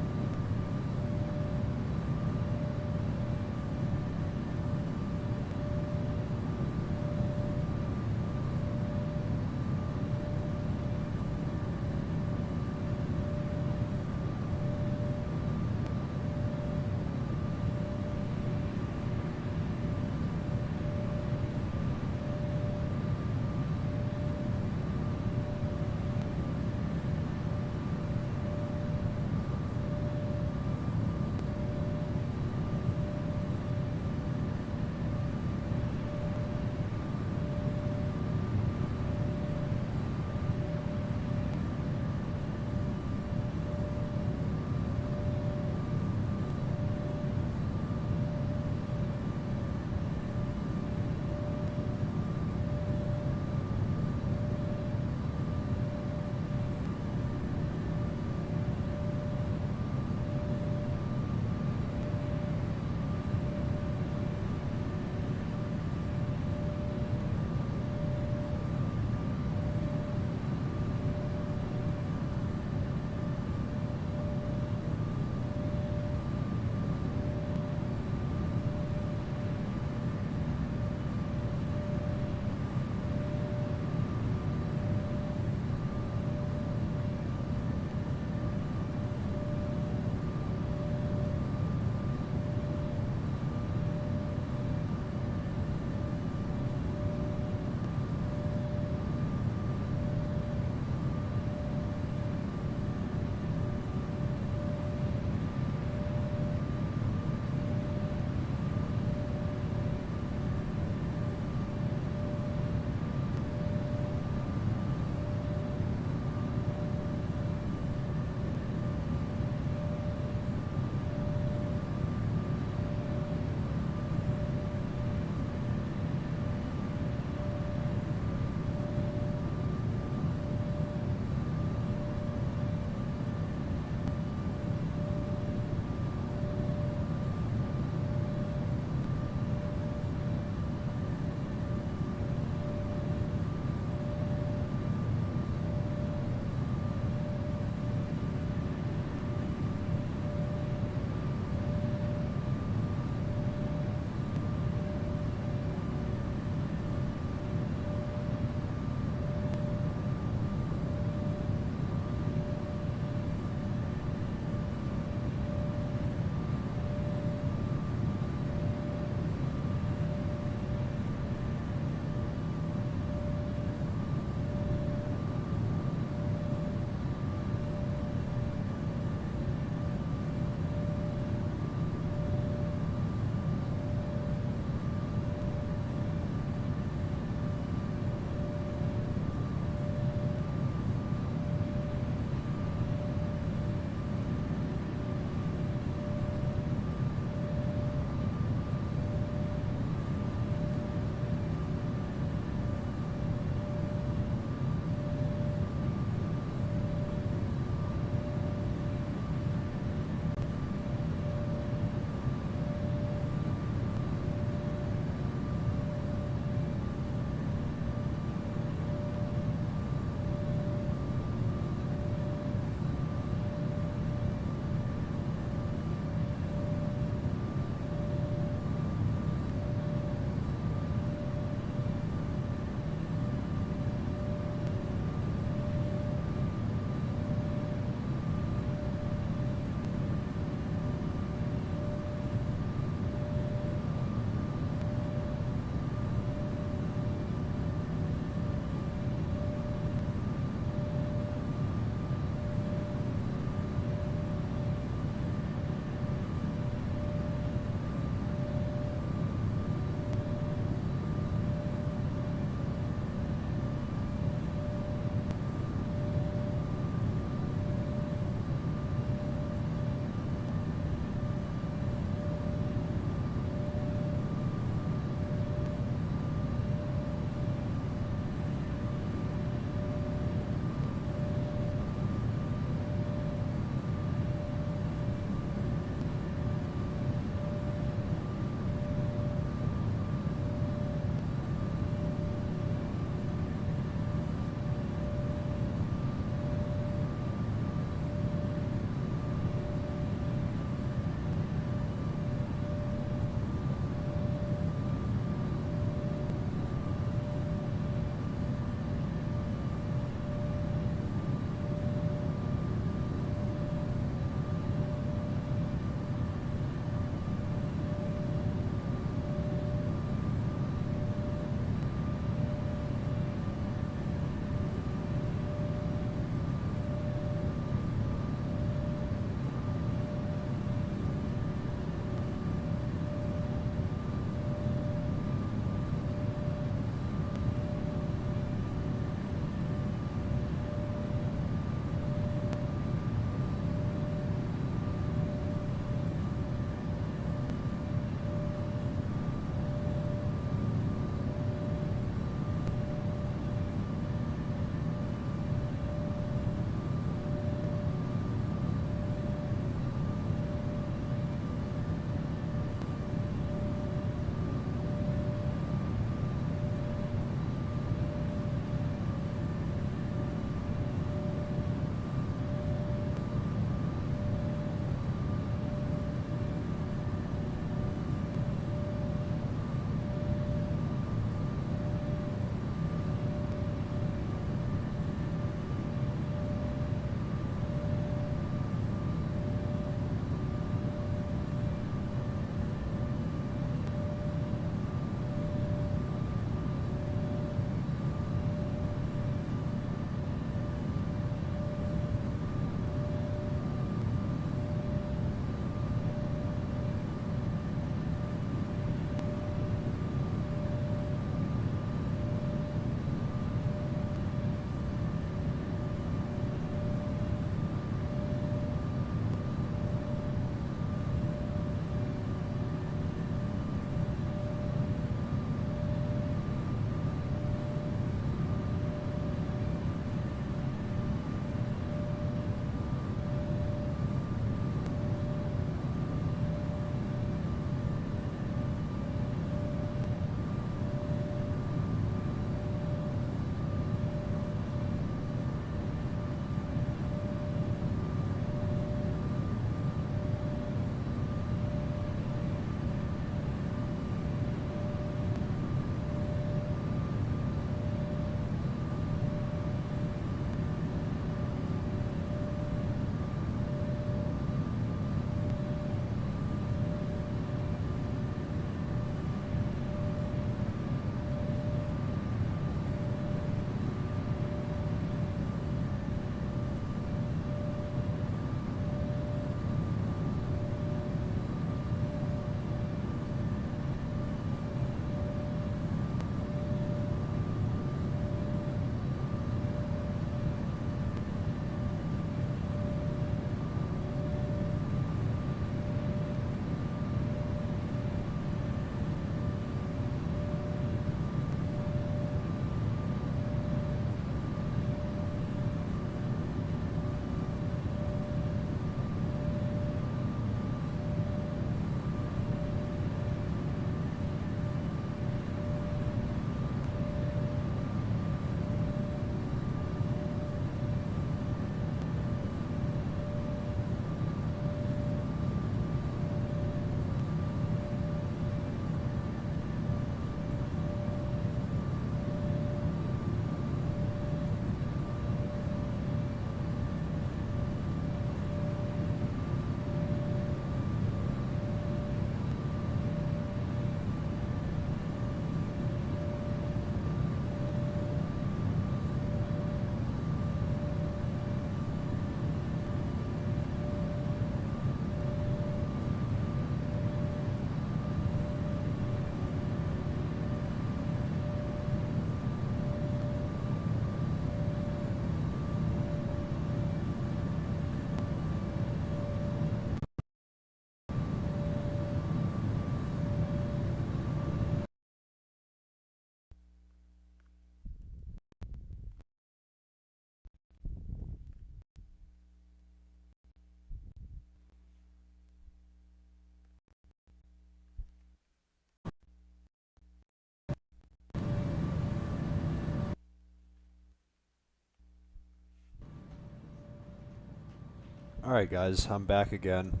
Alright guys, I'm back again.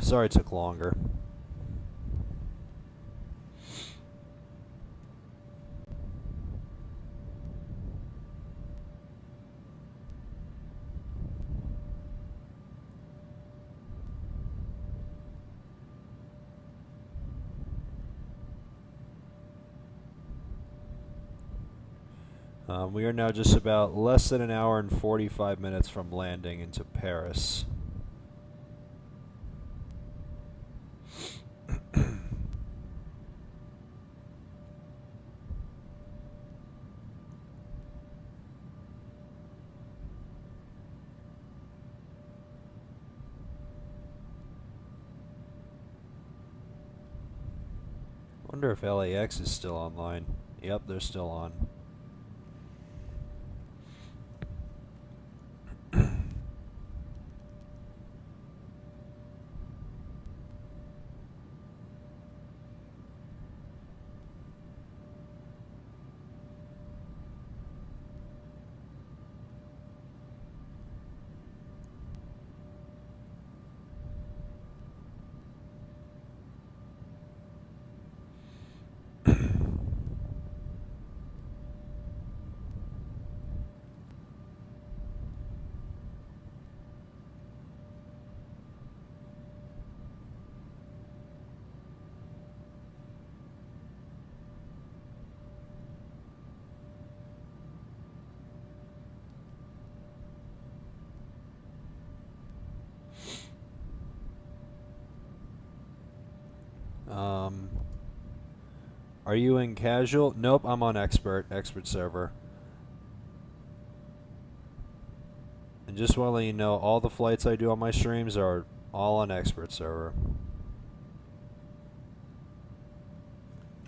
Sorry it took longer. We are now just about less than an hour and 45 minutes from landing into Paris. Wonder if LAX is still online. Yep, they're still on. Are you in casual? Nope, I'm on expert server. And just want to let you know, all the flights I do on my streams are all on expert server.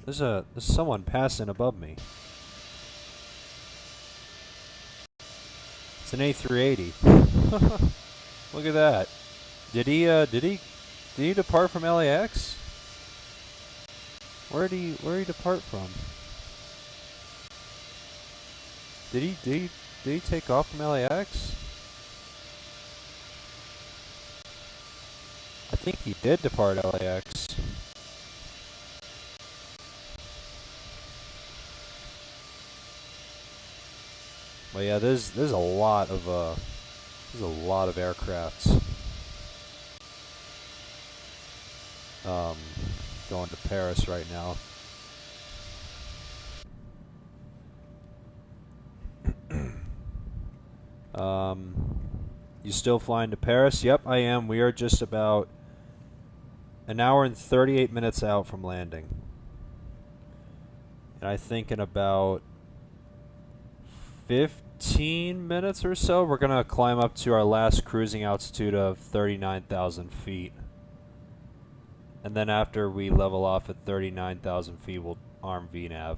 There's someone passing above me. It's an A380. Look at that. Did he depart from LAX? Where did he depart from? Did he take off from LAX? I think he did depart LAX. But yeah, there's a lot of aircrafts going to Paris right now. You still flying to Paris? Yep, I am. We are just about an hour and 38 minutes out from landing. And I think in about 15 minutes or so, we're going to climb up to our last cruising altitude of 39,000 feet. And then after we level off at 39,000 feet, we'll arm VNAV.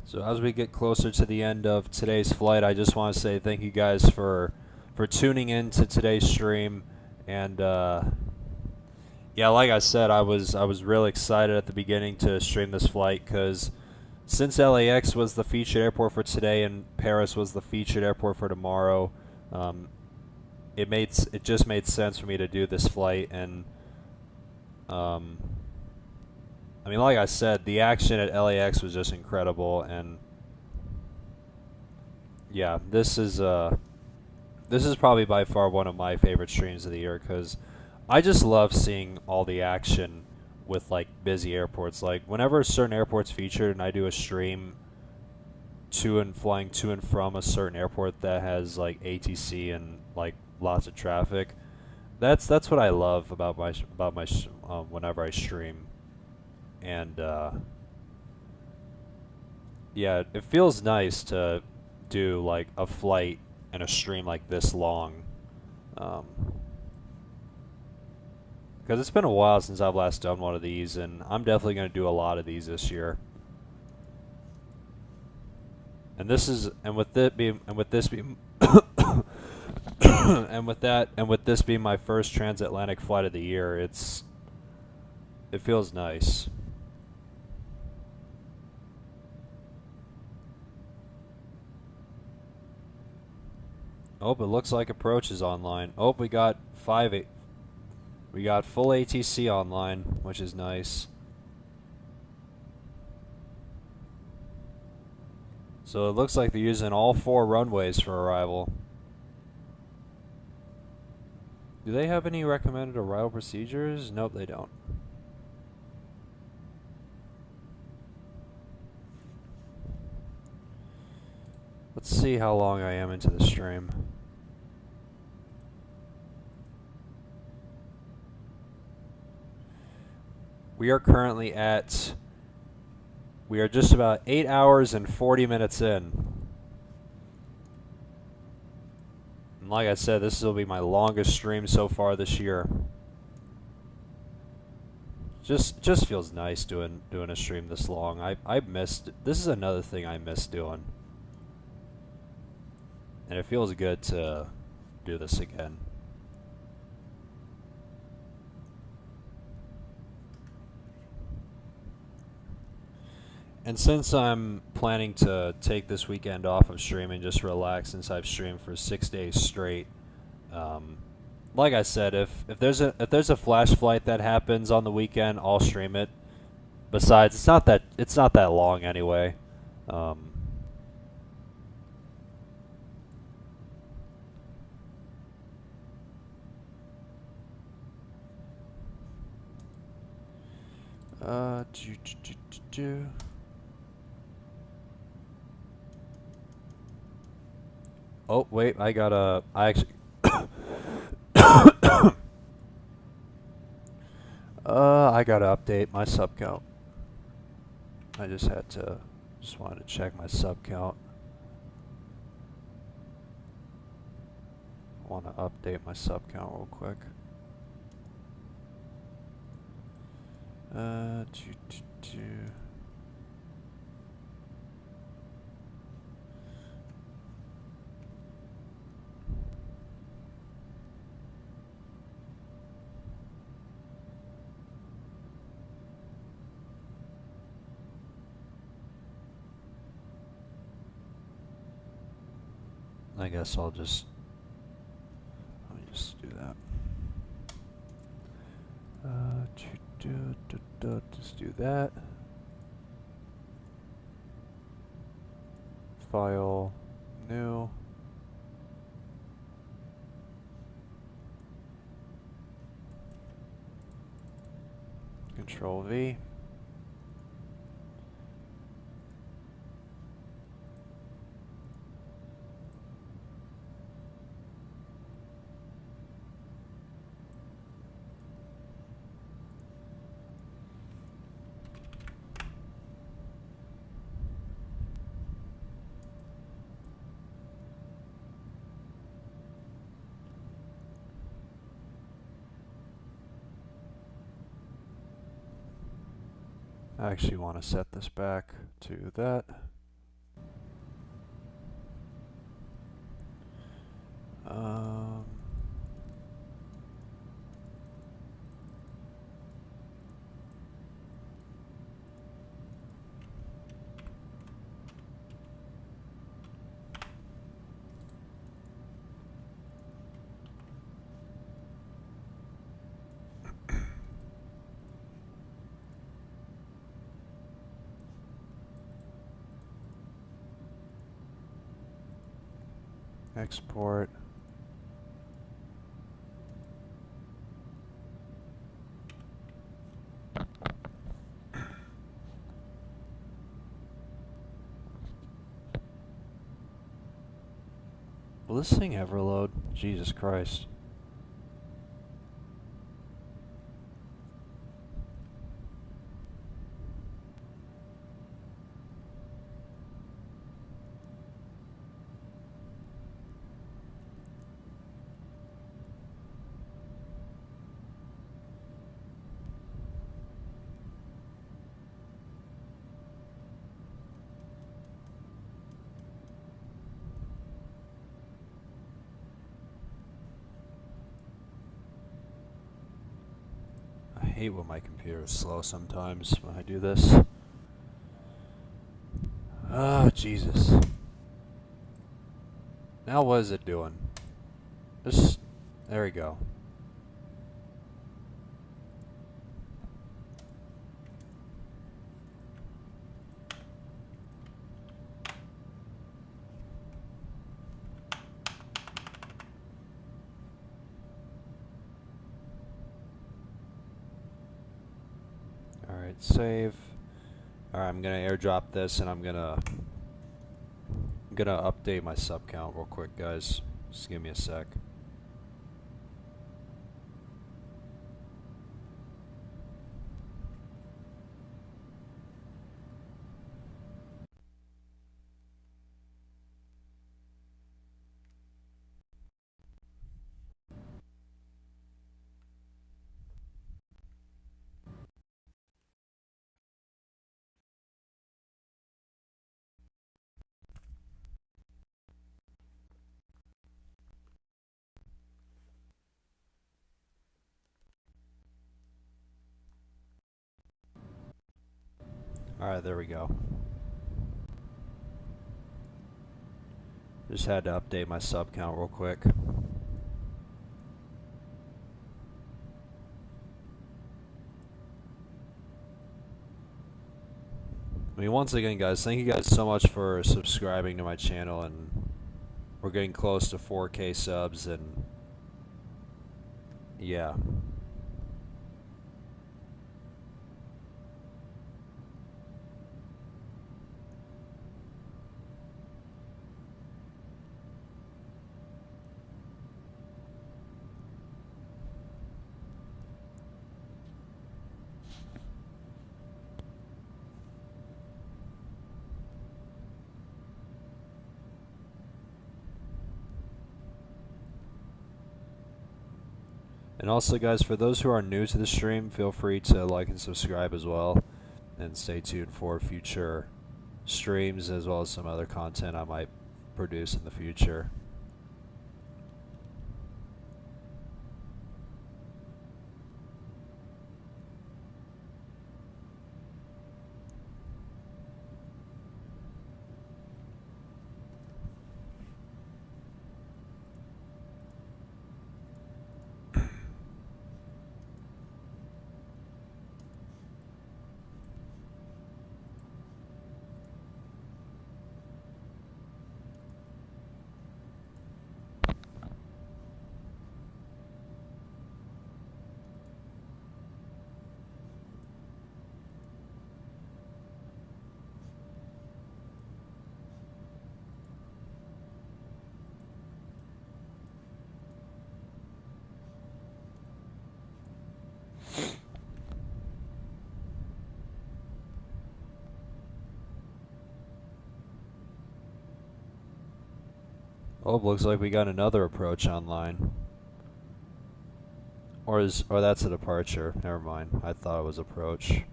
So as we get closer to the end of today's flight, I just want to say thank you guys for tuning in to today's stream. And yeah, like I said, I was really excited at the beginning to stream this flight because since LAX was the featured airport for today and Paris was the featured airport for tomorrow, it just made sense for me to do this flight. And I mean, like I said, the action at LAX was just incredible, and yeah, this is probably by far one of my favorite streams of the year because I just love seeing all the action with like busy airports. Like whenever a certain airport's featured and I do a stream flying to and from a certain airport that has like ATC and like lots of traffic, that's what I love about my whenever I stream. And yeah, it feels nice to do like a flight and a stream like this long, because it's been a while since I've last done one of these, and I'm definitely going to do a lot of these this year. And this is, and with this being my first transatlantic flight of the year, it feels nice. Oh, it looks like approach is online. Oh, we got full ATC online, which is nice. So it looks like they're using all 4 runways for arrival. Do they have any recommended arrival procedures? Nope, they don't. Let's see how long I am into the stream. We are currently we are just about 8 hours and 40 minutes in. And like I said, this will be my longest stream so far this year. Just feels nice doing a stream this long. I missed, this is another thing I miss doing. And it feels good to do this again. And since I'm planning to take this weekend off of streaming, just relax, since I've streamed for 6 days straight, like I said, if there's a flash flight that happens on the weekend, I'll stream it. Besides, it's not that long anyway. Oh, wait, I actually I gotta update my sub count. I just wanted to check my sub count. I want to update my sub count real quick. I guess let me just do that. Just do that. File, new. Control V. I actually want to set this back to that. Um, export. Will this thing ever load? Jesus Christ. I hate when my computer is slow sometimes when I do this. Oh, Jesus. Now what is it doing? Just, there we go. Alright, save. Alright, I'm gonna airdrop this and I'm gonna update my sub count real quick, guys. Just give me a sec. Alright, there we go. Just had to update my sub count real quick. I mean, once again, guys, thank you guys so much for subscribing to my channel, and we're getting close to 4K subs, and yeah. And also, guys, for those who are new to the stream, feel free to like and subscribe as well, and stay tuned for future streams as well as some other content I might produce in the future. Oh, looks like we got another approach online. Or that's a departure. Never mind. I thought it was approach.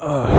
Ugh.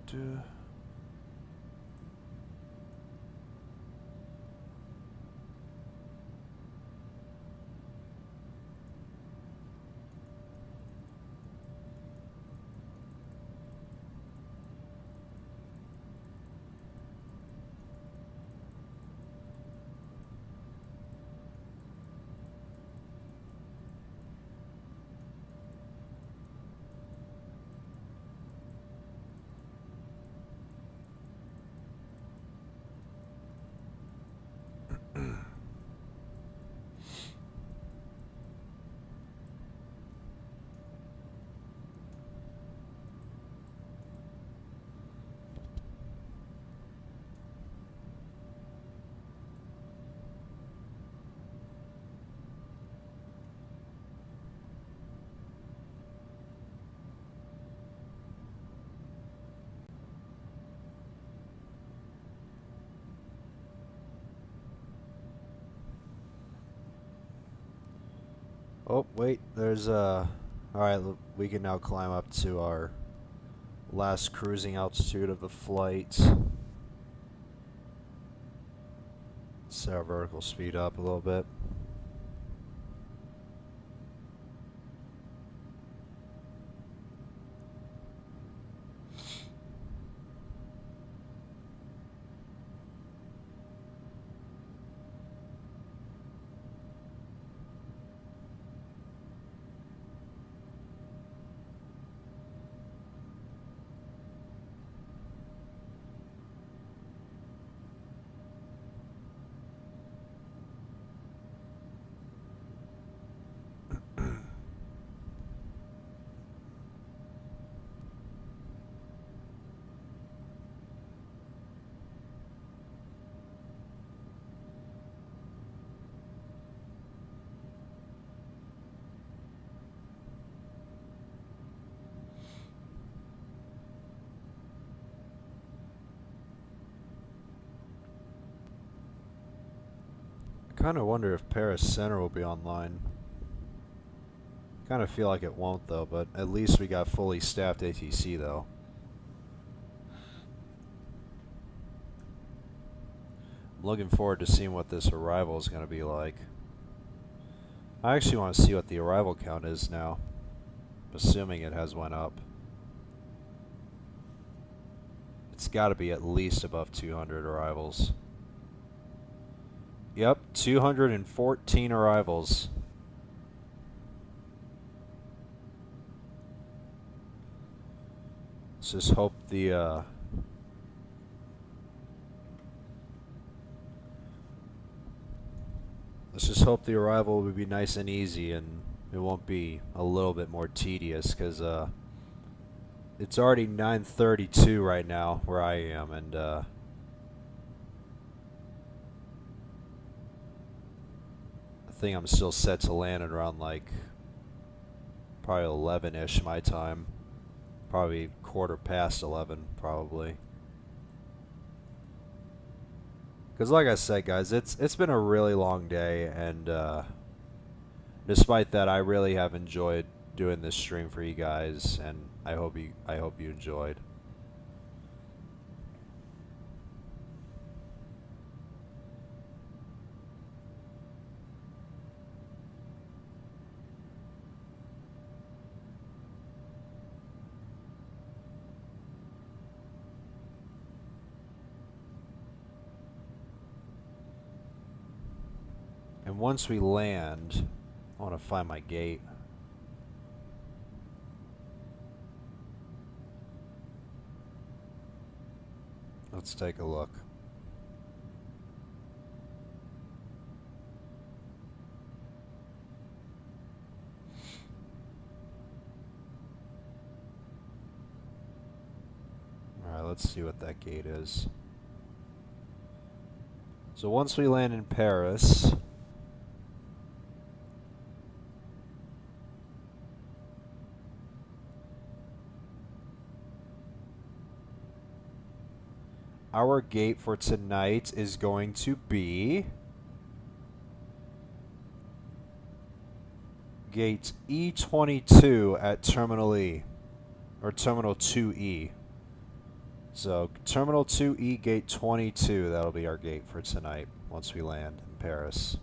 Do. Oh, wait, there's alright, we can now climb up to our last cruising altitude of the flight. Set our vertical speed up a little bit. Kind of wonder if Paris Center will be online. Kind of feel like it won't though, but at least we got fully staffed ATC though. I'm looking forward to seeing what this arrival is going to be like. I actually want to see what the arrival count is now, assuming it has went up. It's got to be at least above 200 arrivals. Yep, 214 arrivals. Let's just hope the arrival will be nice and easy and it won't be a little bit more tedious, because it's already 9:32 right now where I am, and I think I'm still set to land at around like probably 11-ish my time. Probably 11:15, probably. Because like I said, guys, it's been a really long day, and despite that, I really have enjoyed doing this stream for you guys, and I hope you enjoyed. And once we land, I want to find my gate. Let's take a look. Alright, let's see what that gate is. So once we land in Paris, our gate for tonight is going to be gate E22 at Terminal E, or Terminal 2E. So Terminal 2E, gate 22, that'll be our gate for tonight once we land in Paris.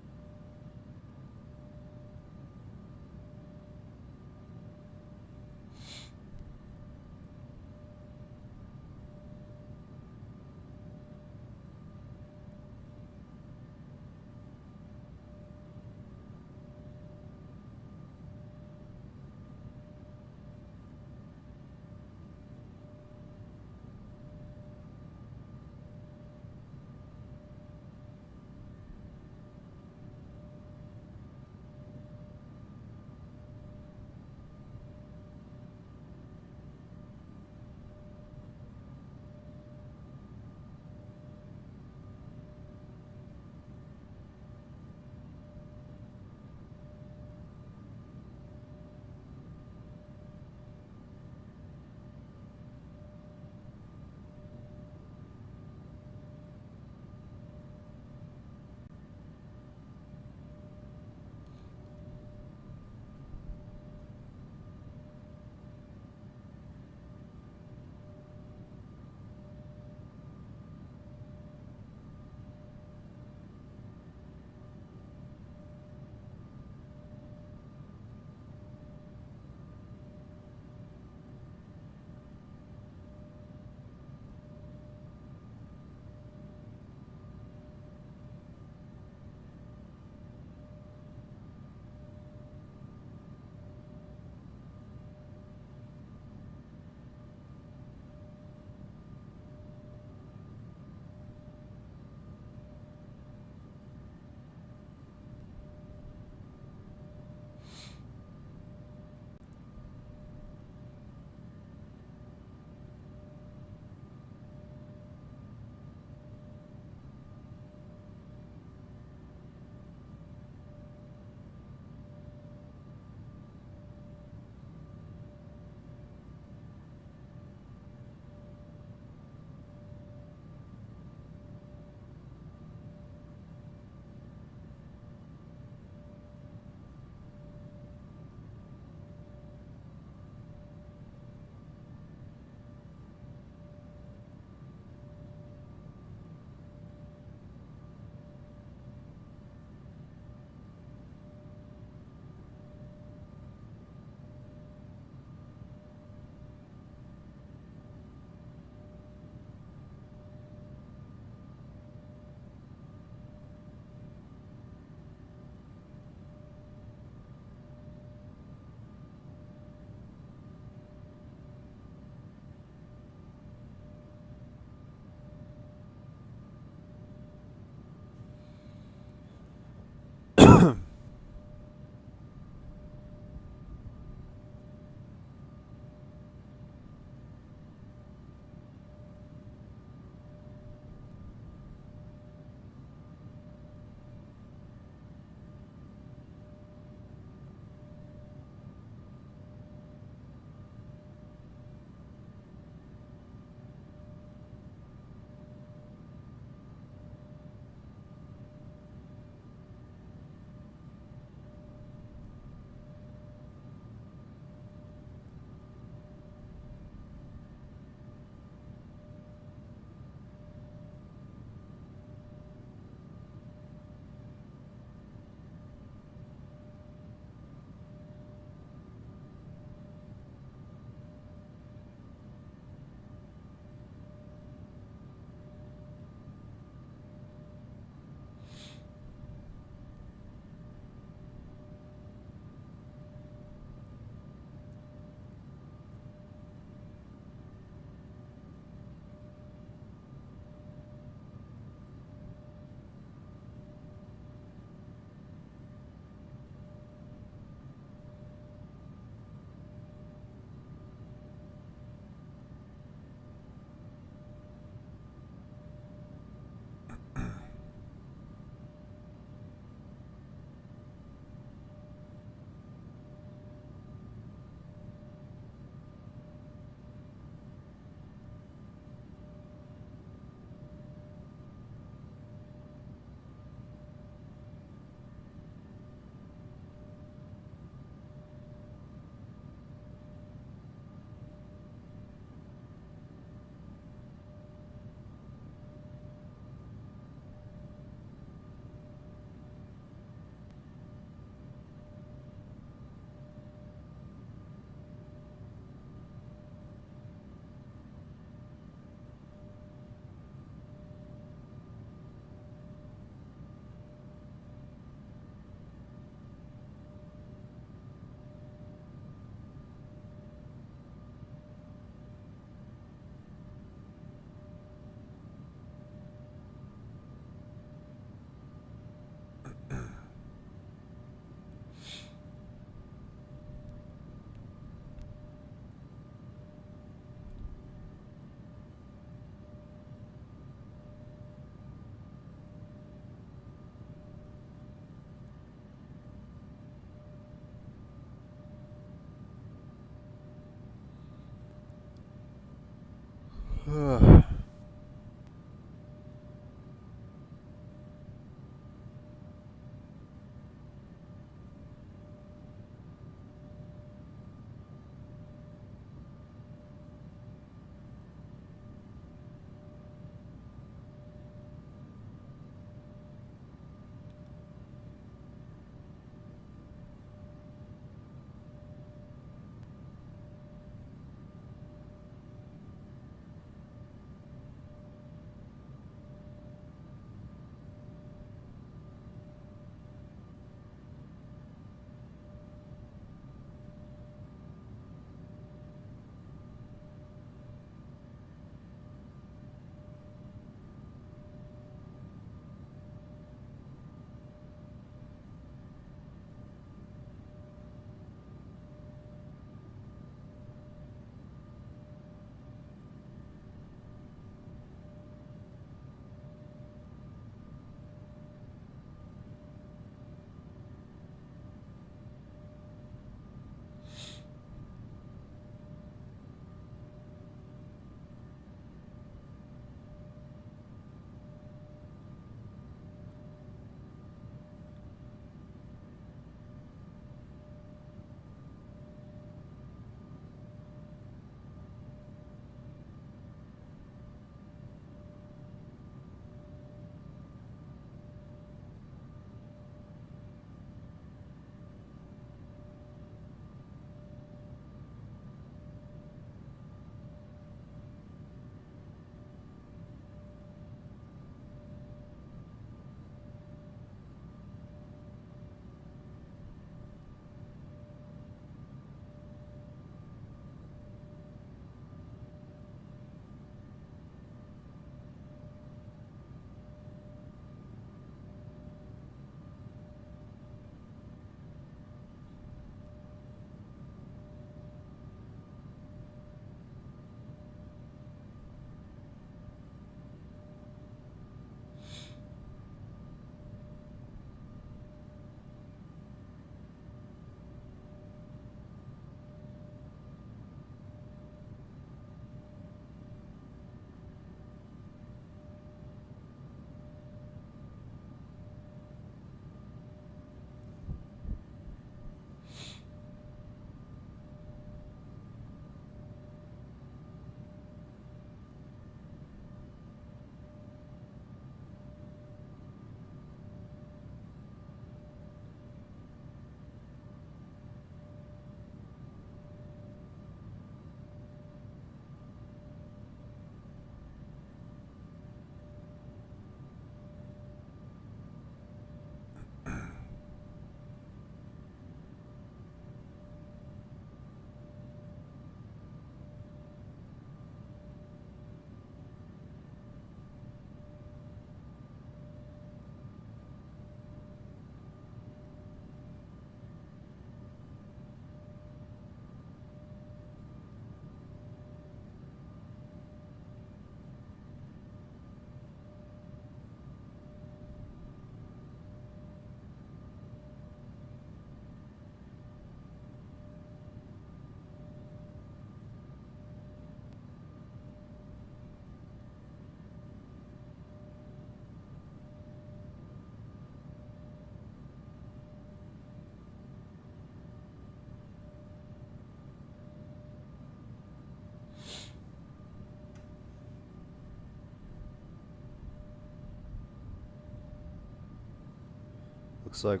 Looks like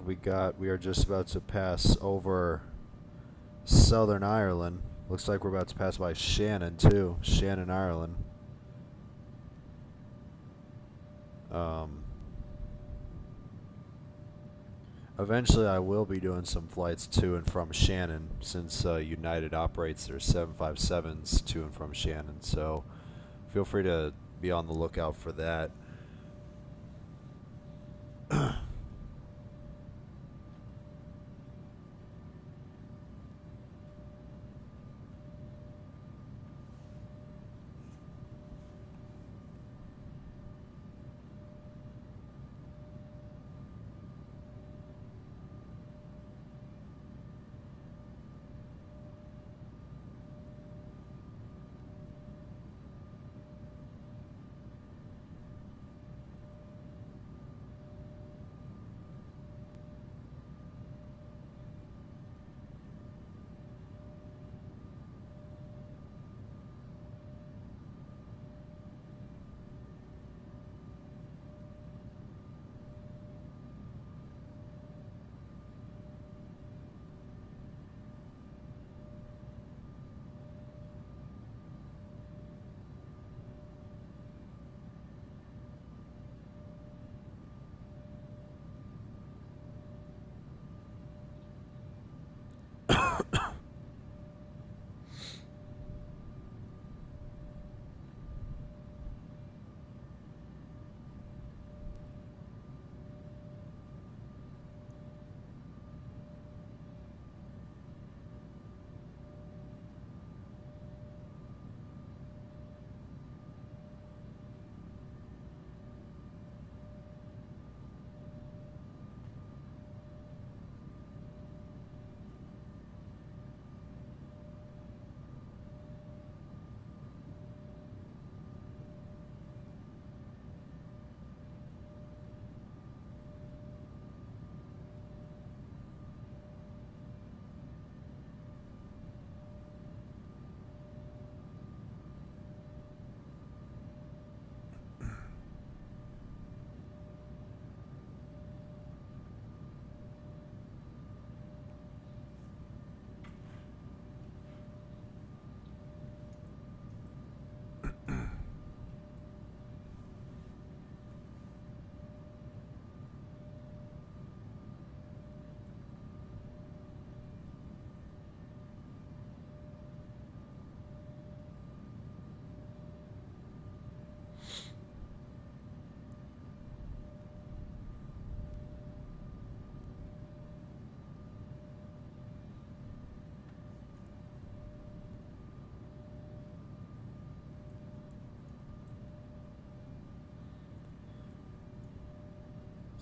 we are just about to pass over Southern Ireland. Looks like we're about to pass by Shannon too. Shannon, Ireland. Eventually I will be doing some flights to and from Shannon, since United operates their 757s to and from Shannon, so feel free to be on the lookout for that.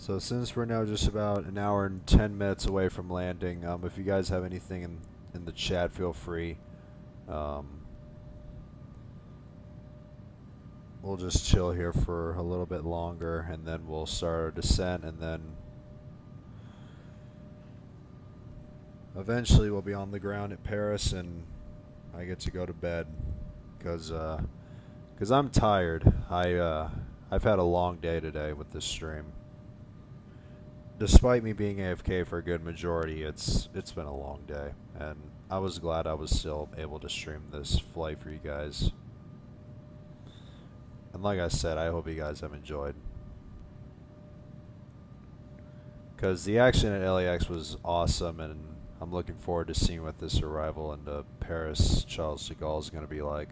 So since we're now just about an hour and 10 minutes away from landing, if you guys have anything in the chat, feel free. We'll just chill here for a little bit longer, and then we'll start our descent, and then eventually we'll be on the ground at Paris, and I get to go to bed, because I'm tired. I've had a long day today with this stream. Despite me being AFK for a good majority, it's been a long day, and I was glad I was still able to stream this flight for you guys. And like I said, I hope you guys have enjoyed. Because the action at LAX was awesome, and I'm looking forward to seeing what this arrival into Paris Charles de Gaulle is going to be like.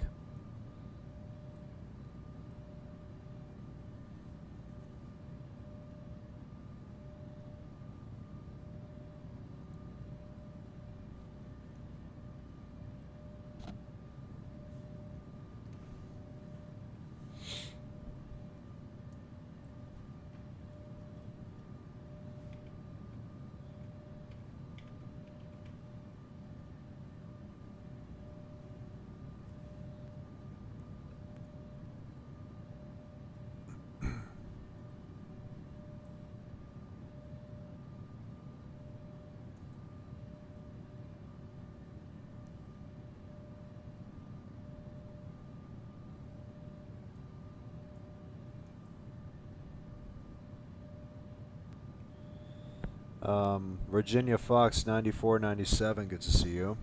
Virginia Fox 9497, good to see you.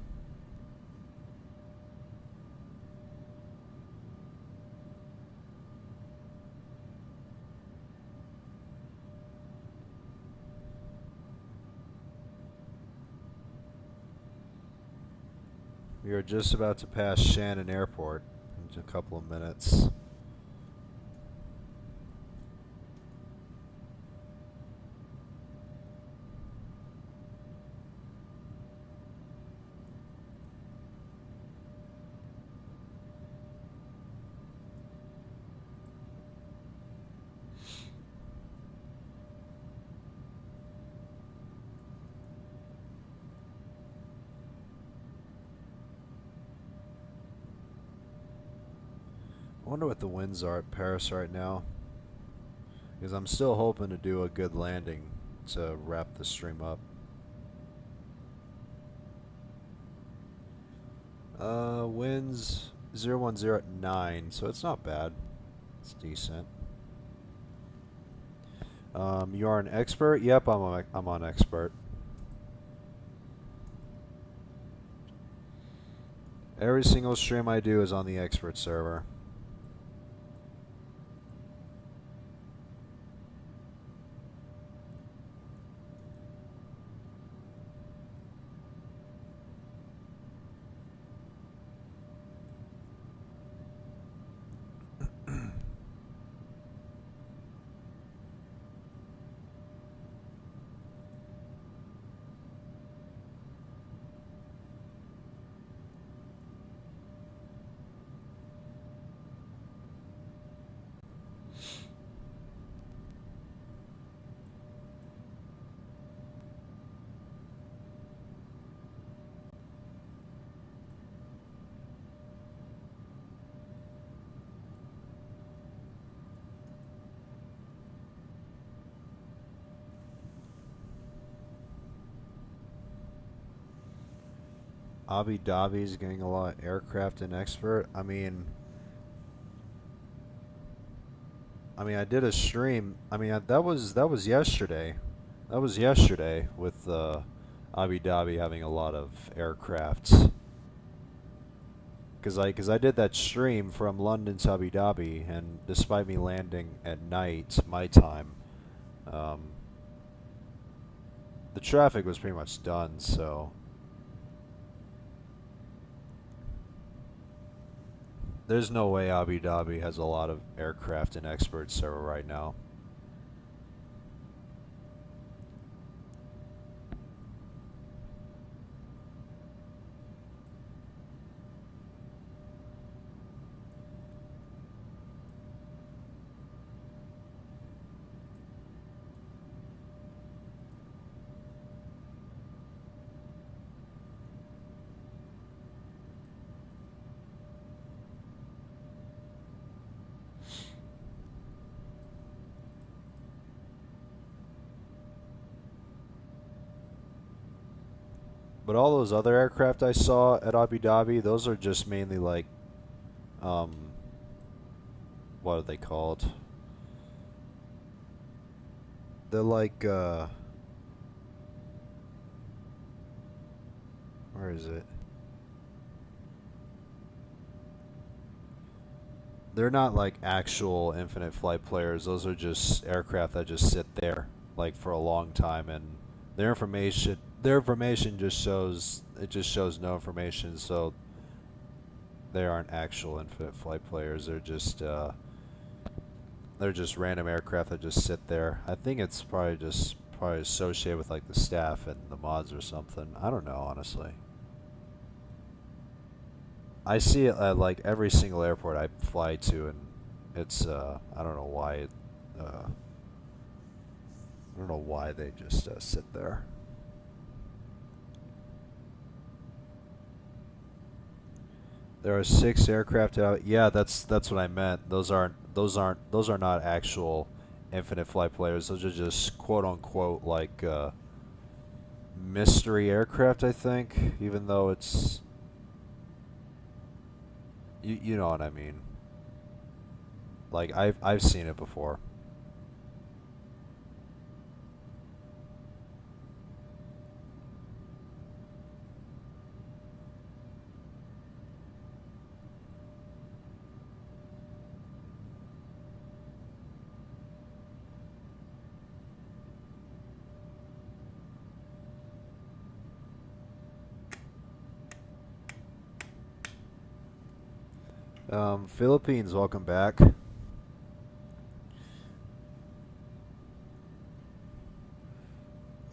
We are just about to pass Shannon Airport in a couple of minutes. I wonder what the winds are at Paris right now, because I'm still hoping to do a good landing to wrap the stream up. Winds 010 at 9, so it's not bad. It's decent. You are an expert? Yep, I'm on expert. Every single stream I do is on the expert server. Abu Dhabi is getting a lot of aircraft and expert. I mean, I did a stream. That was yesterday. That was yesterday with Abu Dhabi having a lot of aircrafts. Cause I did that stream from London to Abu Dhabi, and despite me landing at night, my time, the traffic was pretty much done. So there's no way Abu Dhabi has a lot of aircraft and expert server right now. But all those other aircraft I saw at Abu Dhabi, those are just mainly like, what are they called? They're like, where is it? They're not like actual infinite flight players. Those are just aircraft that just sit there like for a long time, and their information just shows no information, so they aren't actual infinite flight players. They're just random aircraft that just sit there. I think it's probably associated with like the staff and the mods or something. I don't know, honestly. I see it at like every single airport I fly to, and it's I don't know why I don't know why they just sit there. There are 6 aircraft out. Yeah, that's what I meant. Those are not actual infinite flight players. Those are just quote unquote like mystery aircraft, I think, even though it's you know what I mean. Like I've seen it before. Philippines, welcome back. I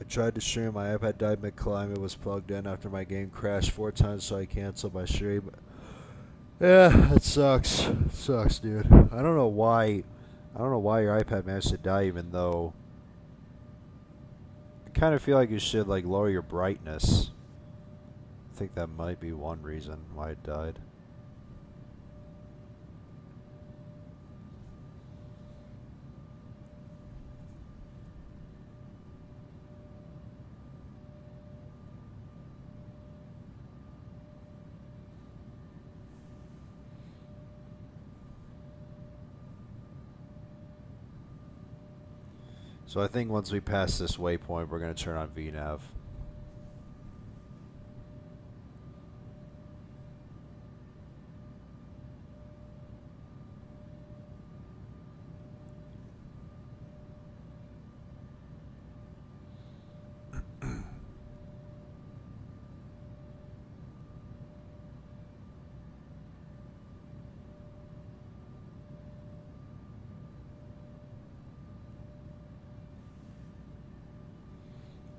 tried to stream, my iPad died mid-climb. It was plugged in after my game crashed 4 times, so I canceled my stream. Yeah, it sucks. It sucks, dude. I don't know why your iPad managed to die, even though I kind of feel like you should like lower your brightness. I think that might be one reason why it died. So I think once we pass this waypoint, we're going to turn on VNAV.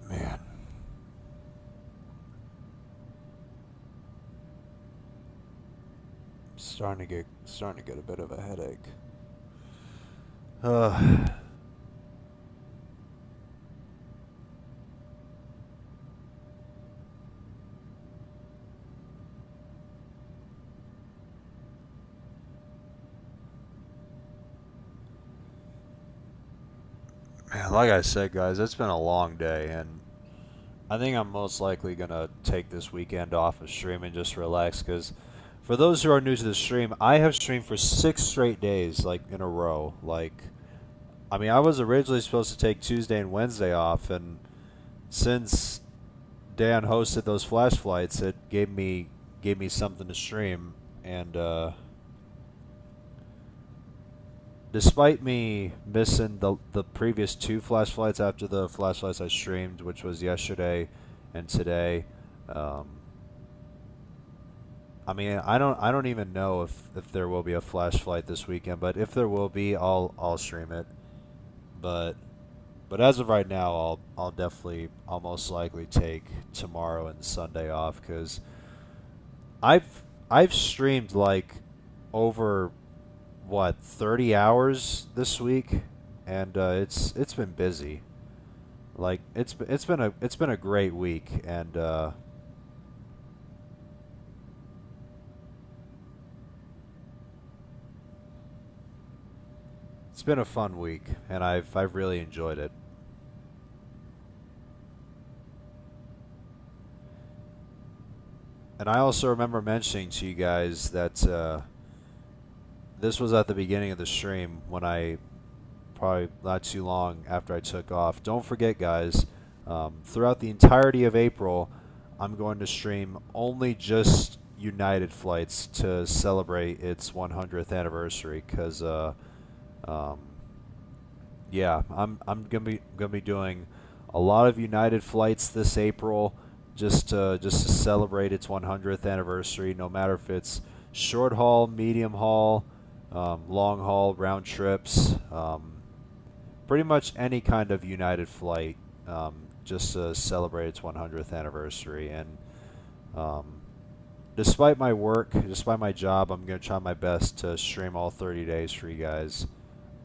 Man. Starting to get a bit of a headache. Man, like I said, guys, it's been a long day, and I think I'm most likely gonna take this weekend off of streaming, just relax, because for those who are new to the stream, I have streamed for 6 straight days, like, in a row. Like, I mean, I was originally supposed to take Tuesday and Wednesday off, and since Dan hosted those flash flights, it gave me something to stream, and despite me missing the previous 2 flash flights after the flash flights I streamed, which was yesterday and today, I mean, I don't even know if there will be a flash flight this weekend, but if there will be, I'll stream it. But as of right now, I'll most likely take tomorrow and Sunday off, because I've streamed like over 30 hours this week, and it's been busy. Like it's been a great week, and it's been a fun week, and I've really enjoyed it. And I also remember mentioning to you guys that this was at the beginning of the stream when I probably not too long after I took off. Don't forget, guys, throughout the entirety of April, I'm going to stream only just United flights to celebrate its 100th anniversary. Cause yeah, I'm gonna be doing a lot of United flights this April just to celebrate its 100th anniversary. No matter if it's short haul, medium haul, long haul, round trips. Pretty much any kind of United flight, just to celebrate its 100th anniversary. And despite my work, despite my job, I'm going to try my best to stream all 30 days for you guys.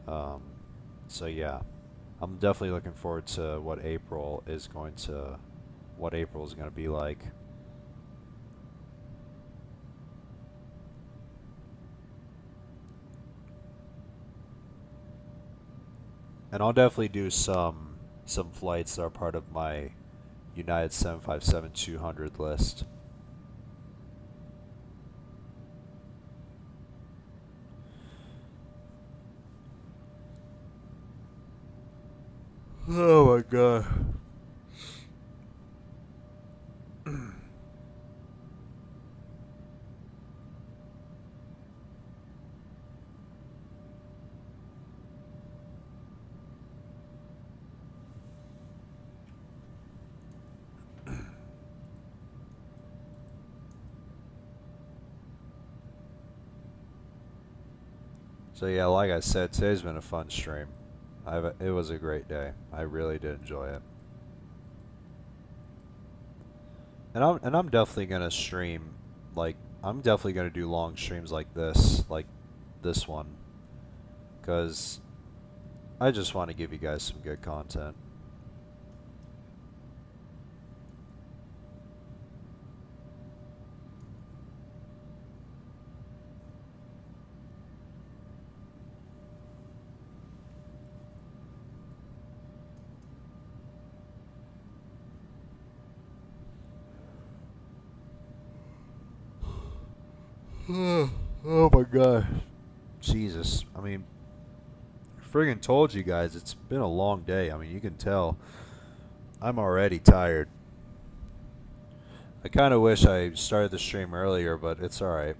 So yeah, I'm definitely looking forward to what April is going to be like. And I'll definitely do some flights that are part of my United 757-200 list. Oh my god. So yeah, like I said, today's been a fun stream. It was a great day. I really did enjoy it. And I'm definitely gonna stream, like, I'm definitely gonna do long streams like this one, because I just want to give you guys some good content. Oh my god. Jesus. I mean, friggin' told you guys, it's been a long day. I mean, you can tell. I'm already tired. I kind of wish I started the stream earlier, but it's alright.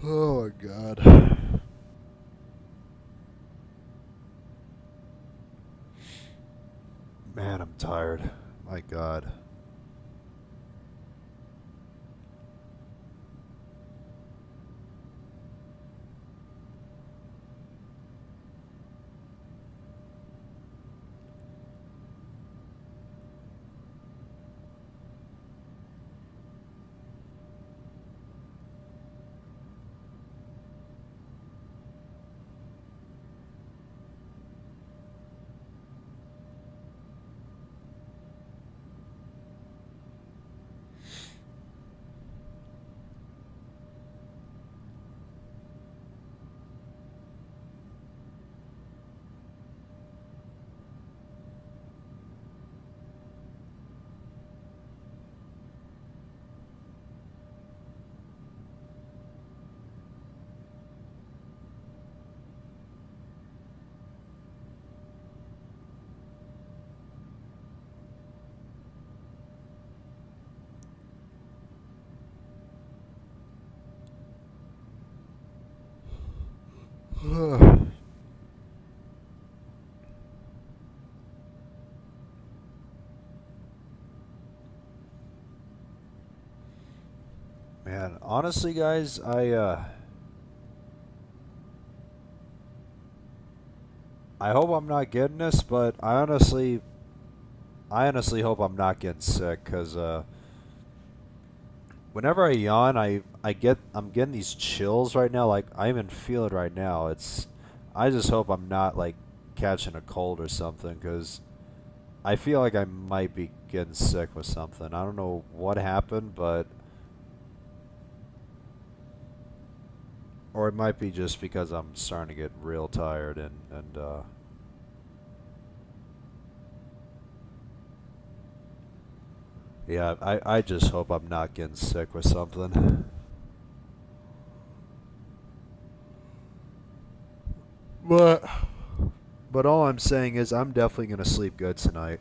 Oh my god. Man, I'm tired. My god. Man, honestly, guys, I hope I'm not getting this, but I honestly hope I'm not getting sick, cause whenever I yawn, I'm getting these chills right now. Like I even feel it right now. I just hope I'm not like catching a cold or something, cause I feel like I might be getting sick with something. I don't know what happened, but or it might be just because I'm starting to get real tired and yeah, I just hope I'm not getting sick with something. But but all I'm saying is I'm definitely gonna sleep good tonight.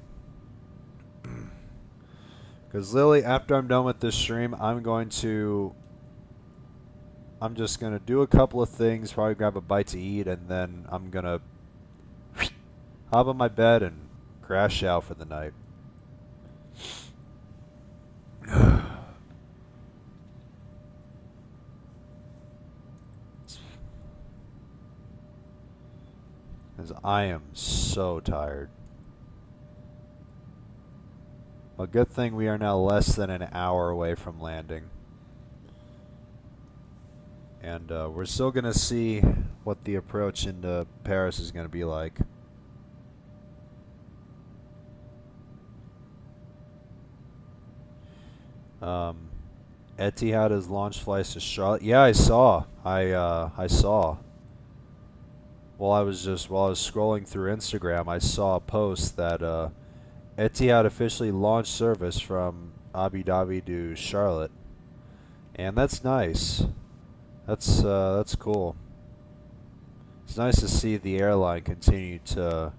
Cause Lily, after I'm done with this stream, I'm just gonna do a couple of things, probably grab a bite to eat, and then I'm gonna hop on my bed and crash out for the night. Because I am so tired. A good thing we are now less than an hour away from landing. And we're still going to see what the approach into Paris is going to be like. Etihad has launched flights to Charlotte. Yeah, I saw. I saw. While I was scrolling through Instagram, I saw a post that Etihad officially launched service from Abu Dhabi to Charlotte, and that's nice. That's cool. It's nice to see the airline continue to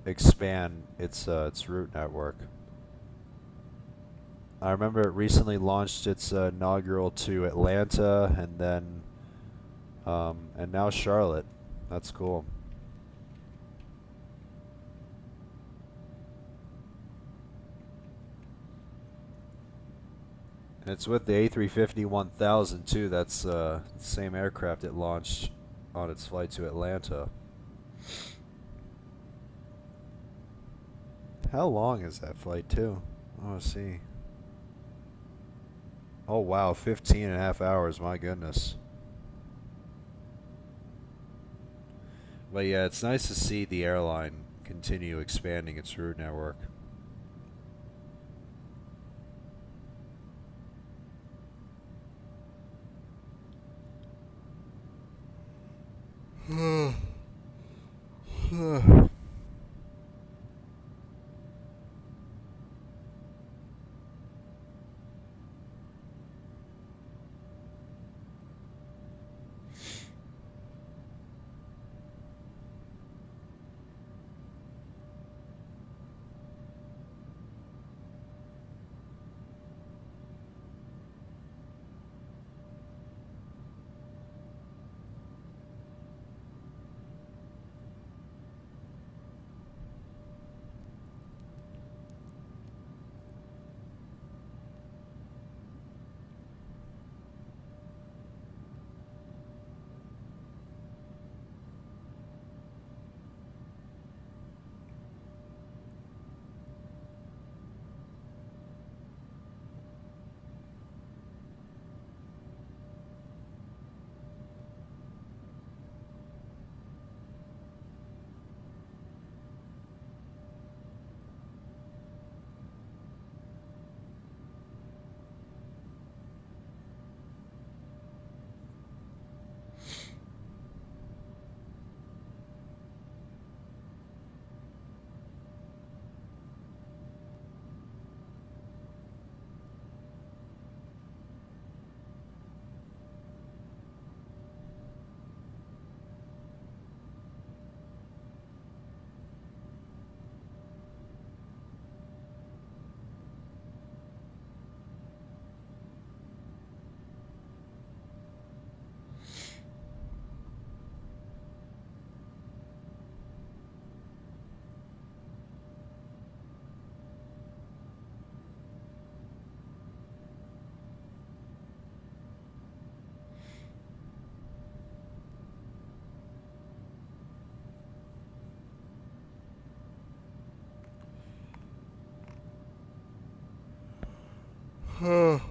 expand its route network. I remember it recently launched its inaugural to Atlanta, and then and now Charlotte. That's cool. And it's with the A350-1000 too. That's the same aircraft it launched on its flight to Atlanta. How long is that flight too? I want to see. Oh wow, 15 and a half hours, my goodness. But yeah, it's nice to see the airline continue expanding its route network. Oh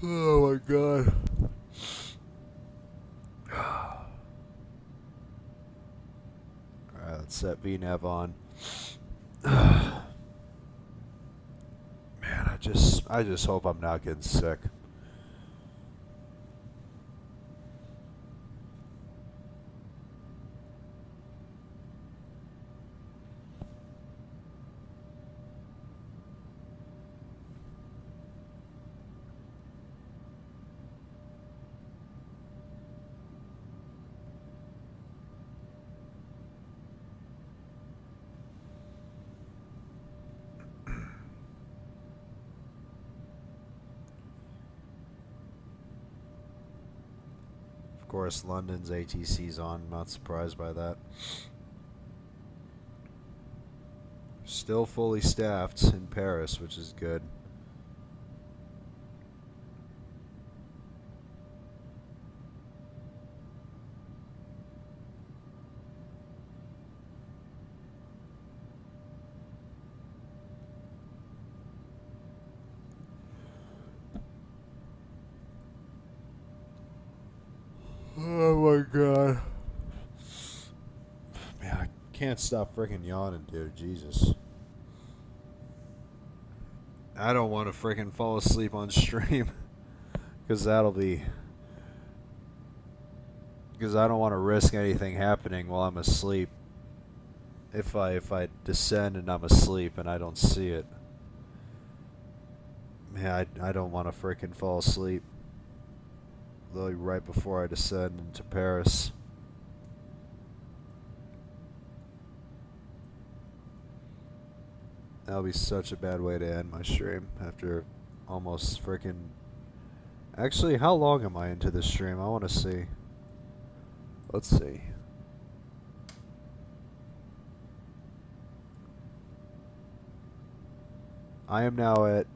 my god. Alright, let's set VNAV on. Man, I just hope I'm not getting sick. Of course, London's ATC's on. Not surprised by that. Still fully staffed in Paris, which is good. Oh my god. Man, I can't stop freaking yawning, dude. Jesus. I don't want to freaking fall asleep on stream. Because that'll be... Because I don't want to risk anything happening while I'm asleep. If I descend and I'm asleep and I don't see it. Man, I don't want to freaking fall asleep. Literally right before I descend into Paris. That'll be such a bad way to end my stream after almost freaking... Actually, how long am I into this stream? I want to see. Let's see. I am now at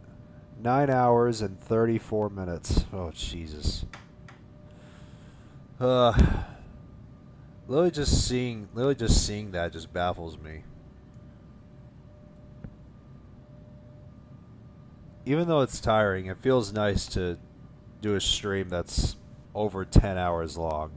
9 hours and 34 minutes. Oh, Jesus. Literally just seeing that just baffles me. Even though it's tiring, it feels nice to do a stream that's over 10 hours long.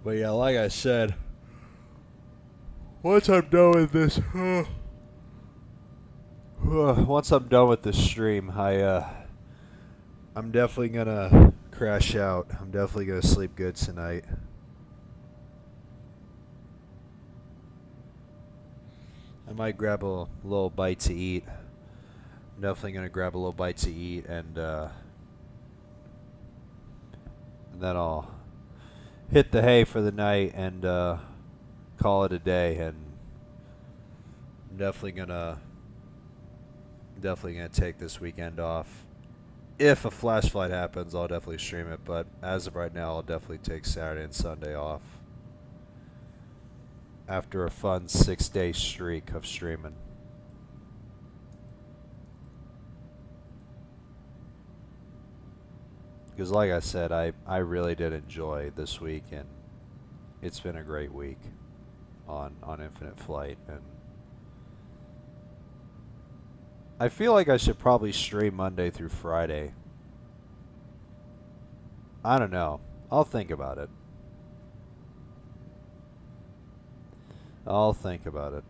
But yeah, like I said, once I'm done with this, once I'm done with this stream, I'm definitely gonna crash out. I'm definitely gonna sleep good tonight. I might grab a little bite to eat. I'm definitely gonna grab a little bite to eat, and then I'll hit the hay for the night and call it a day. And I'm definitely gonna take this weekend off. If a flash flight happens, I'll definitely stream it, but as of right now, I'll definitely take Saturday and Sunday off after a fun 6-day streak of streaming. Because like I said, I really did enjoy this week, and it's been a great week on Infinite Flight, and I feel like I should probably stream Monday through Friday. I don't know. I'll think about it. I'll think about it.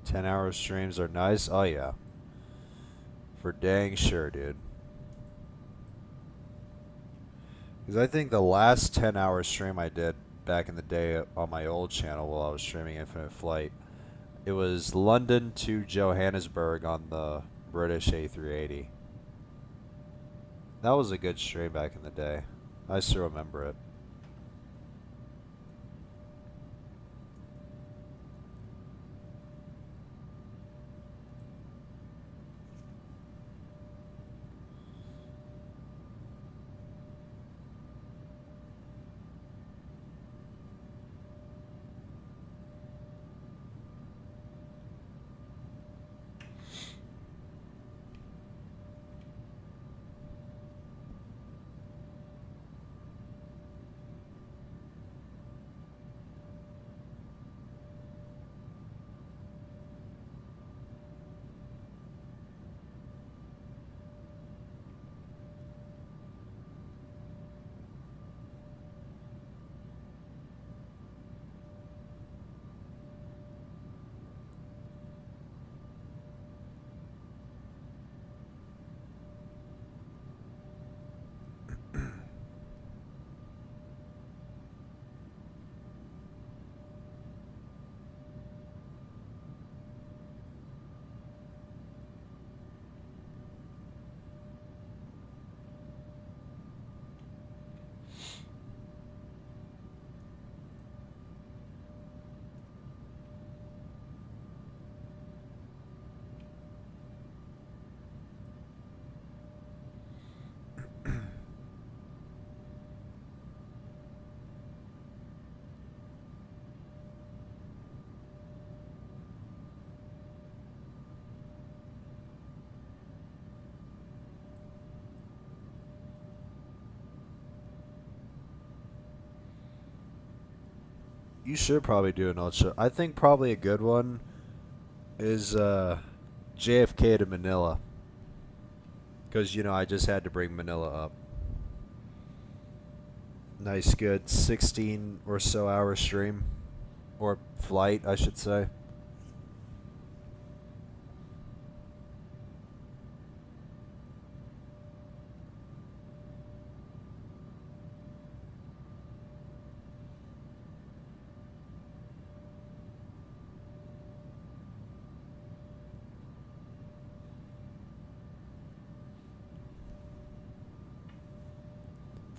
Ten-hour streams are nice. Oh yeah. For dang sure, dude. Because I think the last 10-hour stream I did back in the day on my old channel while I was streaming Infinite Flight, it was London to Johannesburg on the British A380. That was a good stream back in the day. I still remember it. You should probably do an old show. I think probably a good one is JFK to Manila. Because, you know, I just had to bring Manila up. Nice, good 16 or so hour stream. Or flight, I should say.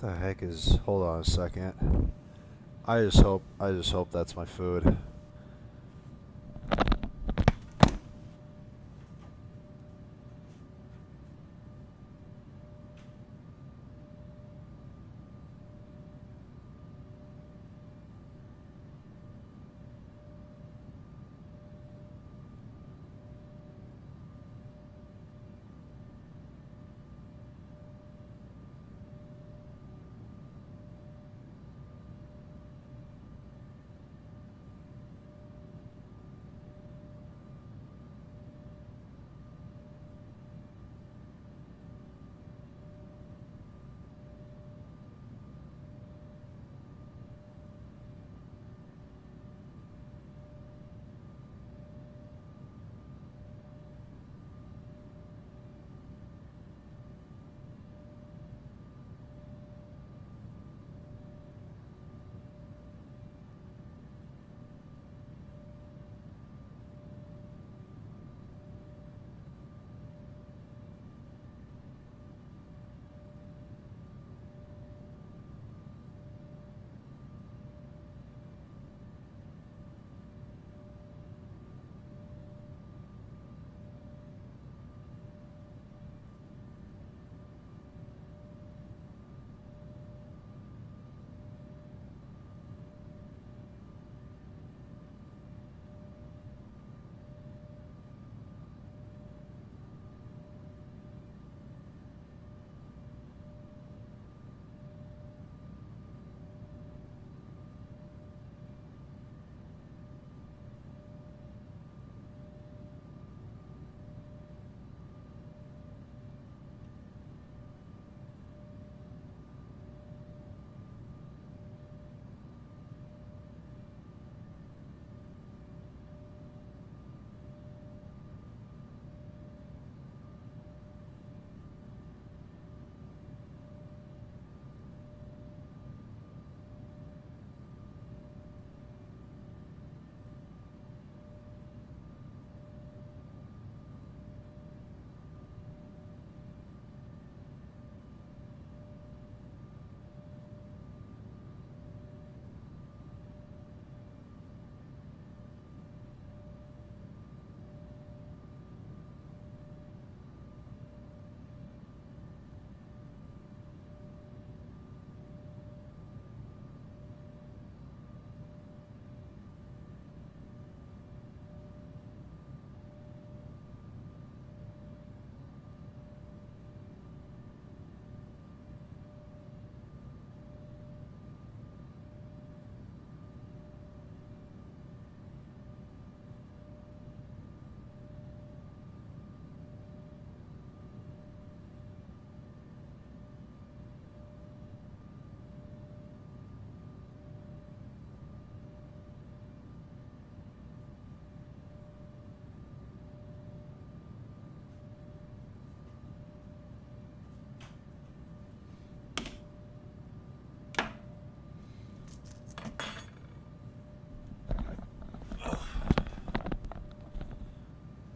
The heck is, hold on a second. I just hope that's my food.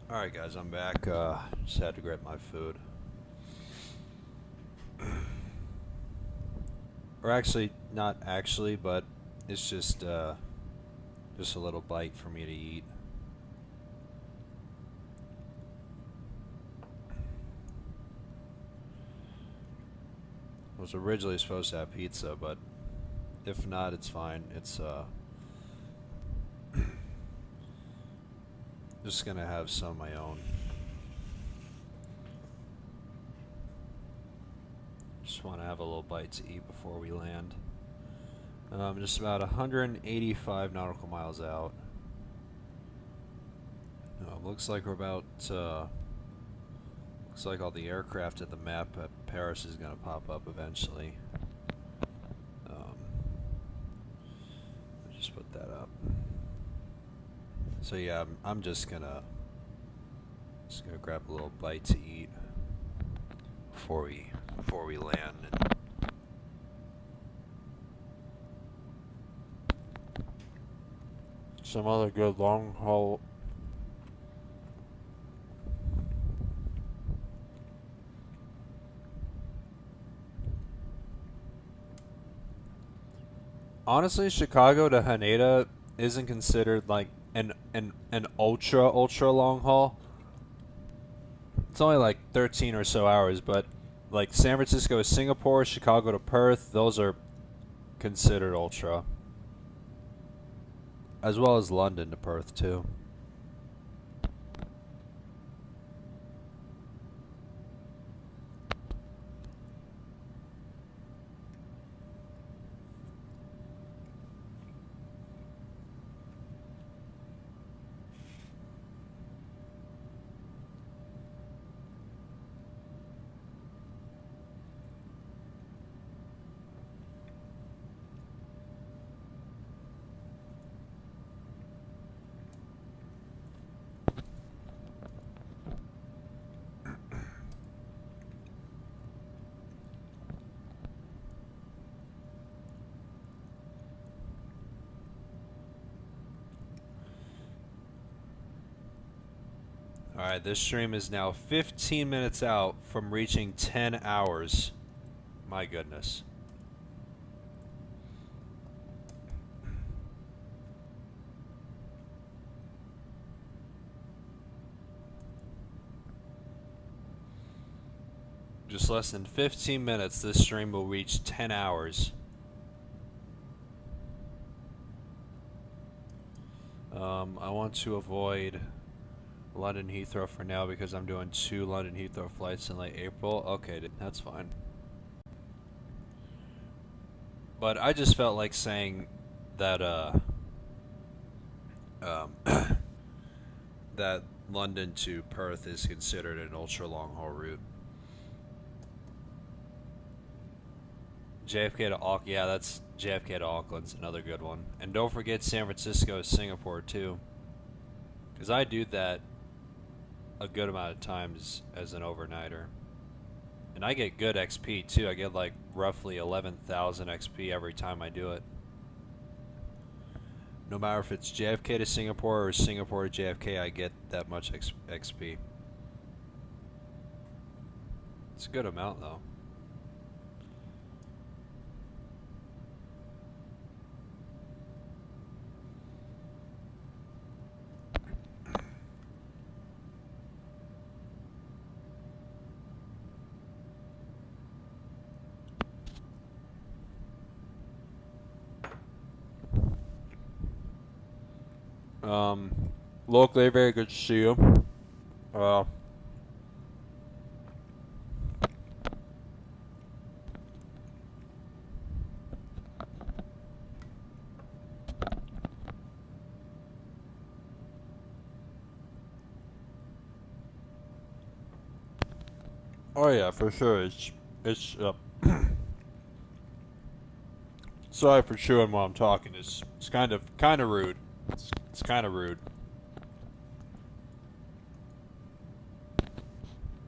Alright guys, I'm back. Just had to grab my food. Or actually, not actually, but it's just a little bite for me to eat. I was originally supposed to have pizza, but if not, it's fine. It's just gonna have some of my own. Just want to have a little bite to eat before we land. Just about 185 nautical miles out. Looks like we're about, looks like all the aircraft at the map at Paris is going to pop up eventually. Just put that up. So yeah, I'm just gonna grab a little bite to eat before we land. Some other good long haul. Honestly, Chicago to Haneda isn't considered like an ultra long haul. It's only like 13 or so hours, but like San Francisco to Singapore, Chicago to Perth, those are considered ultra. As well as London to Perth too. Alright, this stream is now 15 minutes out from reaching 10 hours. My goodness. Just less than 15 minutes, this stream will reach 10 hours. I want to avoid London Heathrow for now because I'm doing 2 London Heathrow flights in late April. Okay, that's fine. But I just felt like saying that that London to Perth is considered an ultra long haul route. JFK to Auckland, yeah, that's JFK to Auckland's another good one. And don't forget San Francisco to Singapore too, because I do that a good amount of times as an overnighter. And I get good XP too. I get like roughly 11,000 XP every time I do it. No matter if it's JFK to Singapore or Singapore to JFK, I get that much XP. It's a good amount though. Locally, very good to see you. Oh yeah, for sure. It's sorry for chewing while I'm talking. It's kind of rude. It's kind of rude.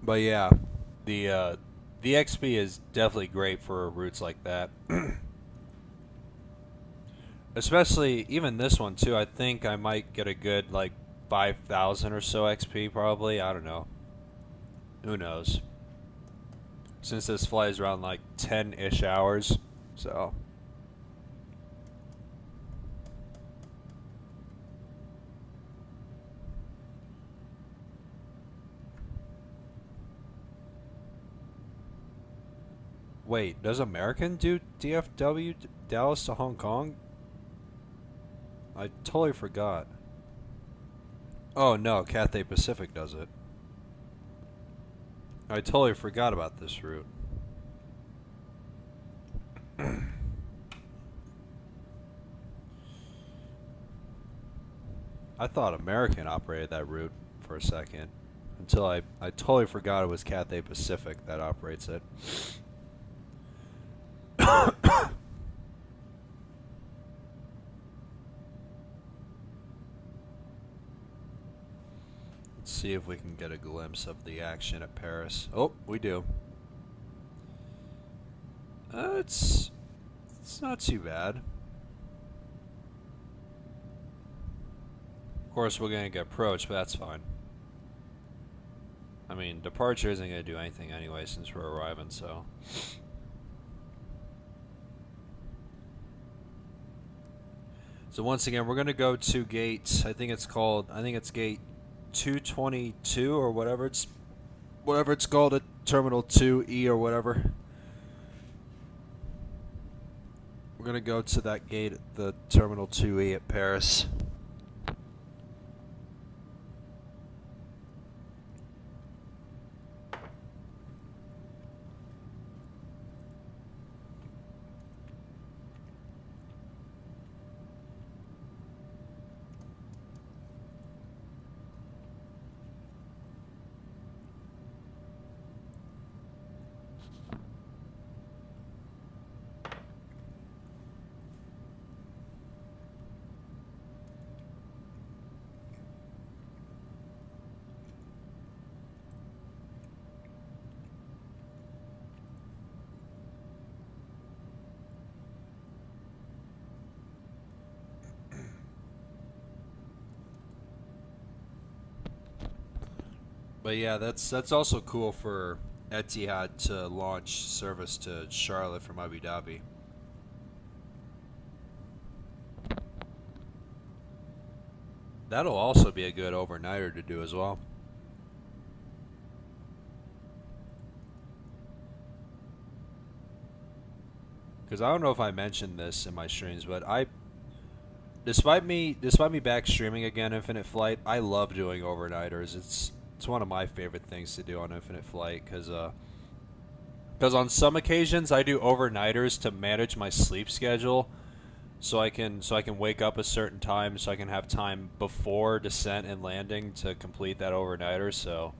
But yeah, the XP is definitely great for routes like that. Especially even this one too. I think I might get a good like 5,000 or so XP probably. I don't know. Who knows? Since this flight is around like 10-ish hours, so. Wait, does American do DFW Dallas to Hong Kong? I totally forgot. Oh no, Cathay Pacific does it. I totally forgot about this route. I thought American operated that route for a second. Until I totally forgot it was Cathay Pacific that operates it. Let's see if we can get a glimpse of the action at Paris. Oh, we do. It's not too bad. Of course, we're gonna get approached, but that's fine. I mean, departure isn't gonna do anything anyway since we're arriving, so. So once again, we're gonna go to gate. I think it's gate 222 or whatever it's called at Terminal 2E or whatever. We're gonna go to that gate at the Terminal 2E at Paris. But yeah, that's also cool for Etihad to launch service to Charlotte from Abu Dhabi. That'll also be a good overnighter to do as well. Because I don't know if I mentioned this in my streams, but despite me back streaming again Infinite Flight, I love doing overnighters. It's one of my favorite things to do on Infinite Flight, because on some occasions I do overnighters to manage my sleep schedule, so I can wake up a certain time, so I can have time before descent and landing to complete that overnighter. So,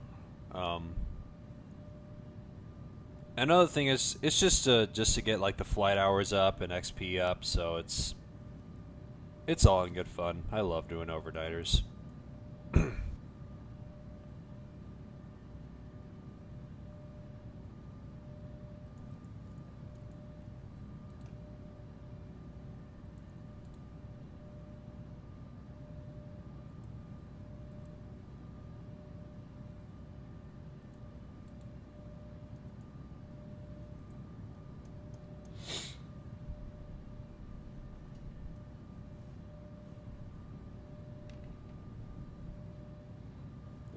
another thing is it's just to get like the flight hours up and XP up. So it's all in good fun. I love doing overnighters.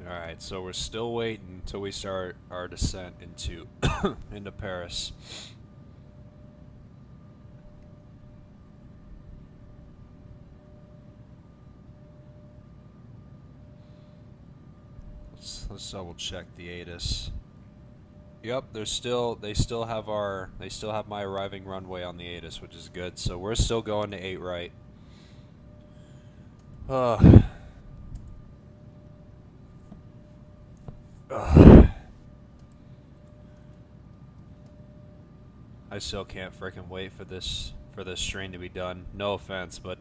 Alright, so we're still waiting until we start our descent into into Paris. Let's double check the ATIS. Yep, they still have my arriving runway on the ATIS, which is good. So we're still going to 8 right. I still can't freaking wait for this stream to be done. No offense, but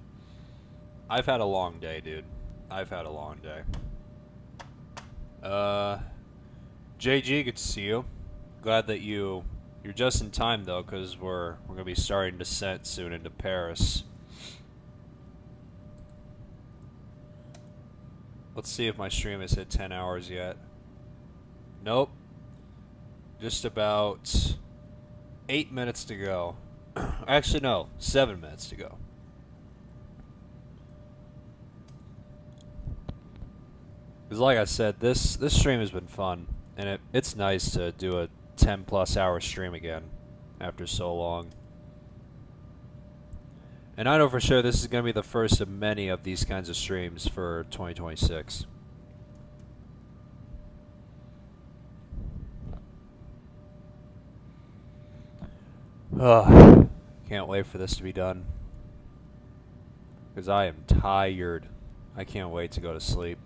I've had a long day, dude. I've had a long day. JG, good to see you. Glad that you're just in time though, because we're gonna be starting descent soon into Paris. Let's see if my stream has hit 10 hours yet. Nope. Just about 8 minutes to go. Actually, no, 7 minutes to go. Because like I said, this stream has been fun, and it's nice to do a 10+ hour stream again after so long. And I know for sure this is going to be the first of many of these kinds of streams for 2026. Can't wait for this to be done. Because I am tired. I can't wait to go to sleep.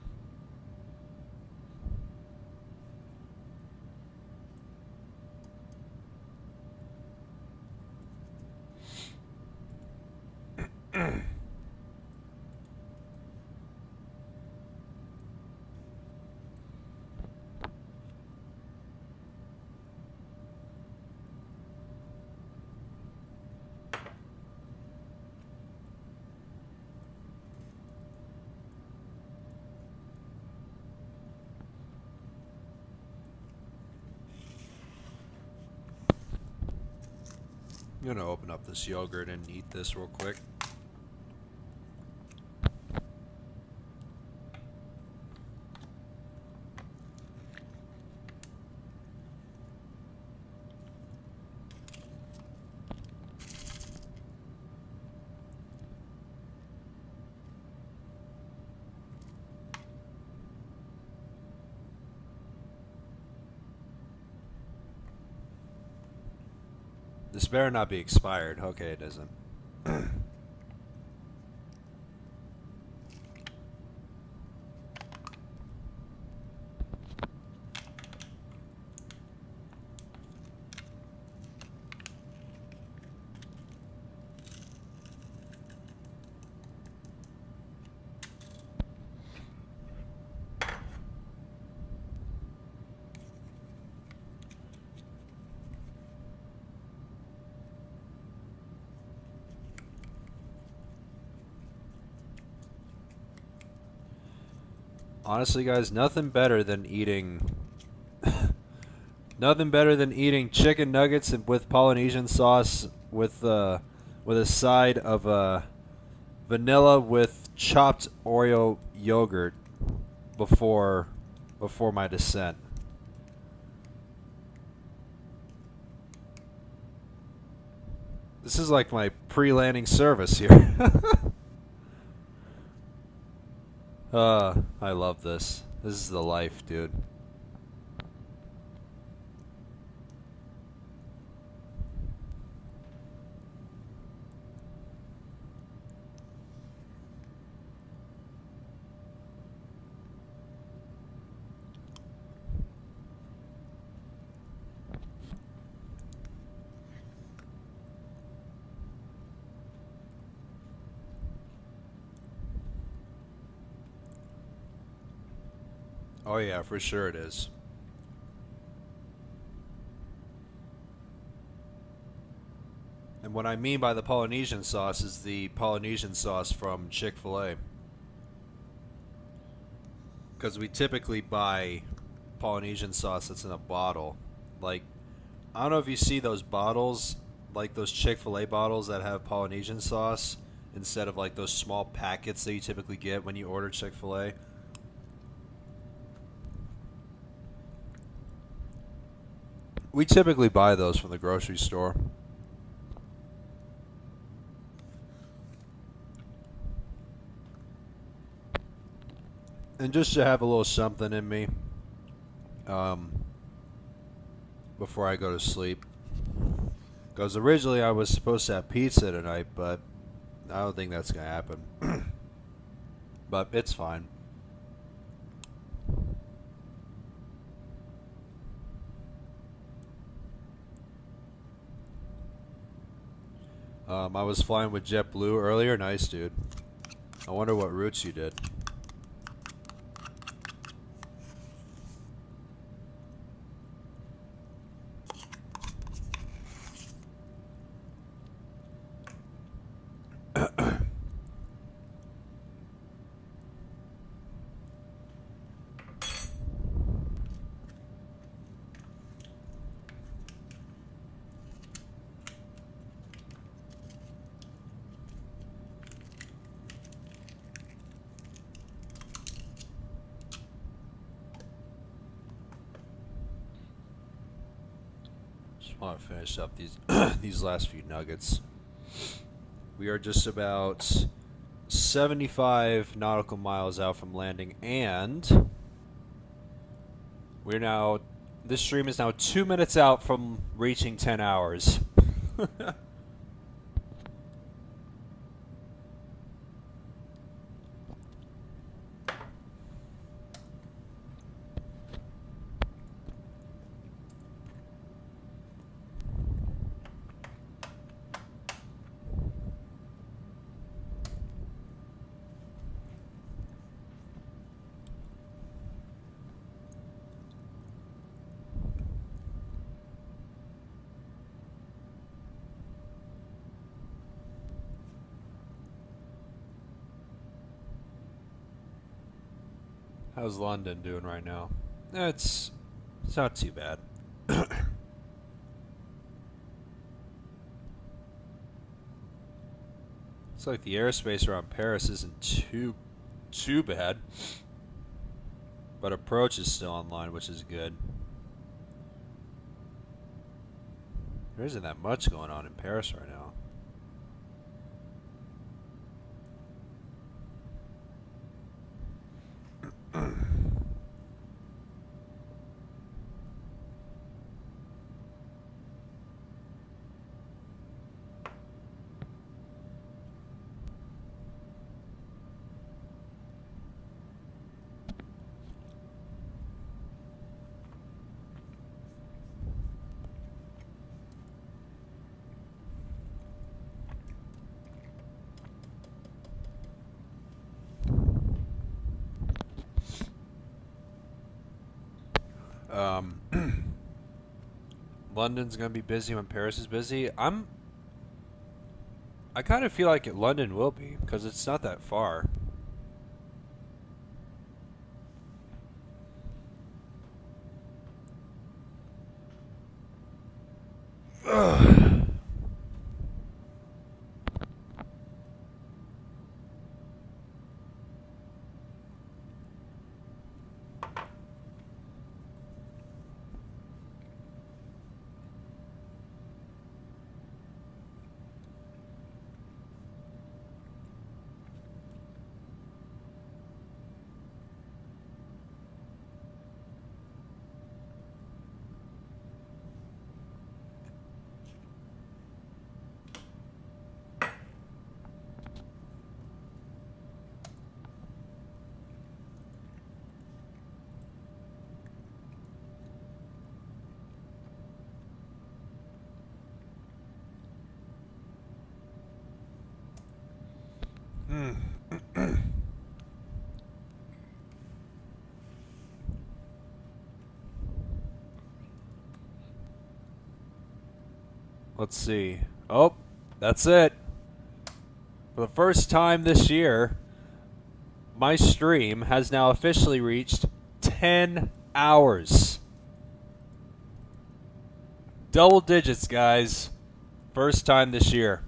I'm gonna open up this yogurt and eat this real quick. This better not be expired. Okay, it isn't. Honestly, guys, nothing better than eating chicken nuggets with Polynesian sauce with a side of vanilla with chopped Oreo yogurt before my descent. This is like my pre-landing service here. I love this. This is the life, dude. Oh yeah, for sure it is. And what I mean by the Polynesian sauce is the Polynesian sauce from Chick-fil-A. Because we typically buy Polynesian sauce that's in a bottle. Like, I don't know if you see those bottles, like those Chick-fil-A bottles that have Polynesian sauce instead of like those small packets that you typically get when you order Chick-fil-A. We typically buy those from the grocery store. And just to have a little something in me before I go to sleep. Because originally I was supposed to have pizza tonight, but I don't think that's going to happen. But it's fine. I was flying with JetBlue earlier. Nice, dude. I wonder what routes you did. Just want to finish up these these last few nuggets. We are just about 75 nautical miles out from landing, and we're now, this stream is now 2 minutes out from reaching 10 hours. How's London doing right now? It's not too bad. It's like the airspace around Paris isn't too bad, but approach is still online, which is good. There isn't that much going on in Paris right now. London's gonna be busy when Paris is busy. I kind of feel like London will be because it's not that far. Let's see. Oh, that's it. For the first time this year, my stream has now officially reached 10 hours. Double digits, guys. First time this year.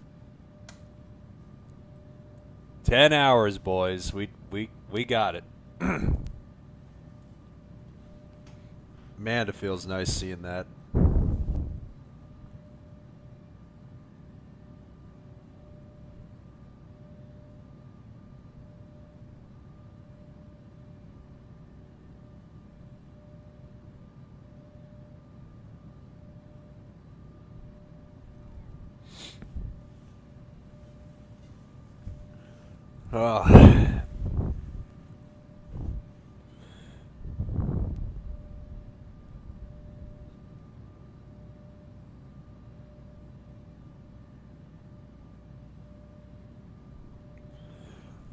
10 hours, boys. We got it. Man, it feels nice seeing that. Oh.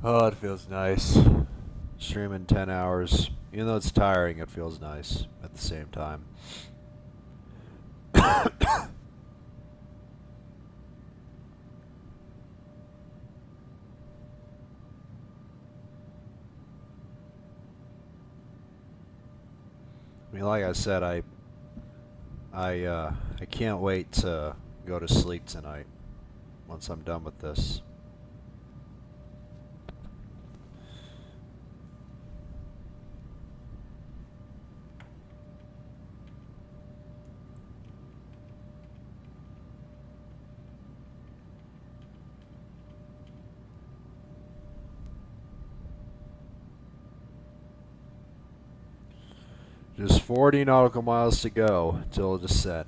Oh, it feels nice. Streaming 10 hours. Even though it's tiring, it feels nice at the same time. I mean, like I said, I can't wait to go to sleep tonight once I'm done with this. Just 40 nautical miles to go till it is set.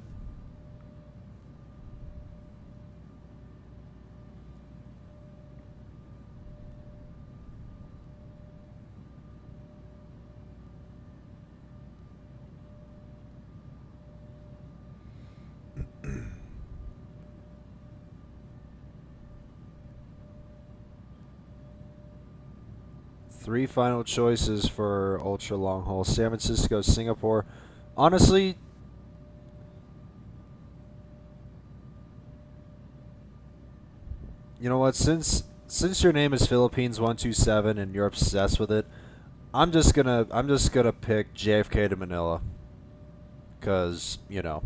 Three final choices for ultra long haul: San Francisco, Singapore. Honestly, you know what? Since your name is Philippines 127 and you're obsessed with it, I'm just gonna pick JFK to Manila, cause you know.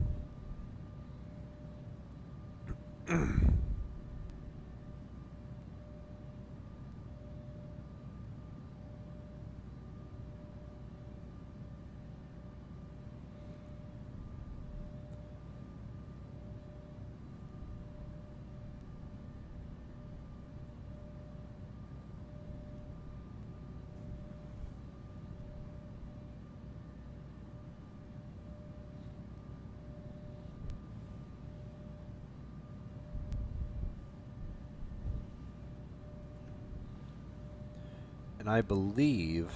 And I believe,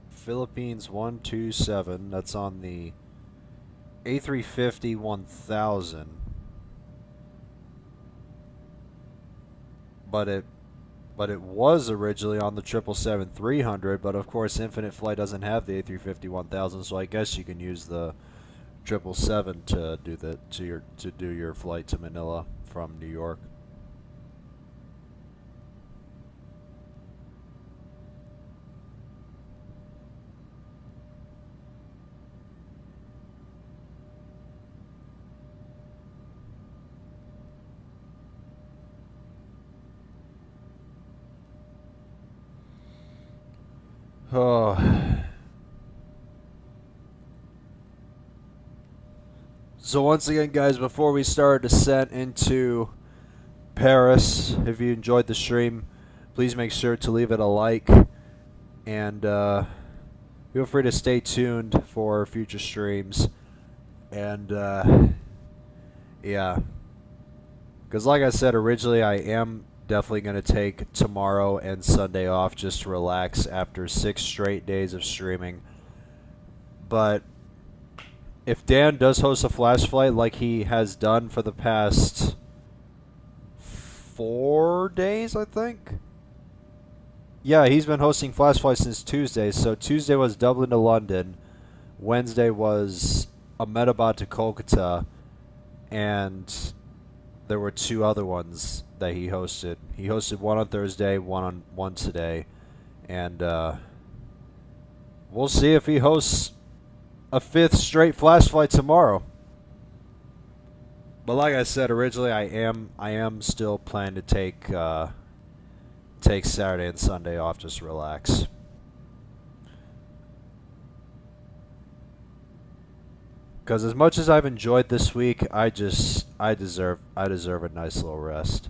Philippines 127. That's on the A350 1000. But it was originally on the 777-300. But of course, Infinite Flight doesn't have the A350 1000, so I guess you can use the 777 to do your flight to Manila from New York. Oh. So once again, guys, before we start our descent into Paris, if you enjoyed the stream, please make sure to leave it a like, and feel free to stay tuned for future streams. And yeah, because like I said originally, I am definitely going to take tomorrow and Sunday off just to relax after 6 straight days of streaming. But if Dan does host a flash flight like he has done for the past 4 days, I think. Yeah, he's been hosting flash flights since Tuesday. So Tuesday was Dublin to London. Wednesday was Ahmedabad to Kolkata. And there were 2 other ones that he hosted. He hosted one on Thursday, one today. And we'll see if he hosts a 5th straight flash flight tomorrow. But like I said originally, I am still planning to take Saturday and Sunday off, just relax. Because as much as I've enjoyed this week, I deserve a nice little rest.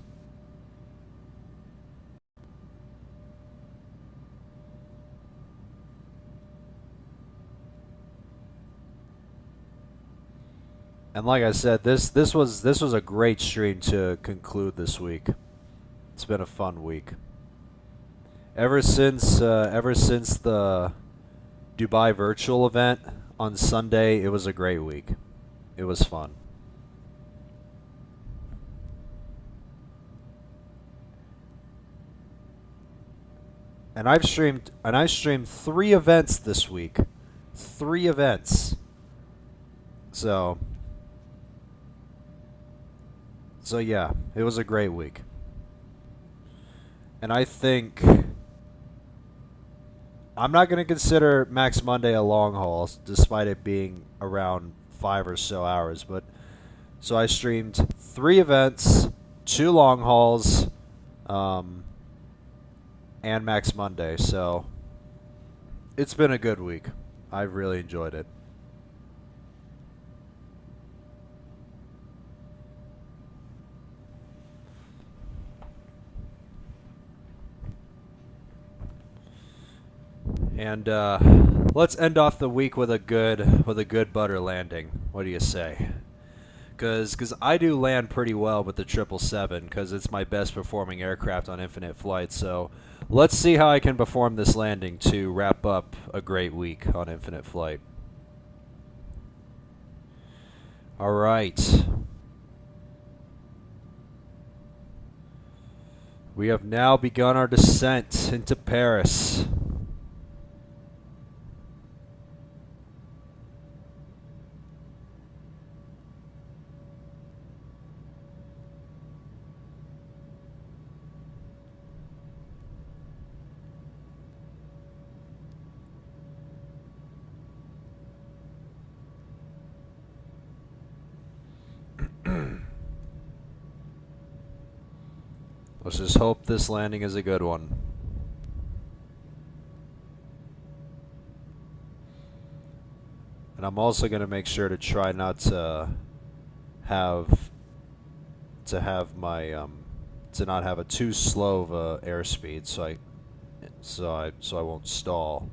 And like I said, this was a great stream to conclude this week. It's been a fun week. Ever since the Dubai virtual event on Sunday, it was a great week. It was fun. And I've streamed 3 events this week. 3 events. So yeah, it was a great week. And I think I'm not going to consider Max Monday a long haul, despite it being around 5 or so hours. But so I streamed 3 events, 2 long hauls, and Max Monday. So it's been a good week. I've really enjoyed it. And let's end off the week with a good butter landing. What do you say? Because I do land pretty well with the 777 because it's my best performing aircraft on Infinite Flight. So let's see how I can perform this landing to wrap up a great week on Infinite Flight. All right. We have now begun our descent into Paris. Let's just hope this landing is a good one. And I'm also going to make sure to try not to have my to not have a too slow of a airspeed, so I won't stall.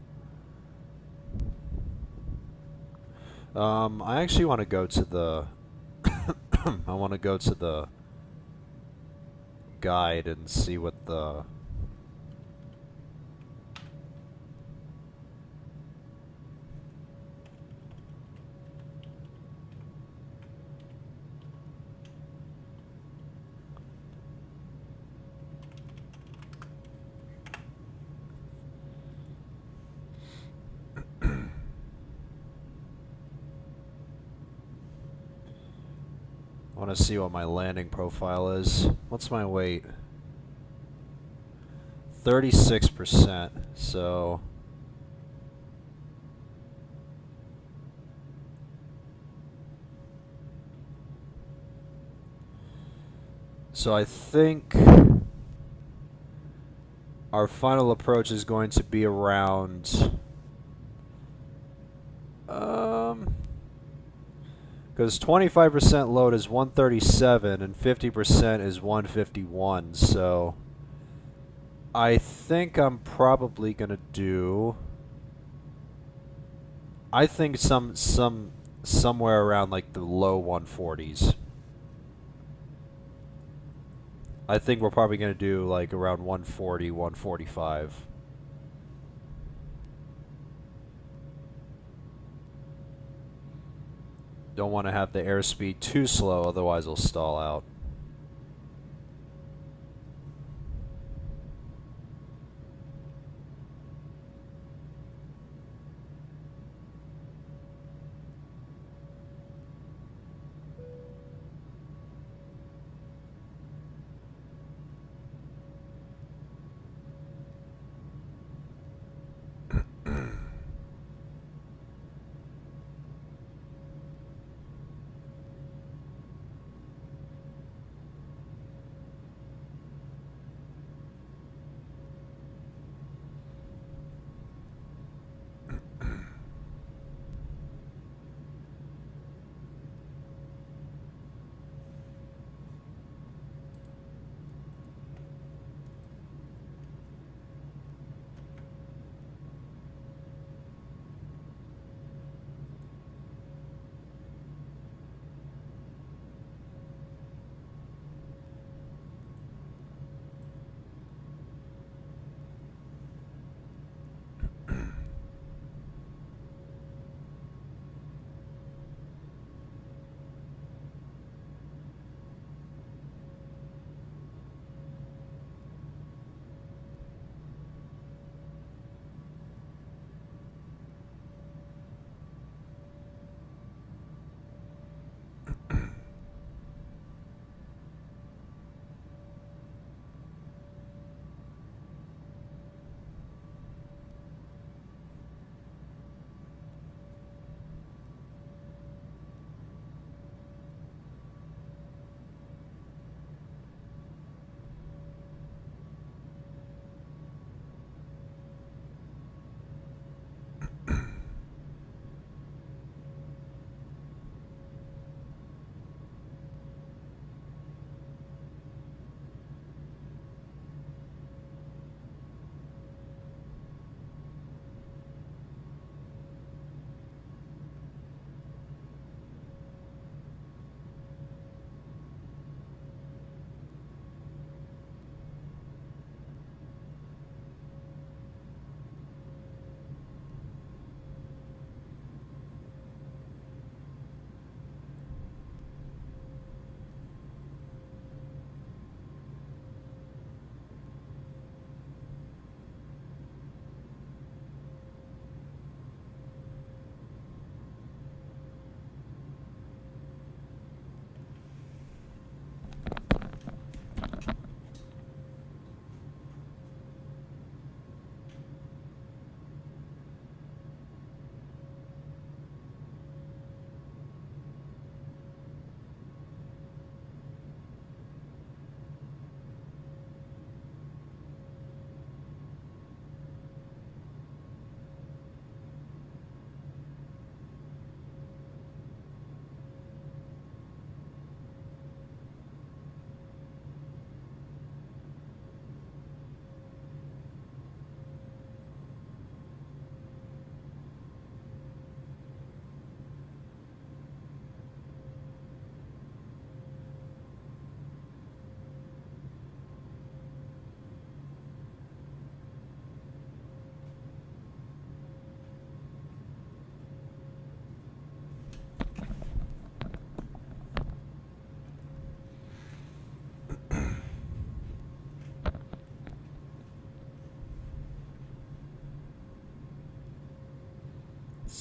I actually want to go to the I want to go to the guide and see what the I want to see what my landing profile is. What's my weight? 36%. So I think our final approach is going to be around because 25% load is 137 and 50% is 151, so I think I'm probably gonna do, I think somewhere around like the low 140s. I think we're probably gonna do like around 140, 145. Don't want to have the airspeed too slow, otherwise it'll stall out.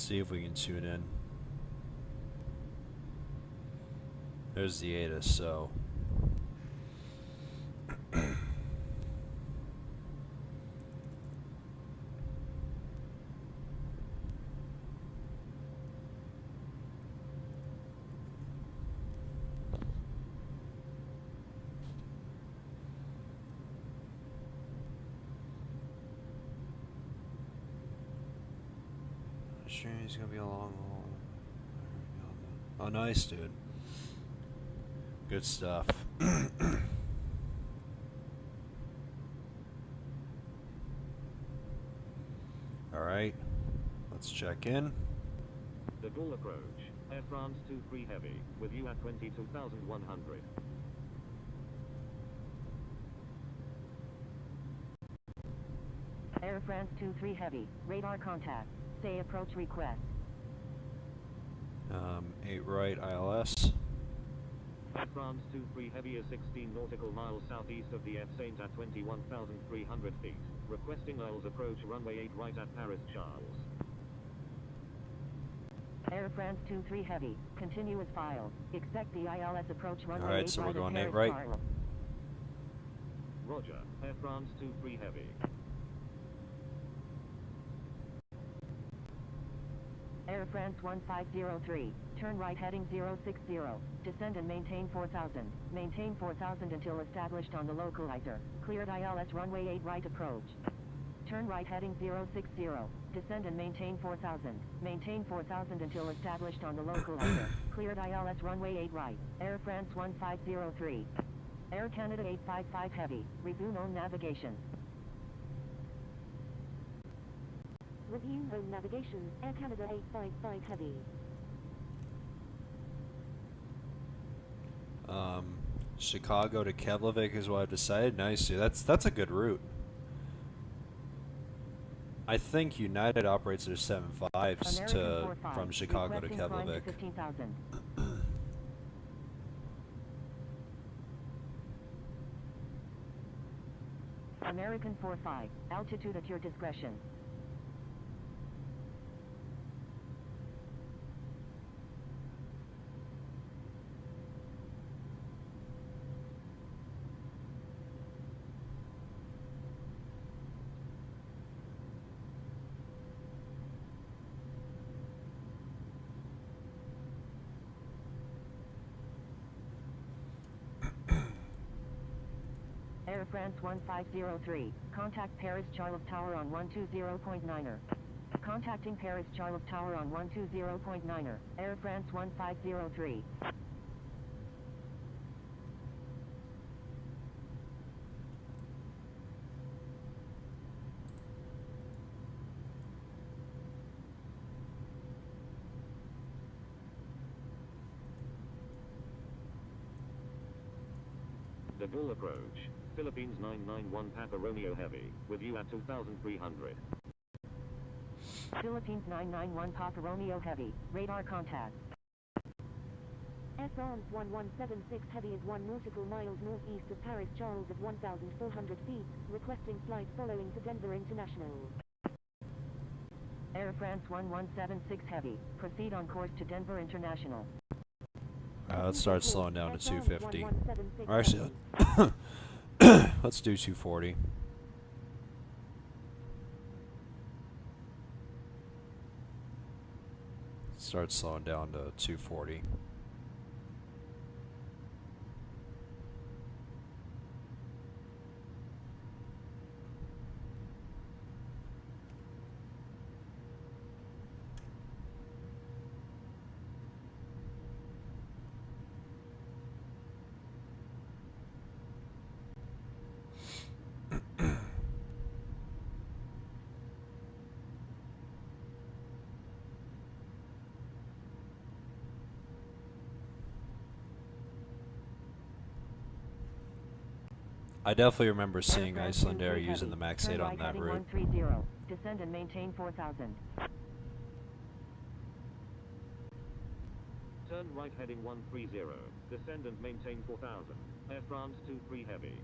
see if we can tune in. There's the ATIS, so. Sure, he's gonna be a long haul. Oh, nice, dude. Good stuff. Alright, let's check in. De Gaulle approach. Air France 23 Heavy, with you at 22,100. Air France 23 Heavy, radar contact. Say approach request. 8 right, ILS. Air France 23 Heavy is 16 nautical miles southeast of the F Saint at 21,300 feet. Requesting ILS approach runway 8 right at Paris Charles. Air France 23 Heavy, continuous file. Expect the ILS approach runway Alright, 8 so right we're going at 8 Paris right. Charles. Roger. Air France 23 Heavy. Air France 1503, turn right heading 060, descend and maintain 4000, maintain 4000 until established on the localizer, cleared ILS runway 8 right approach. Turn right heading 060, descend and maintain 4000, maintain 4000 until established on the localizer, cleared ILS runway 8 right, Air France 1503. Air Canada 855 Heavy, resume on navigation. Resume home navigation, Air Canada 855 Heavy. Chicago to Keflavik is what I've decided. Nice, dude. That's a good route. I think United operates their 75s American to 45, from Chicago to requesting climb to Keflavik. 15,000. American 45, altitude at your discretion. Air France 1503, contact Paris Charles Tower on 120.9er. Contacting Paris Charles Tower on 120.9er, Air France 1503. De Gaulle approach. Philippines 991 Papa Romeo Heavy, with you at 2,300. Philippines 991 Papa Romeo Heavy, radar contact. Air France 1176 Heavy is 1 nautical miles northeast of Paris Charles at 1,400 feet, requesting flight following to Denver International. Air France 1176 Heavy, proceed on course to Denver International. Let's start slowing down to 250. Or actually, let's do 240. Start slowing down to 240. I definitely remember seeing Air France Icelandair 23 using the Heavy, Max turn 8 on right that heading route. 130, descend and maintain 4000. Turn right heading 130. Descend and maintain 4,000. Air France 23 Heavy.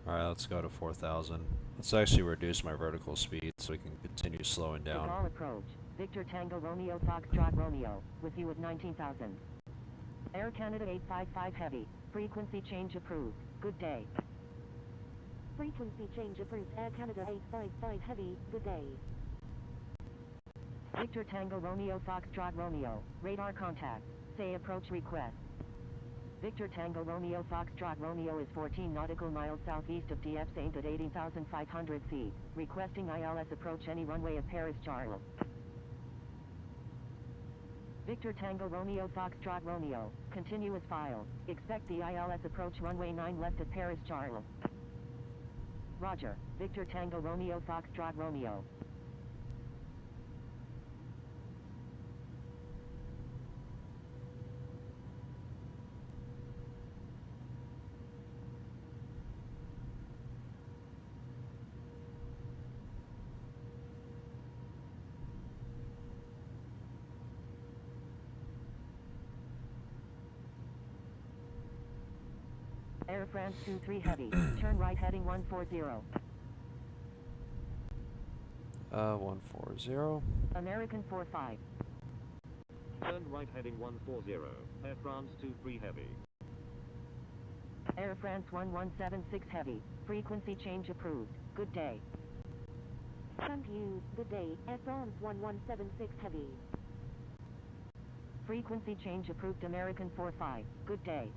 Alright, let's go to 4,000. Let's actually reduce my vertical speed so we can continue slowing De down. Gaulle approach. Victor Tango Romeo Foxtrot Romeo, with you at 19,000. Air Canada 855 Heavy, frequency change approved. Good day. Frequency change approved. Air Canada 855 Heavy, good day. Victor Tango Romeo Foxtrot Romeo, radar contact. Say approach request. Victor Tango Romeo Foxtrot Romeo is 14 nautical miles southeast of TF Saint at 18,500 feet, requesting ILS approach any runway of Paris Charles. Victor Tango Romeo Foxtrot Romeo, continuous file. Expect the ILS approach runway 9 left at Paris Charles. Roger, Victor Tango Romeo Foxtrot Romeo. Air France 23 Heavy, turn right heading 140. 140. American 45. Turn right heading 140. Air France 23 Heavy. Air France 1176 Heavy, frequency change approved. Good day. Thank you, good day. Air France 1176 Heavy. Frequency change approved. American 45. Good day.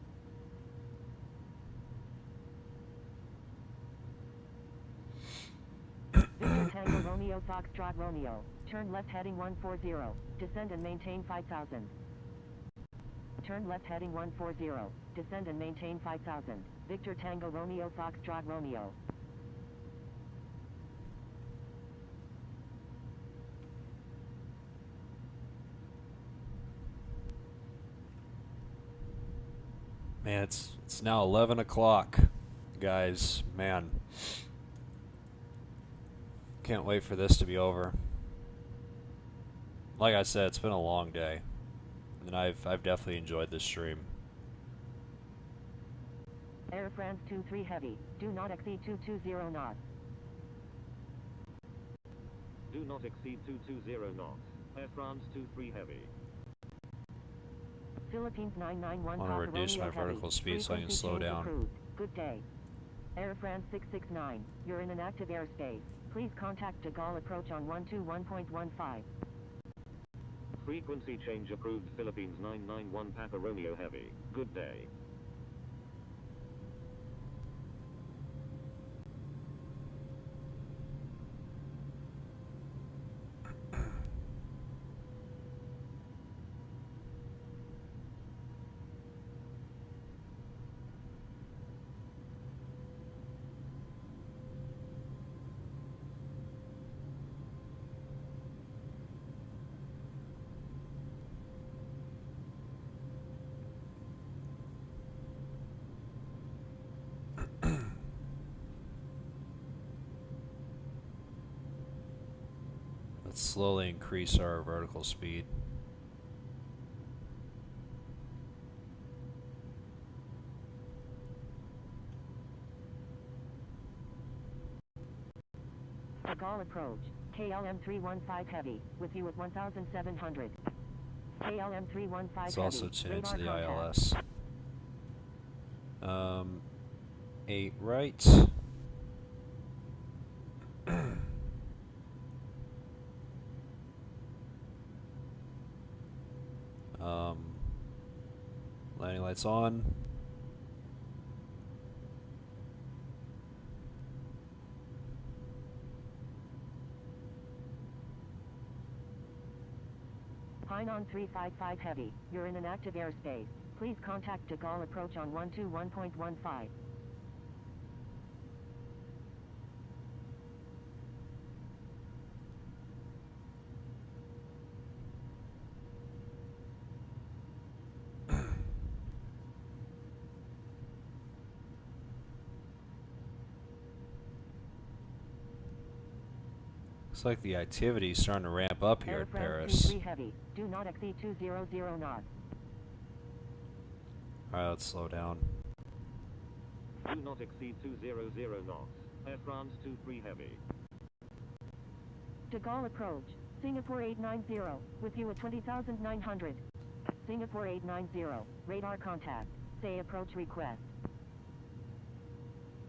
Victor Tango Romeo Foxtrot Romeo, turn left heading 140, descend and maintain 5,000. Turn left heading 140, descend and maintain 5,000. Victor Tango Romeo Foxtrot Romeo. Man, it's now 11 o'clock, guys. Man, can't wait for this to be over. Like I said, it's been a long day, and I've definitely enjoyed this stream. Air France 23 Heavy, do not exceed 220 knots. Do not exceed 220 knots. Air France 23 Heavy. Philippines 991 I wanna Papa reduce Romeo my Heavy, vertical speed so I can frequency slow change down. approved. Good day. Air France 669, you're in an active airspace. Please contact de Gaulle approach on 121.15. Frequency change approved. Philippines 991 Papa Romeo Heavy. Good day. Let's slowly increase our vertical speed. De Gaulle approach, KLM 315 Heavy, with you at 1,700. KLM 315 Let's Heavy, also tune into the radar ILS. 8 right. Landing lights on. Hainan 355 Heavy, you're in an active airspace. Please contact de Gaulle approach on 121.15. Looks like the activity is starting to ramp up here Air at France Paris. 23 Heavy, do not exceed 200 knots. Alright, let's slow down. Do not exceed 200 knots. Air France 23 Heavy. De Gaulle approach. Singapore 890, with you at 20,900. Singapore 890, radar contact. Say approach request.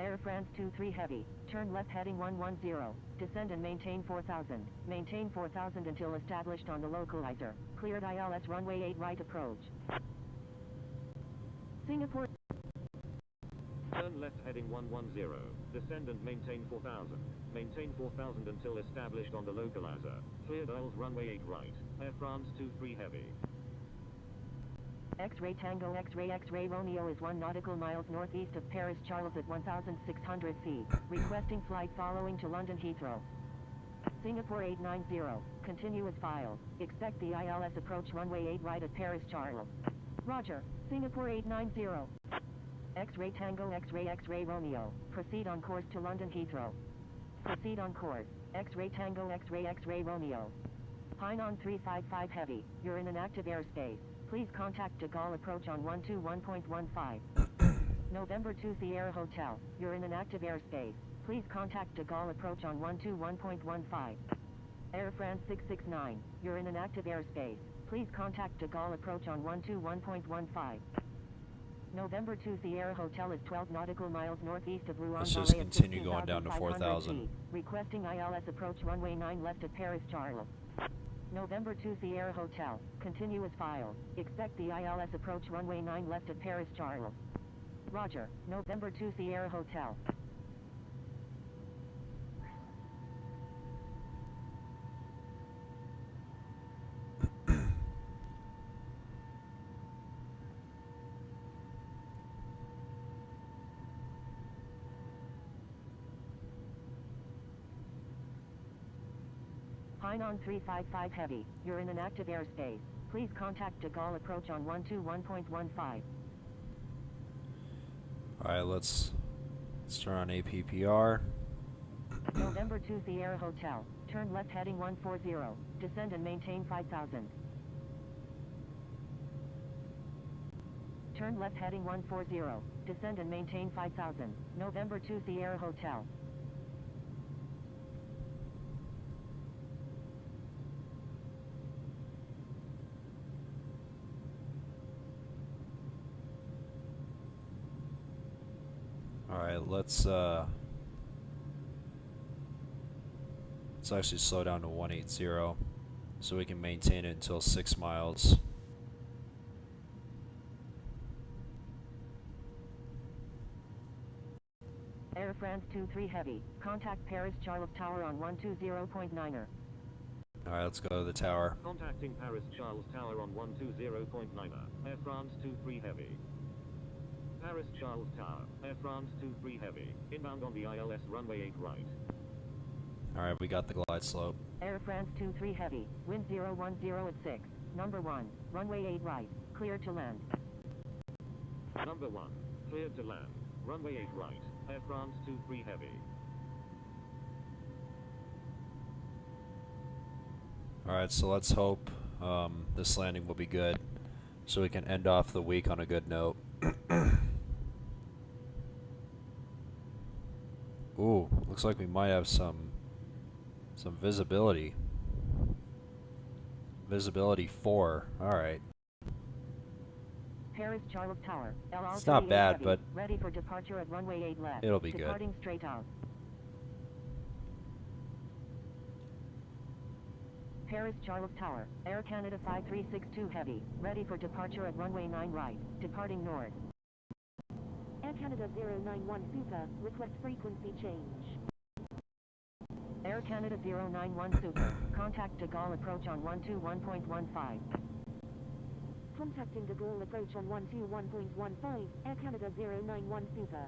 Air France 23 Heavy, turn left heading 110, descend and maintain 4000. Maintain 4000 until established on the localizer. Cleared ILS runway 8 right approach. Singapore. Turn left heading 110. Descend and maintain 4000. Maintain 4000 until established on the localizer. Cleared ILS runway 8 right. Air France 23 Heavy. X-ray Tango X-ray Romeo is 1 nautical miles northeast of Paris Charles at 1,600 feet. Requesting flight following to London Heathrow. Singapore 890, continue as filed. Expect the ILS approach runway 8 right at Paris Charles. Roger, Singapore 890. X-ray Tango X-ray Romeo, proceed on course to London Heathrow. Proceed on course, X-ray Tango X-ray Romeo. Hainan 355 Heavy, you're in an active airspace. Please contact De Gaulle approach on 121.15. November 2 Sierra Hotel, you're in an active airspace. Please contact De Gaulle approach on 121.15. Air France 669, you're in an active airspace. Please contact De Gaulle approach on 121.15. November 2 Sierra Hotel is 12 nautical miles northeast of Rouen. Let's just continue going down to 4,000. Requesting ILS approach runway 9 left at Paris Charles. November 2 Sierra Hotel, continue as filed. Expect the ILS approach runway 9 left at Paris Charles. Roger, November 2 Sierra Hotel. Hainan 355 Heavy, you're in an active airspace. Please contact De Gaulle approach on 121.15. Alright, let's turn on APPR. November 2 Sierra Hotel, turn left heading 140, descend and maintain 5000. Turn left heading 140, descend and maintain 5000. November 2 Sierra Hotel. Alright, let's actually slow down to 180 so we can maintain it until 6 miles. Air France 23 Heavy, contact Paris Charles Tower on 120.9er. Alright, let's go to the tower. Contacting Paris Charles Tower on 120.9er. Air France 23 Heavy. Paris Charles Tower, Air France 23 Heavy, inbound on the ILS runway 8 right. Alright, we got the glide slope. Air France 23 Heavy, wind 010 at 6, number 1, runway 8 right, clear to land. Number 1, cleared to land, runway 8 right, Air France 23 Heavy. Alright, so let's hope this landing will be good so we can end off the week on a good note. Ooh, looks like we might have some visibility. Visibility 4. Alright. Paris Charles Tower, LR It's not bad, Heavy, but ready for departure at runway 8 left. it'll be good. Departing straight out. Paris Charles Tower, Air Canada 5362 Heavy, ready for departure at runway 9 right, departing north. Air Canada 091 Super, request frequency change. Air Canada 091 Super, contact De Gaulle approach on 121.15. Contacting De Gaulle approach on 121.15, Air Canada 091 Super.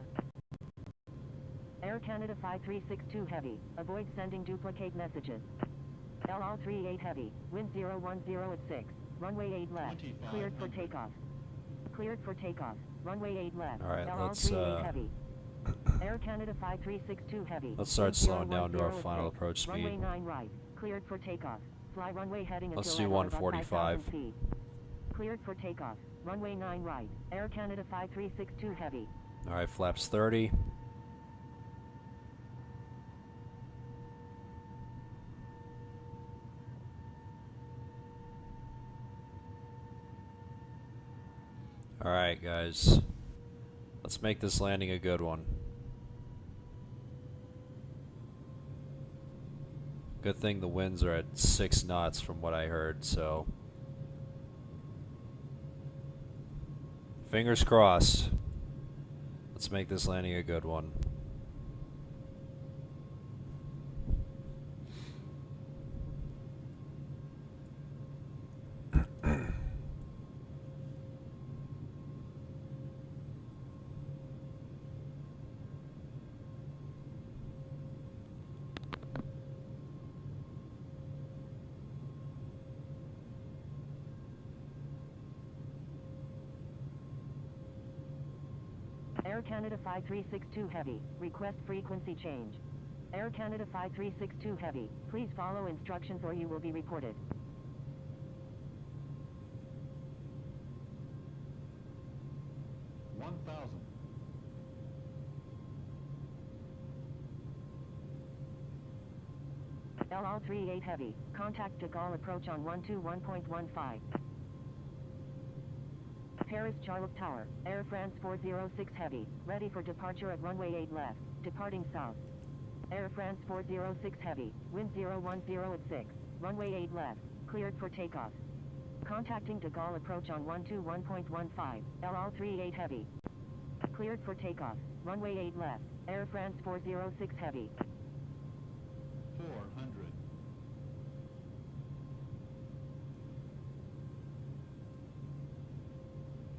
Air Canada 5362 Heavy, avoid sending duplicate messages. LR38 Heavy, wind 010 at 6, runway 8 left, cleared for takeoff. Cleared for takeoff, runway 8 left, Alright, LR38 Heavy. Air Canada 5362 Heavy. Let's start wind slowing down to 010 our at final 6, approach Runway speed. 9 right, cleared for takeoff. Fly runway heading Let's until do at about 145. 5,000 feet. Cleared for takeoff, runway 9 right, Air Canada 5362 Heavy. Alright, flaps 30. Alright, guys. Let's make this landing a good one. Good thing the winds are at 6 knots from what I heard, so. Fingers crossed. Let's make this landing a good one. Air Canada 5362 Heavy, request frequency change. Air Canada 5362 Heavy, please follow instructions or you will be reported. LL38 Heavy, contact de Gaulle approach on 121.15. Paris Charles Tower, Air France 406 Heavy, ready for departure at runway 8 left, departing south. Air France 406 Heavy, wind 010 at 6, runway 8 left, cleared for takeoff. Contacting de Gaulle approach on 121.15, LL38 Heavy. Cleared for takeoff, runway 8 left, Air France 406 Heavy. 400.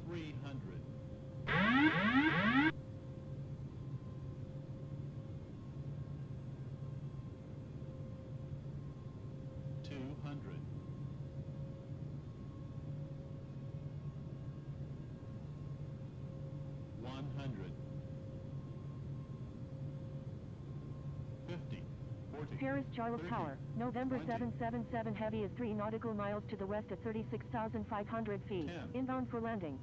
300. 200. 100. 50. 40. Paris Charles 30, Tower, November 20. 777 Heavy is 3 nautical miles to the west at 36,500 feet. 10. Inbound for landing.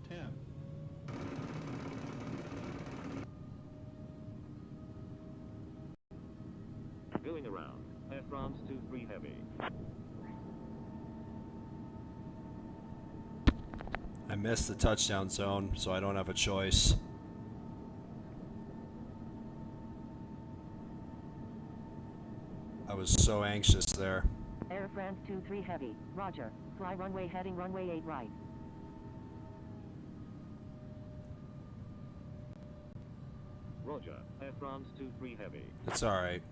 10. Going around. Air France 23 Heavy. I missed the touchdown zone, so I don't have a choice. I was so anxious there. Air France 23 Heavy, roger. Fly runway heading runway 8 right. Roger. Air France 23 Heavy. It's alright.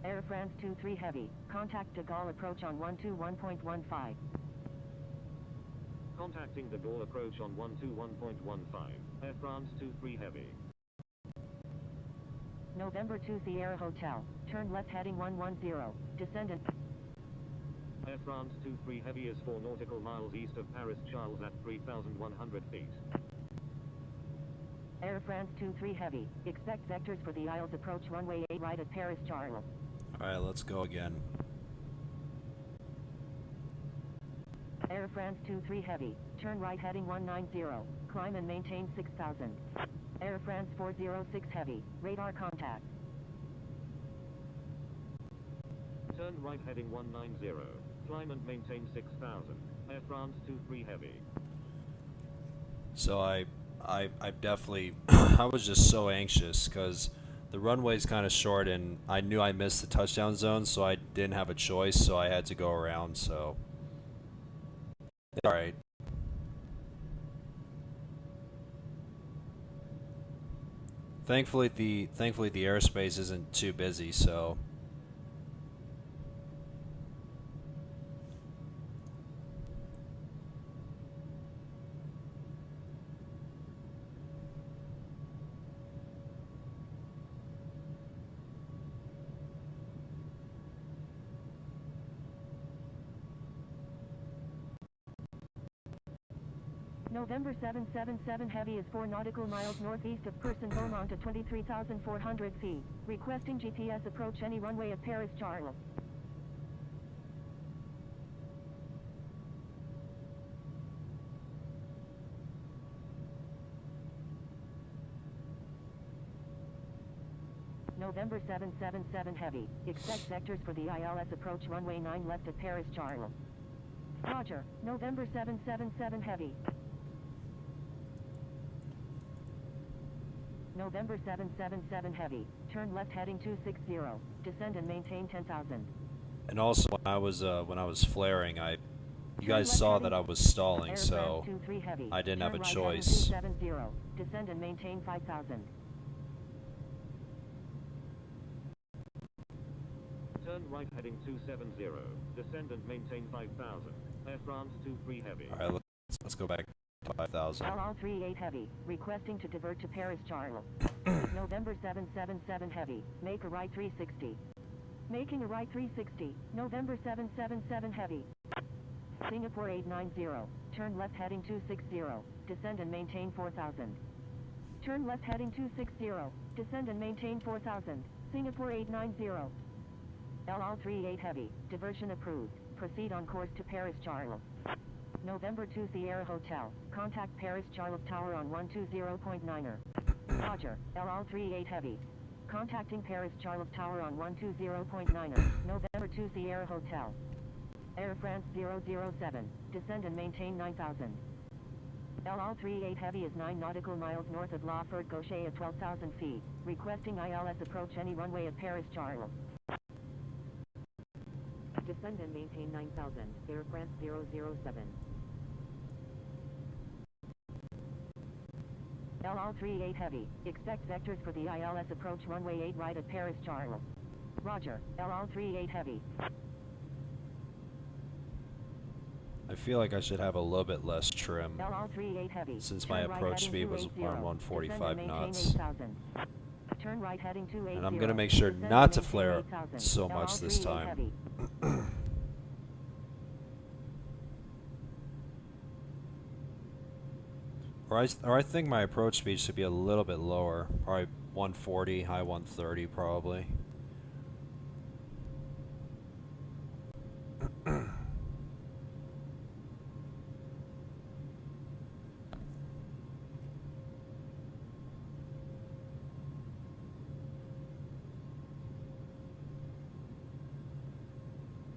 Air France 23 Heavy, contact de Gaulle approach on 121.15. Contacting de Gaulle approach on 121.15. Air France 23 Heavy. November 2 Sierra Hotel, turn left heading 110, descend and... Air France 23 Heavy is 4 nautical miles east of Paris Charles at 3,100 feet. Air France 23 Heavy, expect vectors for the Isles approach runway 8 right at Paris Charles. Alright, let's go again. Air France 23 Heavy, turn right heading 190, climb and maintain 6,000. Air France 406 Heavy, radar contact. Turn right heading 190. Climb and maintain 6,000. Air France 23 Heavy. So I definitely, I was just so anxious because the runway's kind of short and I knew I missed the touchdown zone, so I didn't have a choice, so I had to go around, so. Alright. Thankfully the airspace isn't too busy, so. November 777 Heavy is 4 nautical miles northeast of Person Beaumont at 23,400 feet. Requesting GPS approach any runway at Paris Charles. November 777 Heavy. Expect vectors for the ILS approach runway 9 left at Paris Charles. Roger. November 777 Heavy. November 777 Heavy. Turn left heading 260. Descend and maintain 10,000. And also, when I was flaring, you guys saw that I was stalling, so I didn't have a choice. 270. Descend and maintain 5,000. Turn right heading 270. Descend and maintain 5000. Air France 23 Heavy. All right, let's go back to 5,000. LL 38 Heavy. Requesting to divert to Paris Charles. November 777 Heavy. Make a right 360. Making a right 360. November 777 Heavy. Singapore 890. Turn left heading 260. Descend and maintain 4,000. Turn left heading 260. Descend and maintain 4,000. Singapore 890. LL 38 Heavy. Diversion approved. Proceed on course to Paris Charles. November 2 Sierra Hotel. Contact Paris Charles Tower on 120.9er. Roger. LL 38 Heavy. Contacting Paris Charles Tower on 120.9er. November 2 Sierra Hotel. Air France 007. Descend and maintain 9,000. LL 38 Heavy is 9 nautical miles north of La Ferte Gaucher at 12,000 feet. Requesting ILS approach any runway at Paris Charles. Descend and maintain 9,000. Air France 007. LL 38 Heavy. Expect vectors for the ILS approach runway 8 right at Paris Charles. Roger. LL 38 Heavy. I feel like I should have a little bit less trim, LL 38 Heavy. since Turn my right approach heading speed was 280. on 145 Descend and maintain knots. 8,000. Turn right heading 280. And I'm gonna make sure Descend not and to maintain flare 8,000. so much LL this 38 time. Heavy. Or I think my approach speed should be a little bit lower, probably 140, high 130 probably.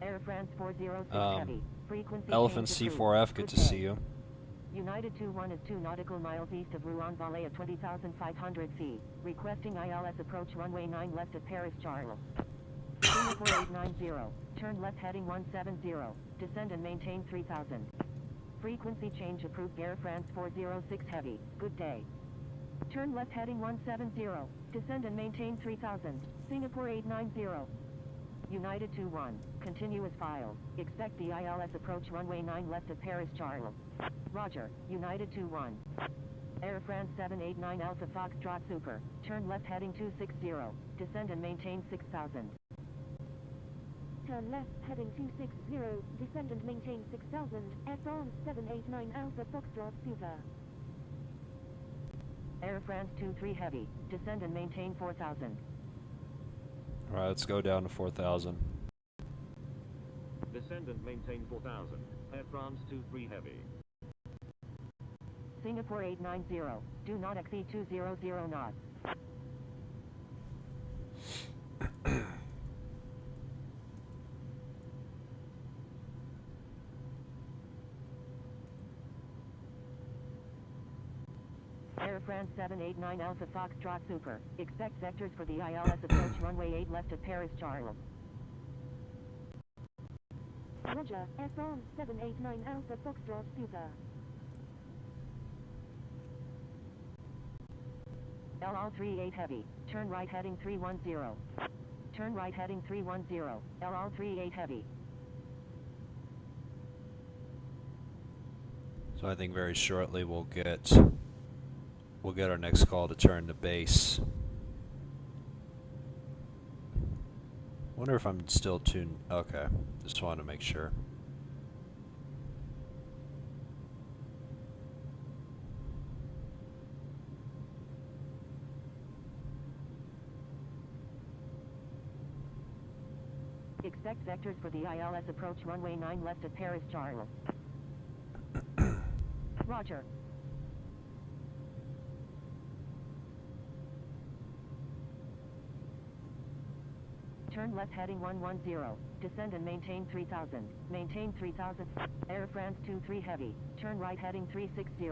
Air France 406 Heavy. Frequency Elephant change approved. C4F, good to see you. United 21 is 2 nautical miles east of Rouen Valley at 20,500 feet. Requesting ILS approach runway 9 left at Paris Charles. Singapore 890. Turn left heading 170. Descend and maintain 3,000. Frequency change approved. Air France 406 Heavy. Good day. Turn left heading 170. Descend and maintain 3,000. Singapore 890. United 21. Continue as filed. Expect the ILS approach runway 9 left at Paris Charles. Roger. United 21. Air France 789 Alpha Foxtrot Super. Turn left heading 260. Descend and maintain 6,000. Turn left heading 260. Descend and maintain 6,000. Air France 789 Alpha Foxtrot Super. Air France 23 Heavy. Descend and maintain 4,000. Alright, let's go down to 4,000. Descend and maintain 4000. Air France 23 Heavy. Singapore 890. Do not exceed 200 knots. Air France 789 Alpha Foxtrot Super. Expect vectors for the ILS approach runway 8 left at Paris Charles. Roger. Air France 789 Alpha Foxtrot Super. LL 38 Heavy. Turn right heading 310. Turn right heading 310. LL 38 Heavy. So I think very shortly we'll get our next call to turn to base. Wonder if I'm still tuned. Okay, just wanted to make sure. Expect vectors for the ILS approach runway 9 left at Paris Charles. Roger. Turn left heading 110. Descend and maintain 3000. Maintain 3000. Air France 23 heavy. Turn right heading 360.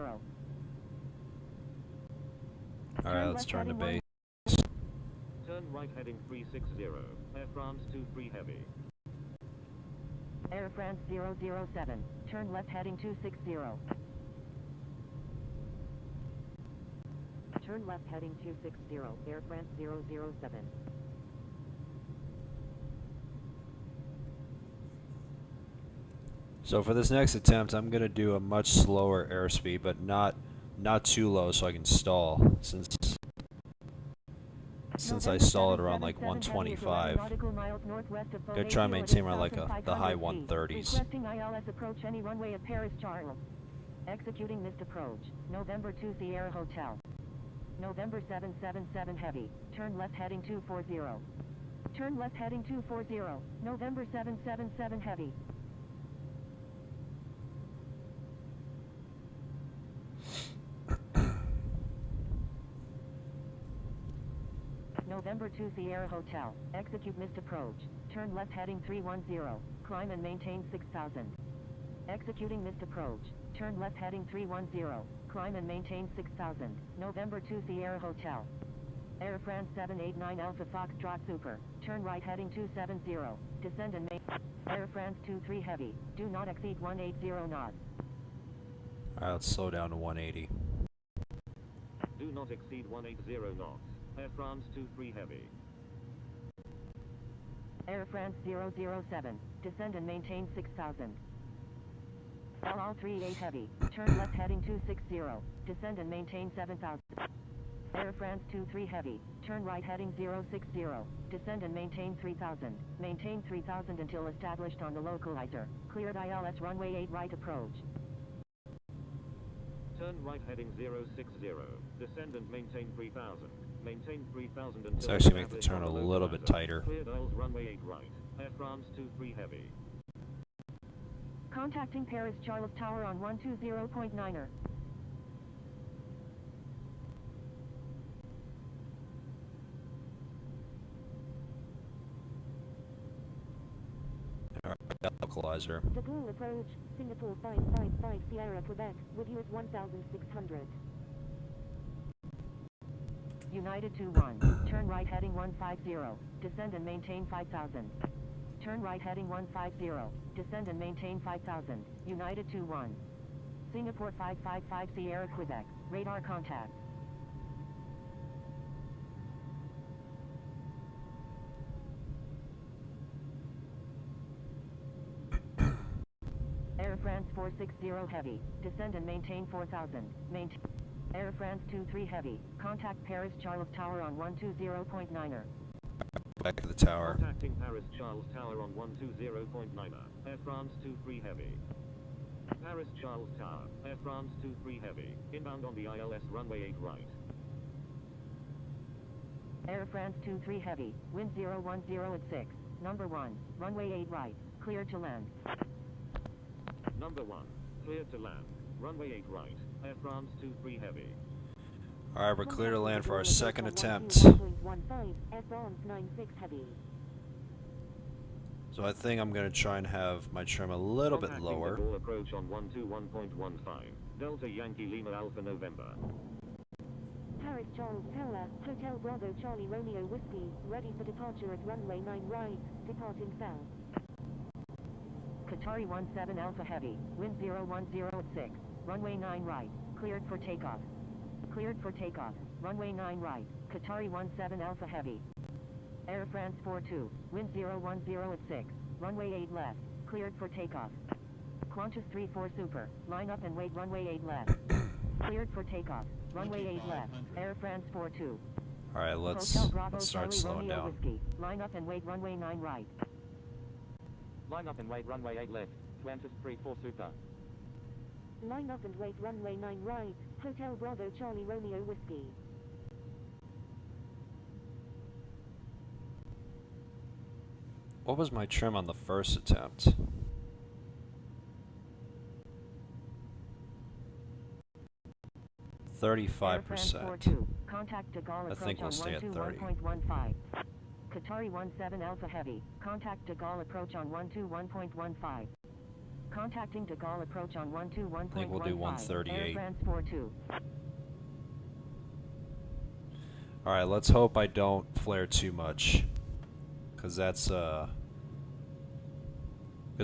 Alright, let's turn to base. Turn right heading 360. Air France 23 heavy. Air France 007. Turn left heading 260. Turn left heading 260. Air France 007. So for this next attempt, I'm gonna do a much slower airspeed, but not too low, so I can stall. Since I stall at around like 125, gonna try and maintain around like the high 130s. Requesting ILS approach any runway at Paris Charles. Executing missed approach. November 2 Sierra Hotel. November 777 heavy. Turn left heading 240. Turn left heading 240. November 777 heavy. November 2 Sierra Hotel. Execute missed approach. Turn left heading 310. Climb and maintain 6000. Executing missed approach. Turn left heading 310. Climb and maintain 6000. November 2 Sierra Hotel. Air France 789 Alpha Foxtrot Super. Turn right heading 270. Descend and maintain. Air France 23 heavy. Do not exceed 180 knots. Alright, let's slow down to 180. Do not exceed 180 knots. Air France 23 heavy. Air France 007. Descend and maintain 6000. LL 38 heavy. Turn left heading 260. Descend and maintain 7000. Air France 23 heavy. Turn right heading 060. Descend and maintain 3000. Maintain 3000 until established on the localizer. Cleared ILS runway 8 right approach. Turn right heading 060. Descend and maintain 3000. Maintain 3000 until Let's actually make the established turn on a the little bit localizer. tighter. Cleared ILS runway 8 right. Air France 23 heavy. Contacting Paris Charles Tower on 120.9er. Localizer. De Gaulle approach, Singapore 555 Sierra Quebec, with you at 1600. United 21. Turn right heading 150. Descend and maintain 5000. Turn right heading 150. Descend and maintain 5000. United 21. Singapore 555 Sierra Quebec. Radar contact. Air France 460 heavy. Descend and maintain 4000. Maintain. Air France 23 heavy. Contact Paris Charles Tower on 120.9er. Back to the tower. Contacting Paris Charles Tower on 120.9er. Air France 23 heavy. Paris Charles Tower. Air France 23 heavy. Inbound on the ILS runway 8 right. Air France 23 heavy. Wind 010 at 6. Number 1. Runway 8 right. Clear to land. Number 1. Cleared to land. Runway 8 right. Air France 23 heavy. Alright, we're clear to land for our second attempt. 121.15, Air France 96 heavy. So I think I'm going to try and have my trim a little bit Contacting lower. De Gaulle approach on 121.15. Delta Yankee Lima Alpha November. Paris Charles Tower, Hotel Bravo Charlie Romeo Whiskey, ready for departure at runway 9 right, departing south. Qatari 17 Alpha Heavy. Wind 010 at 6. Runway 9 right. Cleared for takeoff. Cleared for takeoff. Runway 9 right. Qatari 17 Alpha Heavy. Air France 42. Wind 010 at 6. Runway 8 left. Cleared for takeoff. Qantas 34 Super. Line up and wait runway 8 left. Cleared for takeoff. Runway 8 left. 2500. Air France 42. Alright, Hotel Bravo let's start Charlie slowing Romeo down. Whiskey. Line up and wait runway 9 right. Line up and wait runway 8 left. Qantas 34 Super. Line up and wait runway 9 right, Hotel Bravo Charlie Romeo Whiskey. What was my trim on the first attempt? Air France 42. Contact De Gaulle I think approach we'll on stay at 30. 121.15. Qatari 17 Alpha Heavy, contact De Gaulle approach on 121.15. Contacting De Gaulle approach on 121.15. I think we'll do 138. Air France 42. Alright, let's hope I don't flare too much. Because that's, because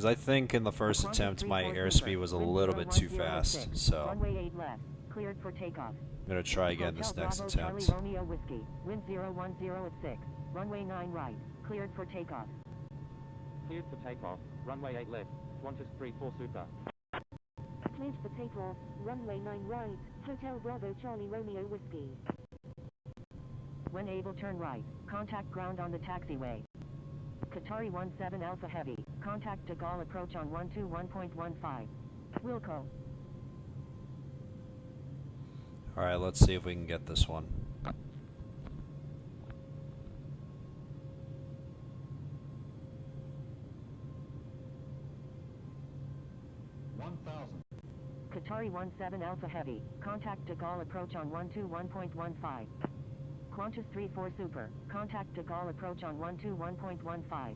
I think in the first Qantas attempt my 34 airspeed Super, was a wind little bit too 010 fast, 6, so runway 8 left, cleared for takeoff. I'm going to try again this Hotel next Bravo attempt. Charlie Romeo Whiskey, wind 010 at 6, runway 9 right, cleared for takeoff. Cleared for takeoff, runway 8 left, Qantas 34 Super. Cleared for takeoff, runway 9 right, Hotel Bravo Charlie Romeo Whiskey. When able turn right, contact ground on the taxiway. Qatari 17 Alpha Heavy, contact De Gaulle approach on 121.15. Wilco. Alright, let's see if we can get this one. Qatari 17 Alpha Heavy, contact De Gaulle approach on 121.15. Qantas 34 Super, contact De Gaulle approach on 121.15.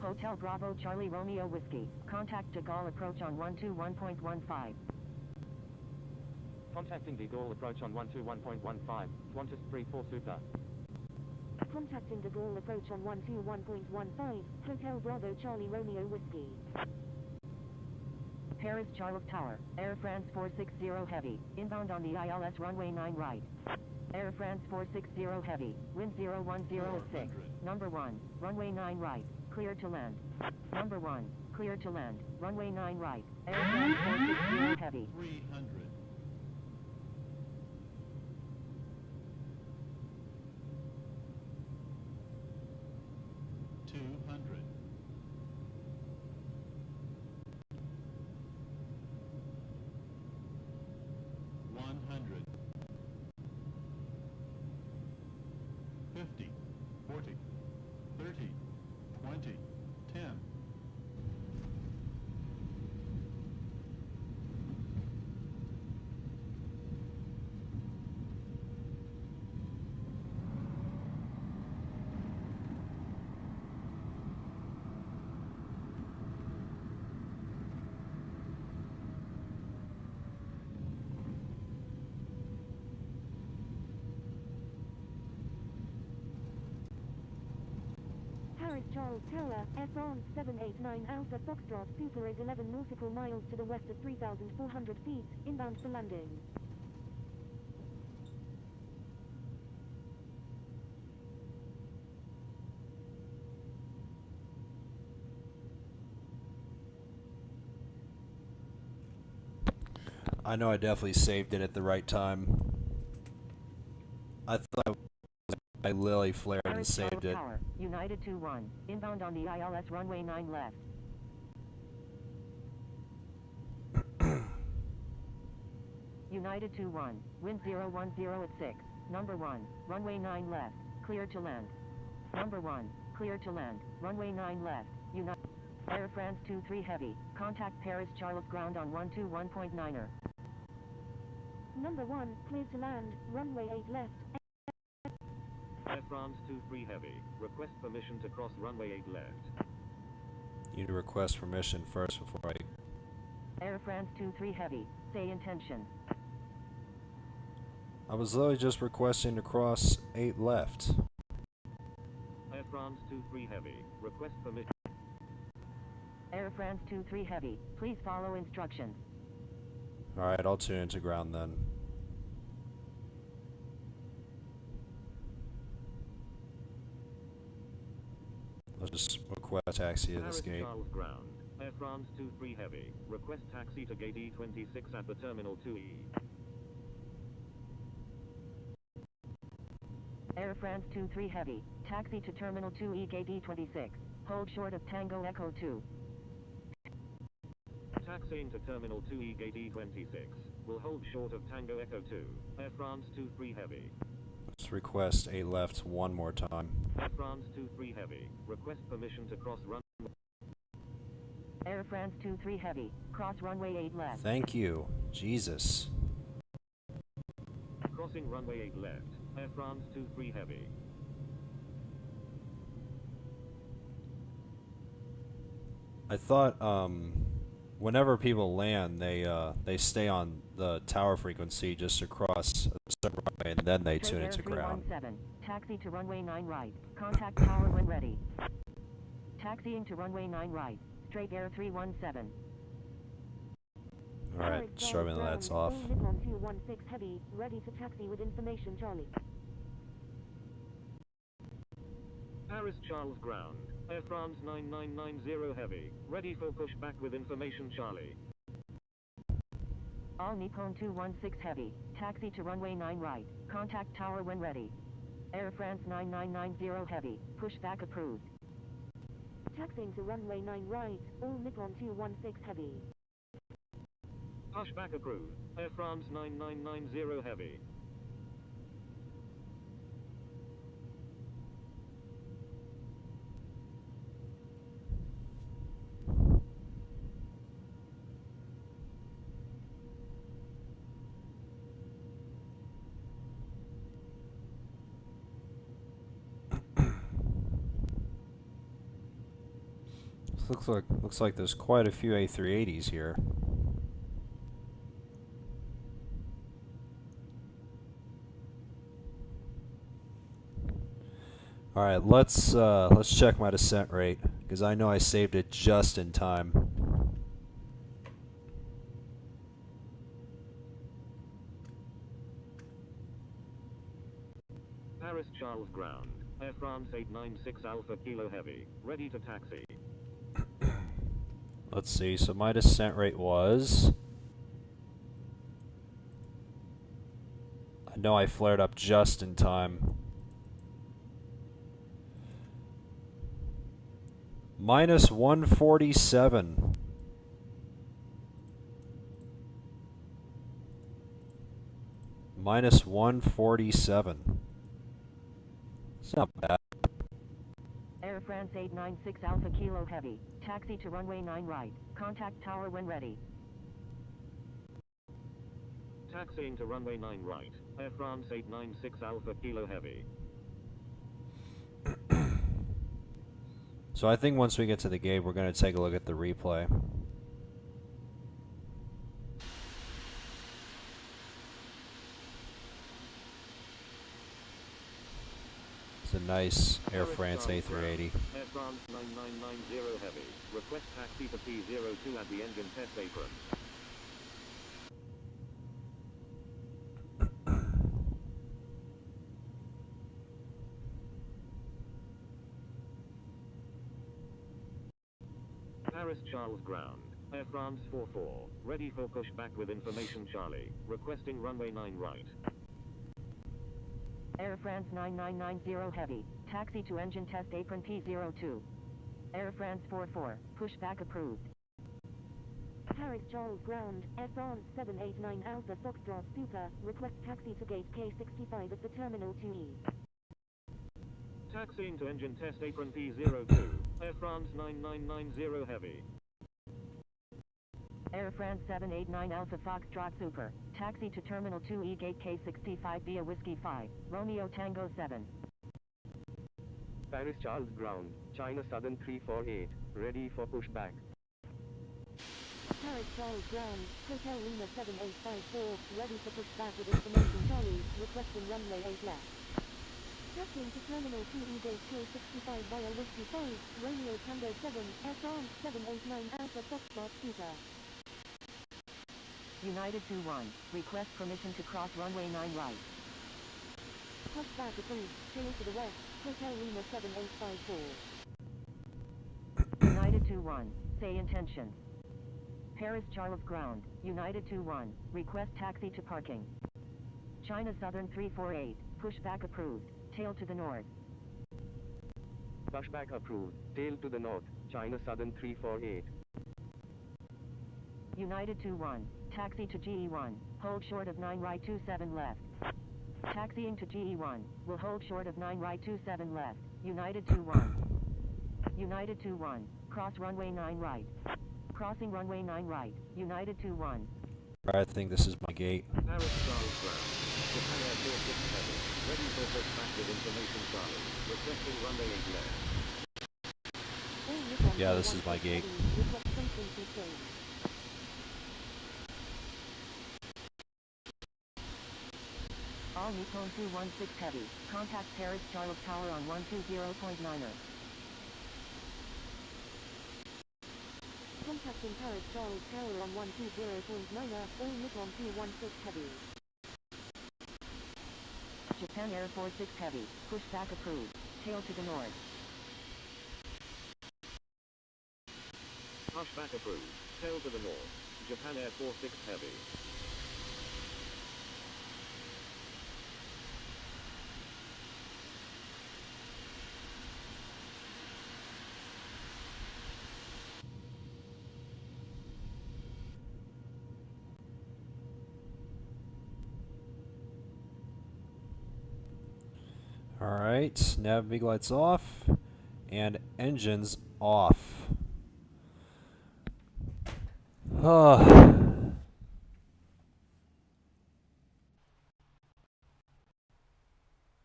Hotel Bravo Charlie Romeo Whiskey, contact De Gaulle approach on 121.15. Contacting De Gaulle approach on 121.15, Qantas 34 Super. Contacting De Gaulle approach on 121.15, Hotel Bravo Charlie Romeo Whiskey. Paris Charles Tower, Air France 460 Heavy, inbound on the ILS runway 9 right. Air France 460 Heavy, wind 010 at 6, number 1, runway 9 right, clear to land. Number 1, clear to land, runway 9 right, Air France 460 Heavy. 300. Paris Charles Tower, Air France 789 Alpha Foxtrot Super is 11 nautical miles to the west of 3,400 feet, inbound for landing. I know I definitely saved it at the right time. I thought I lily flared and Paris saved Charles it. Tower, United 21, inbound on the ILS runway 9 left. United 21, wind 010 at 6, number 1, runway 9 left, clear to land. Number 1, clear to land, runway 9 left, United. Air France 23 Heavy, contact Paris Charles ground on 121.9er. Number 1, cleared to land, runway 8 left. Air France 23 Heavy, request permission to cross runway 8 left. You need to request permission first before I... Air France 23 Heavy, say intention. I was literally just requesting to cross 8 left. Air France 23 Heavy, request permission. Air France 23 Heavy, please follow instructions. Alright, I'll tune into ground then. Let's just request taxi to this Paris gate. Charles ground, Air France 23 Heavy, request taxi to gate E26 at the Terminal 2E. Air France 23 Heavy, taxi to Terminal 2E gate E26, hold short of Tango Echo 2. Taxiing to Terminal 2E gate E26, will hold short of Tango Echo 2, Air France 23 Heavy. Let's request 8 left one more time. Air France 23 Heavy, request permission to cross runway. Air France 23 Heavy, cross runway 8 left. Thank you. Jesus. Crossing runway 8 left, Air France 23 Heavy. I thought whenever people land, they stay on the tower frequency just across a certain runway, and then they Straight tune Air into ground. 317. Taxi to runway 9 right. Contact tower when ready. Taxiing to runway 9 right. Straight Air 317. All right, strobing lights off. All Nippon 216 Heavy, ready to taxi with information Charlie. Paris Charles ground. Air France 9990 Heavy, ready for pushback with information Charlie. All Nippon 216 Heavy. Taxi to runway 9 right. Contact tower when ready. Air France 9990 Heavy. Pushback approved. Taxiing to runway 9 right, all Nippon 216 Heavy. Pushback approved. Air France 9990 Heavy. Looks like there's quite a few A380s here. All right, let's check my descent rate because I know I saved it just in time. Paris Charles ground. Air France 896 Alpha Kilo Heavy, ready to taxi. Let's see. So my descent rate was. I know I flared up just in time. Minus 147. Minus 147. It's not bad. Air France 896 Alpha Kilo Heavy. Taxi to runway 9 right. Contact tower when ready. Taxiing to runway 9 right. Air France 896 Alpha Kilo Heavy. So I think once we get to the gate, we're going to take a look at the replay. It's a nice Air France A380. Air France 9990 Heavy. Request taxi to P02 at the engine test apron. Paris Charles ground. Air France 44, ready for pushback with information Charlie. Requesting runway 9 right. Air France 9990 Heavy. Taxi to engine test apron P02. Air France 44. Pushback approved. Paris Charles ground, Air France 789 Alpha Foxtrot Super, request taxi to gate K65 at the Terminal 2E. Taxiing to engine test apron P02. Air France 9990 Heavy. Air France 789 Alpha Foxtrot Super. Taxi to Terminal 2E Gate K65 via Whiskey 5. Romeo Tango 7. Paris Charles ground. China Southern 348. Ready for pushback. Paris Charles ground, Hotel Lima 7854, ready for pushback with information Charlie, requesting runway 8 left. Taxiing to Terminal 2E Gate K65 via Whiskey 5, Romeo Tango 7, Air France 789 Alpha Foxtrot Super. United 21. Request permission to cross runway 9 right. Pushback approved, tail to the west, Hotel Lima 7854. United 21. Say intention. Paris Charles ground. United 21. Request taxi to parking. China Southern 348. Pushback approved. Tail to the north. Pushback approved. Tail to the north. China Southern 348. United 21. Taxi to GE1. Hold short of 9 right 27 left. Taxiing to GE1. Will hold short of 9 right 27 left. United 21. United 21. Cross runway 9 right. Crossing runway 9 right. United 21. I think this is my gate. Paris Charles ground. Japan Air 46 Heavy, ready for pushback with information Charlie. Requesting runway 8 left. All Nippon Yeah, this is my gate. Request frequency change. All Nippon 216 Heavy. Contact Paris Charles Tower on 120.9er. Contacting Paris Charles Tower on 120.9er, all Nippon 216 Heavy. Japan Air 46 Heavy. Pushback approved. Tail to the north. Pushback approved. Tail to the north. Japan Air 46 Heavy. Alright, nav big lights off, and engines off.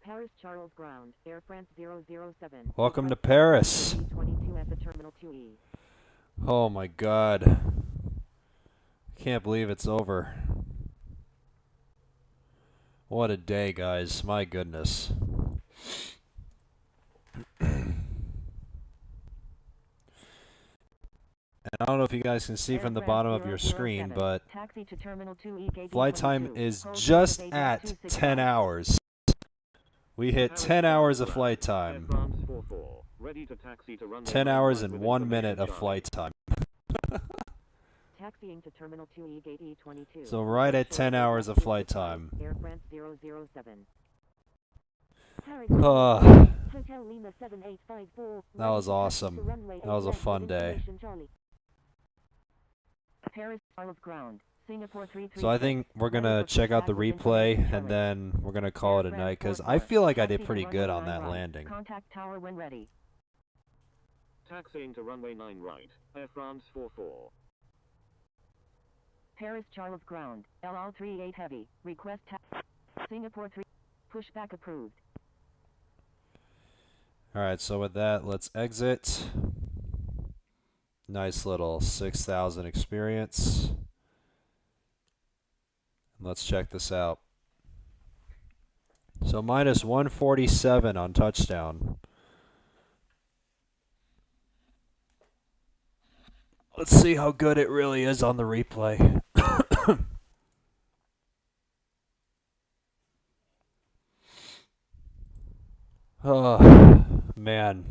Paris Charles Ground. Air France 007. Welcome to Request Paris. 22 at the Terminal 2E. Oh my god. Can't believe it's over. What a day, guys. My goodness. And I don't know if you guys can see Air from the France bottom of your 007. screen, but Taxi to Terminal 2E gate flight time B22. is Hold just short of at 8.26 10 knots. hours. We hit 10 hours of flight time. 10 hours and 1 minute of flight time. Taxiing to Terminal 2E gate E22. So right at Hold 10 short of hours of 8.26 flight knots. time. Air France 007. Paris Ah, Hotel Lima 7854. that was ready to awesome. taxi to runway That was a 8 left fun with day. information Charlie. Paris Charles Ground. Singapore 336. So I think we're going to check out the replay and then we're going to call it a night because I feel like I did pretty good on that landing. Contact tower when ready. Taxiing to runway 9 right. Air France 44. Paris Charles Ground. LL 38 Heavy. Request Singapore 3. Pushback approved. Alright, so with that, let's exit. Nice little 6,000 experience. Let's check this out. So minus 147 on touchdown. Let's see how good it really is on the replay. Oh, man.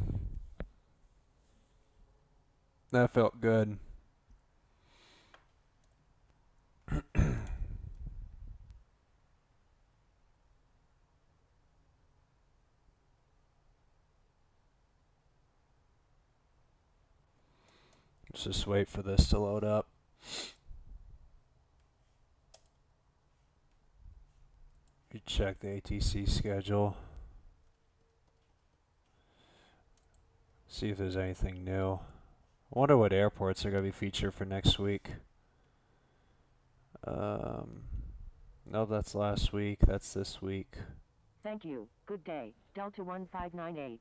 That felt good. Let's just wait for this to load up. You check the ATC schedule. See if there's anything new. I wonder what airports are going to be featured for next week. No, that's last week. That's this week. Thank you. Good day. Delta 1598.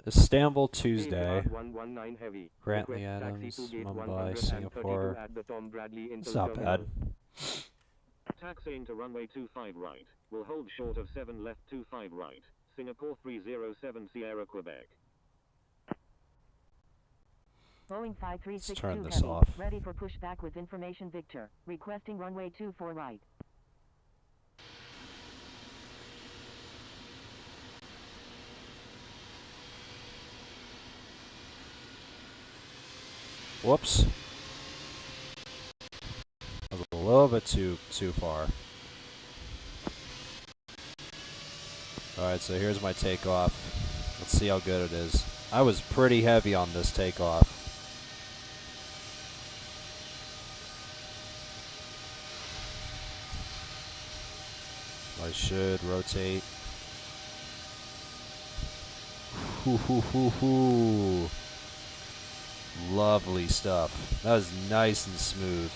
Istanbul Tuesday. 119 Heavy. Grantley Request taxi Adams, to gate Mumbai, 132 Singapore. at the Tom Bradley It's not Terminal. bad. Taxiing to runway 25 right. Will hold short of 7 left 25 right. Singapore 307 Sierra, Quebec. Boeing 5362 Let's turn this Heavy. off. Ready for pushback with information Victor. Requesting runway 24 right. Whoops. That was a little bit too far. Alright, so here's my takeoff. Let's see how good it is. I was pretty heavy on this takeoff. I should rotate. Hoo. Lovely stuff. That was nice and smooth.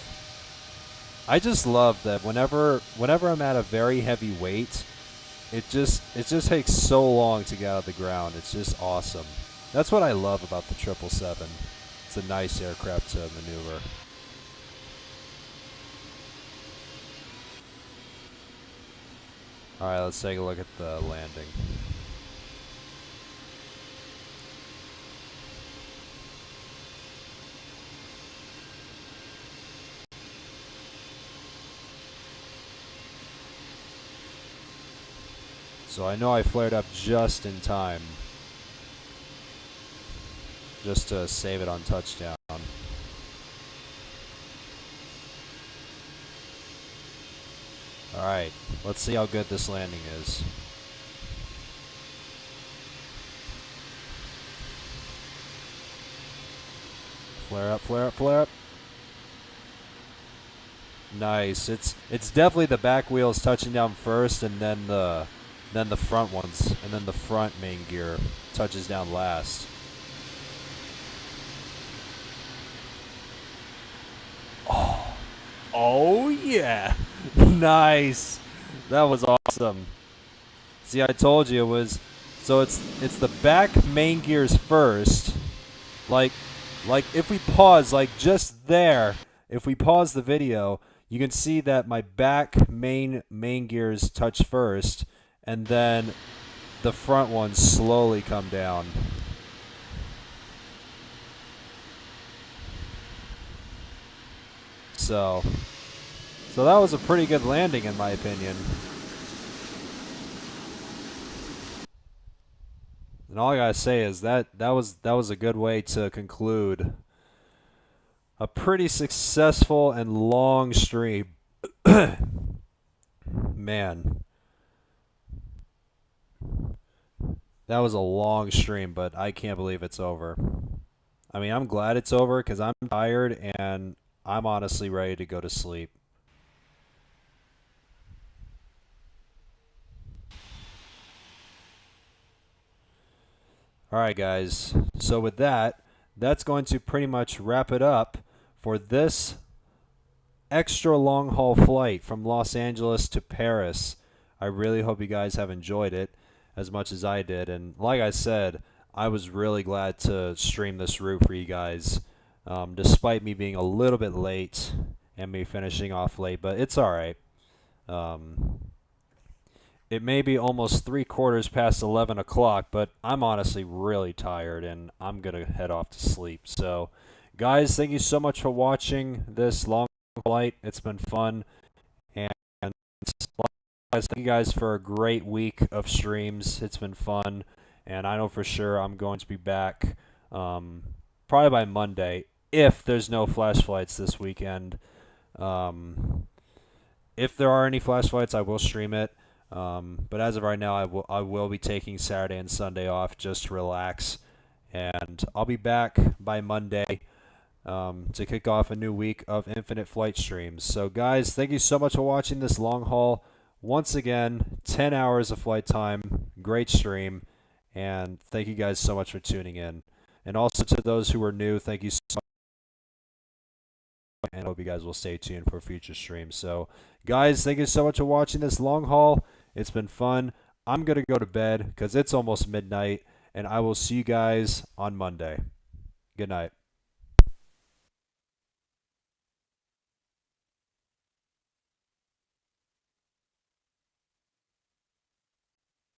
I just love that whenever I'm at a very heavy weight, it just takes so long to get out of the ground. It's just awesome. That's what I love about the 777. It's a nice aircraft to maneuver. Alright, let's take a look at the landing. So I know I flared up just in time, just to save it on touchdown. Alright, let's see how good this landing is. Flare up, flare up, flare up. Nice. It's definitely the back wheels touching down first, and then the front ones, and then the front main gear touches down last. Oh yeah. Nice. That was awesome. See, I told you it was. So it's the back main gears first. Like if we pause, like just there, if we pause the video, you can see that my back main gears touch first, and then the front ones slowly come down. So that was a pretty good landing in my opinion. And all I gotta say is that was a good way to conclude a pretty successful and long stream. Man. That was a long stream, but I can't believe it's over. I mean, I'm glad it's over because I'm tired and I'm honestly ready to go to sleep. Alright guys, so with that, that's going to pretty much wrap it up for this extra long haul flight from Los Angeles to Paris. I really hope you guys have enjoyed it as much as I did, and like I said, I was really glad to stream this route for you guys, despite me being a little bit late and me finishing off late, but it's alright. It may be almost 3/4 past 11 o'clock, but I'm honestly really tired and I'm going to head off to sleep. So, guys, thank you so much for watching this long flight. It's been fun. And thank you guys for a great week of streams. It's been fun. And I know for sure I'm going to be back probably by Monday if there's no flash flights this weekend. If there are any flash flights, I will stream it. But as of right now, I will be taking Saturday and Sunday off just to relax, and I'll be back by Monday to kick off a new week of Infinite Flight streams. So guys, thank you so much for watching this long haul. Once again, 10 hours of flight time, great stream, and thank you guys so much for tuning in. And also to those who are new, thank you so much. And I hope you guys will stay tuned for future streams. So guys, thank you so much for watching this long haul. It's been fun. I'm going to go to bed because it's almost midnight, and I will see you guys on Monday. Good night.